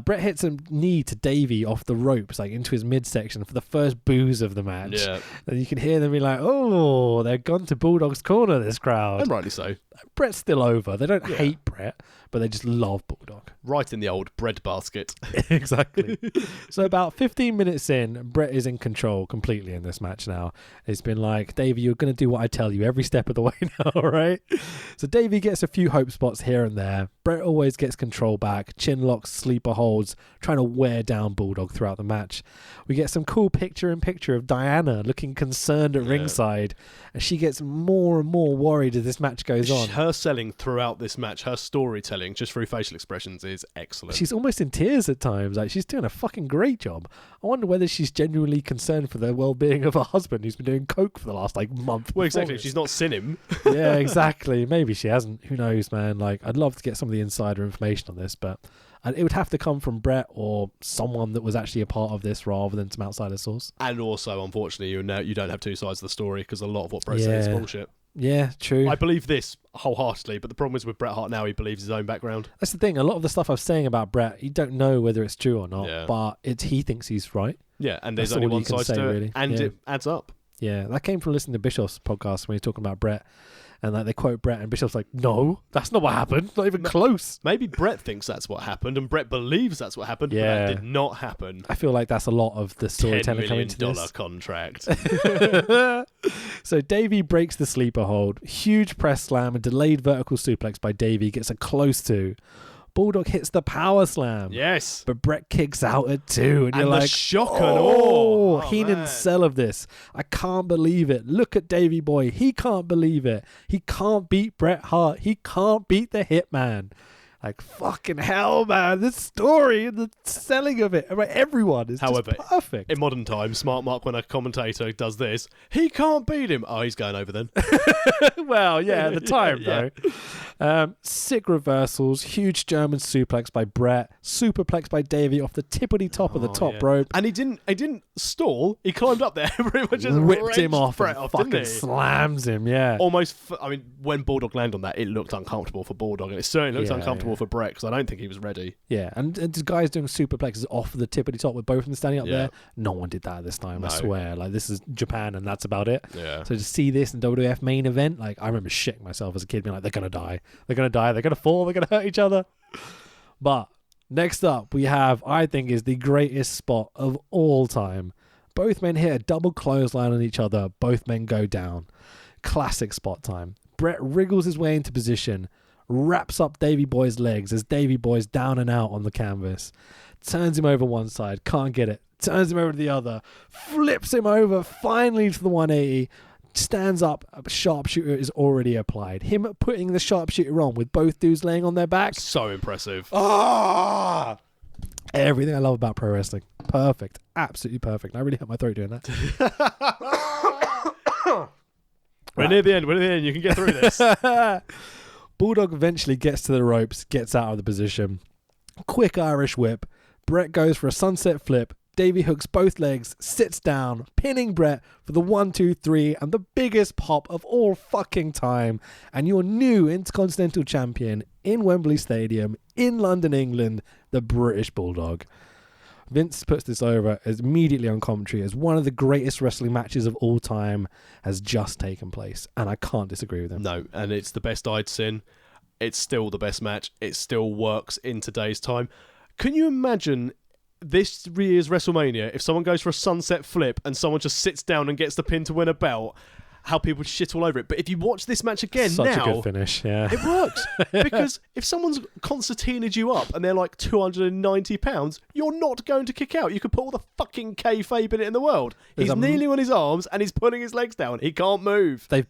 Brett hits a knee to Davey off the ropes, like into his midsection for the first booze of the match. Yeah. And you can hear them be like, oh, they're gone to Bulldog's corner, this crowd. And rightly so. Brett's still over. They don't hate Brett, but they just love Bulldog. Right in the old bread basket. Exactly. So about 15 minutes in, Brett is in control completely in this match now. It's been like, Davey, you're going to do what I tell you every step of the way now, right? So Davey gets a few hope spots here and there. Brett always gets control back, chin locks, sleeper holds, trying to wear down Bulldog throughout the match. We get some cool picture-in-picture of Diana looking concerned at ringside, and she gets more and more worried as this match goes on. Her selling throughout this match, her storytelling, just through facial expressions, is excellent. She's almost in tears at times. Like, she's doing a fucking great job. I wonder whether she's genuinely concerned for the well-being of her husband, who's been doing coke for the last month. Well, exactly. She's not seen him. Yeah, exactly. Maybe she hasn't. Who knows, man? Like, I'd love to get some of the insider information on this, but it would have to come from Brett or someone that was actually a part of this rather than some outsider source. And also, unfortunately, you don't have two sides of the story, because a lot of what Brett says is bullshit. Yeah, true. I believe this wholeheartedly, but the problem is with Bret Hart now, he believes his own background. That's the thing. A lot of the stuff I was saying about Brett, you don't know whether it's true or not, but he thinks he's right. Yeah, and there's That's only all one you can side say, to it, really. and it adds up. Yeah, that came from listening to Bischoff's podcast when he was talking about Brett. And like they quote Brett, and Bischoff's like, "No, that's not what happened. Not even close." Maybe Brett thinks that's what happened, and Brett believes that's what happened, but that did not happen. I feel like that's a lot of the storytelling coming to this. $10 million contract. So Davey breaks the sleeper hold. Huge press slam and delayed vertical suplex by Davey gets a close to. Bulldog hits the power slam. Yes. But Brett kicks out at 2. And you're the like, shock and oh, awe. Heenan's sell of this. I can't believe it. Look at Davey boy. He can't believe it. He can't beat Bret Hart. He can't beat the Hitman. Like, fucking hell, man. This story and the selling of it. I mean, everyone is just perfect. In modern times, Smart Mark, when a commentator does this, he can't beat him. Oh, he's going over then. Well, yeah, at the time, though. Sick reversals, huge German suplex by Brett, superplex by Davey off the tippity top of the top rope. And he didn't stall. He climbed up there. Pretty much just whipped him off Brett and off, fucking slams him, Almost, when Bulldog landed on that, it looked uncomfortable for Bulldog, and it certainly looked uncomfortable for Brett, because I don't think he was ready. Yeah, and the guys doing superplexes off the tippity top with both of them standing up there. No one did that this time, I swear. Like, this is Japan, and that's about it. Yeah. So to see this in WWF main event, like, I remember shitting myself as a kid, being like, they're going to die. They're going to die. They're going to fall. They're going to hurt each other. But Next up, we have, I think, is the greatest spot of all time. Both men hit a double clothesline on each other. Both men go down. Classic spot time. Bret wriggles his way into position, wraps up Davey Boy's legs as Davey Boy's down and out on the canvas. Turns him over one side, can't get it. Turns him over to the other, flips him over, finally to the 180. Stands up, sharpshooter is already applied. Him putting the sharpshooter on with both dudes laying on their backs. So impressive. Ah! Everything I love about pro wrestling. Perfect. Absolutely perfect. I really hurt my throat doing that. We're near the end. You can get through this. Bulldog eventually gets to the ropes, gets out of the position. Quick Irish whip. Bret goes for a sunset flip. Davey hooks both legs, sits down, pinning Bret for the 1, 2, 3 and the biggest pop of all fucking time. And your new Intercontinental Champion in Wembley Stadium in London, England, the British Bulldog. Vince puts this over as immediately on commentary as one of the greatest wrestling matches of all time has just taken place. And I can't disagree with him. No, and it's the best I'd seen. It's still the best match. It still works in today's time. Can you imagine this year's WrestleMania, if someone goes for a sunset flip and someone just sits down and gets the pin to win a belt, how people shit all over it? But if you watch this match again Such now, a good finish, yeah. it works. Because if someone's concertinaed you up and they're like 290 pounds, you're not going to kick out. You could put all the fucking kayfabe in it in the world. He's kneeling on his arms and he's putting his legs down. He can't move. They've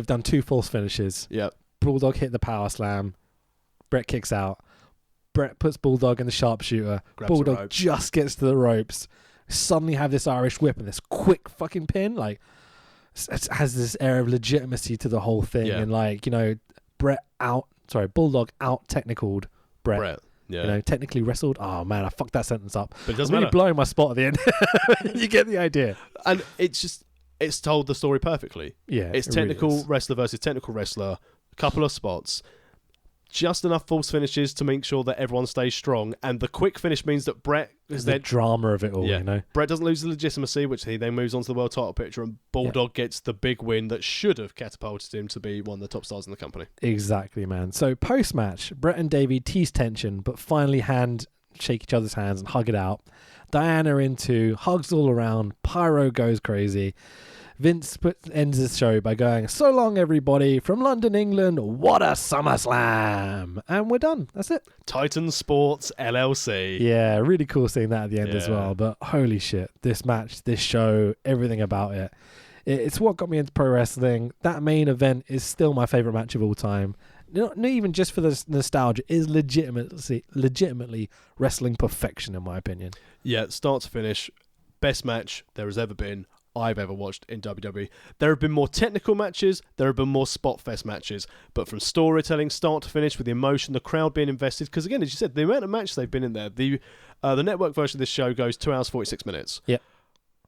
done 2 false finishes. Yep. Bulldog hit the power slam. Bret kicks out. Bret puts Bulldog in the sharpshooter. Grabs Bulldog just gets to the ropes. Suddenly have this Irish whip and this quick fucking pin. Like, it has this air of legitimacy to the whole thing. Yeah. And like, you know, Bulldog out technicaled Bret. Yeah. You know, technically wrestled. Oh man, I fucked that sentence up. But it doesn't I'm really matter. blowing my spot at the end. You get the idea. And it's told the story perfectly. Yeah. It's it really technical is. wrestler versus technical wrestler. A couple of spots. Just enough false finishes to make sure that everyone stays strong. And the quick finish means that Bret is the drama of it all, you know. Bret doesn't lose the legitimacy, which he then moves on to the world title picture, and Bulldog gets the big win that should have catapulted him to be one of the top stars in the company. Exactly, man. So post-match, Bret and Davey tease tension, but finally shake each other's hands and hug it out. Diana into hugs all around. Pyro goes crazy. Vince ends the show by going, "So long, everybody, from London, England. What a SummerSlam!" And we're done. That's it. Titan Sports LLC. Yeah, really cool seeing that at the end as Yeah. well. But holy shit, this match, this show, everything about it. It's what got me into pro wrestling. That main event is still my favorite match of all time. Not even just for the nostalgia, it is legitimately wrestling perfection, in my opinion. Yeah, start to finish, best match there has ever been. I've ever watched in WWE. There have been more technical matches, there have been more spot fest matches, but from storytelling, start to finish, with the emotion, the crowd being invested, because again, as you said, the amount of matches they've been in there, the network version of this show goes 2 hours 46 minutes. Yep.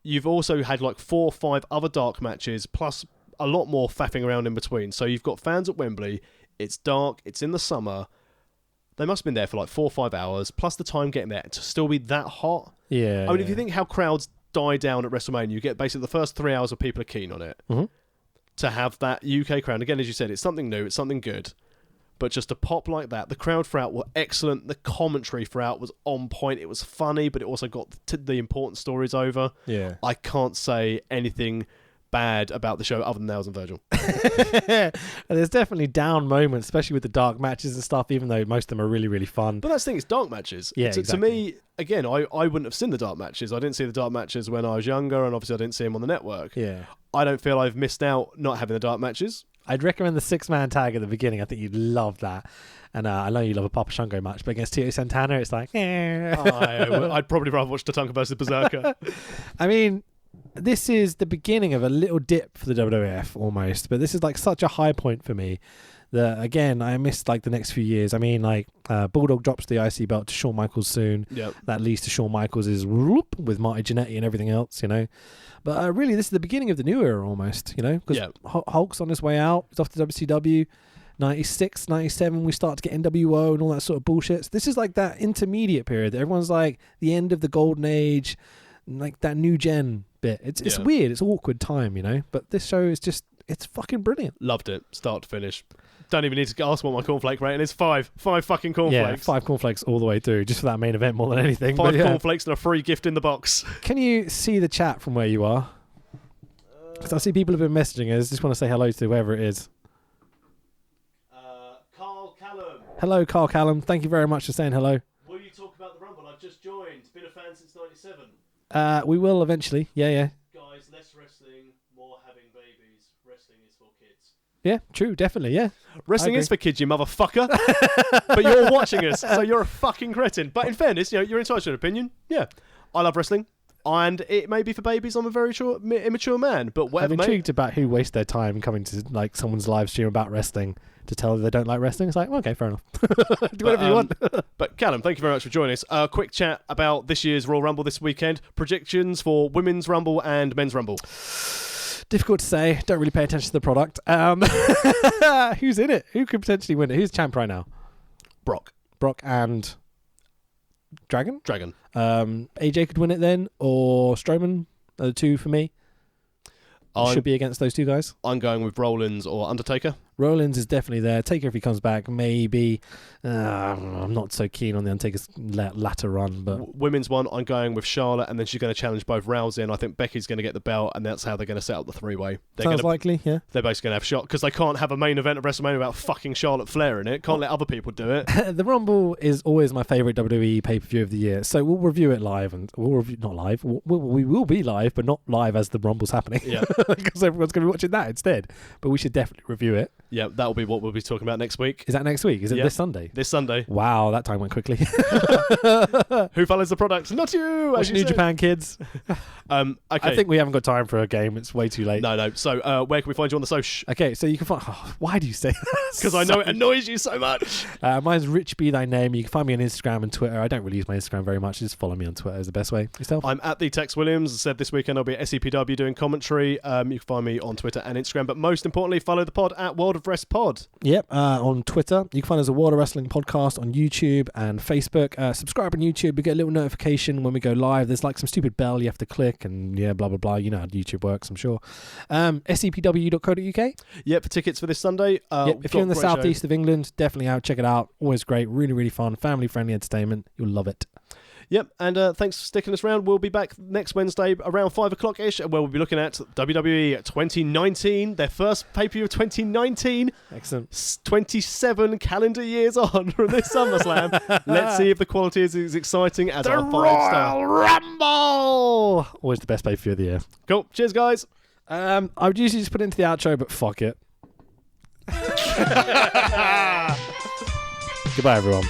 You've also had like 4 or 5 other dark matches, plus a lot more faffing around in between. So you've got fans at Wembley, it's dark, it's in the summer, they must have been there for like 4 or 5 hours, plus the time getting there to still be that hot. Yeah. I mean, if you think how crowds die down at WrestleMania, you get basically the first 3 hours of people are keen on it. Mm-hmm. To have that UK crowd, again, as you said, it's something new, it's something good, but just a pop like that, the crowd throughout were excellent, the commentary throughout was on point, it was funny, but it also got the important stories over. Yeah. I can't say anything bad about the show other than Nails and Virgil. And there's definitely down moments, especially with the dark matches and stuff, even though most of them are really, really fun. But that's the thing, it's dark matches. Yeah, To exactly. me, again, I wouldn't have seen the dark matches. I didn't see the dark matches when I was younger, and obviously I didn't see them on the network. Yeah. I don't feel I've missed out not having the dark matches. I'd recommend the 6-man tag at the beginning. I think you'd love that. And I know you love a Papa Shango match, but against Tito Santana, it's like, I'd probably rather watch Tatanka versus Berserker. I mean, this is the beginning of a little dip for the WWF almost, but this is like such a high point for me that, again, I missed like the next few years. I mean, like Bulldog drops the IC belt to Shawn Michaels soon. Yep. That leads to Shawn Michaels' whoop with Marty Jannetty and everything else, you know. But really, this is the beginning of the new era almost, you know, because Hulk's on his way out. He's off to WCW. 96, 97, we start to get NWO and all that sort of bullshit. So this is like that intermediate period. Everyone's like the end of the golden age, like that new gen bit. It's weird. It's awkward time, you know. But this show is just It's fucking brilliant. Loved it, start to finish. Don't even need to ask what my cornflake rating is. 5 fucking cornflakes. Yeah, 5 cornflakes all the way through, just for that main event more than anything. 5 cornflakes and a free gift in the box. Can you see the chat from where you are? Because I see people have been messaging us. Just want to say hello to whoever it is. Carl Callum. Hello, Carl Callum. Thank you very much for saying hello. Will you talk about the Rumble? I've just joined. Been a fan since 97. We will eventually. Yeah. Guys, less wrestling, more having babies. Wrestling is for kids. Yeah, true, definitely, yeah. Wrestling is for kids, you motherfucker. But you're watching us, so you're a fucking cretin. But in fairness, you're entitled to an opinion. Yeah, I love wrestling, and it may be for babies. I'm a very immature man, but whatever. I'm intrigued about who wastes their time coming to like someone's live stream about wrestling to tell them they don't like wrestling. It's like, okay, fair enough. Do whatever you want. But Callum, thank you very much for joining us. Quick chat about this year's Royal Rumble this weekend. Predictions for Women's Rumble and Men's Rumble. Difficult to say. Don't really pay attention to the product. Who's in it? Who could potentially win it? Who's champ right now? Brock and Dragon. AJ could win it then, or Strowman. Are the two for me. Should be against those two guys. I'm going with Rollins or Undertaker. Rollins is definitely there. Taker if he comes back, maybe. I'm not so keen on the Undertaker's latter run. But Women's one, I'm going with Charlotte, and then she's going to challenge both Rousey, and I think Becky's going to get the belt, and that's how they're going to set up the three-way. Sounds likely, yeah. They're basically going to have shot, because they can't have a main event of WrestleMania without fucking Charlotte Flair in it. Can't let other people do it. The Rumble is always my favourite WWE pay-per-view of the year, so we'll review it live, and we'll review, not live, we will be live, but not live as the Rumble's happening. Yeah. Because everyone's going to be watching that instead. But we should definitely review it. Yeah, that'll be what we'll be talking about next week. Is that next week? Is it this Sunday? This Sunday. Wow, that time went quickly. Who follows the product? Not you! Watch New Japan Kids. Okay. I think we haven't got time for a game. It's way too late. No. So, where can we find you on the social? Okay, so you can find... Oh, why do you say that? Because I know it annoys you so much. Mine's Rich Be Thy Name. You can find me on Instagram and Twitter. I don't really use my Instagram very much. Just follow me on Twitter is the best way. Yourself? I'm at the Tex Williams. I said this weekend I'll be at SCPW doing commentary. You can find me on Twitter and Instagram. But most importantly, follow the pod at World of Rest Pod. Yep, on Twitter. You can find us a World of Wrestling podcast on YouTube and Facebook. Subscribe on YouTube. You get a little notification when we go live. There's like some stupid bell you have to click and blah, blah, blah. You know how YouTube works, I'm sure. scpw.co.uk. Yep, for tickets for this Sunday. If you're in the southeast of England, definitely out. Check it out. Always great. Really, really fun. Family-friendly entertainment. You'll love it. Yep, and thanks for sticking us around. We'll be back next Wednesday around 5 o'clock-ish, where we'll be looking at WWE 2019, their first pay-per-view of 2019. Excellent. 27 calendar years on from this SummerSlam. Let's see if the quality is as exciting as our 5-star. Rumble! Always the best pay-per-view of the year. Cool. Cheers, guys. I would usually just put it into the outro, but fuck it. Goodbye, everyone.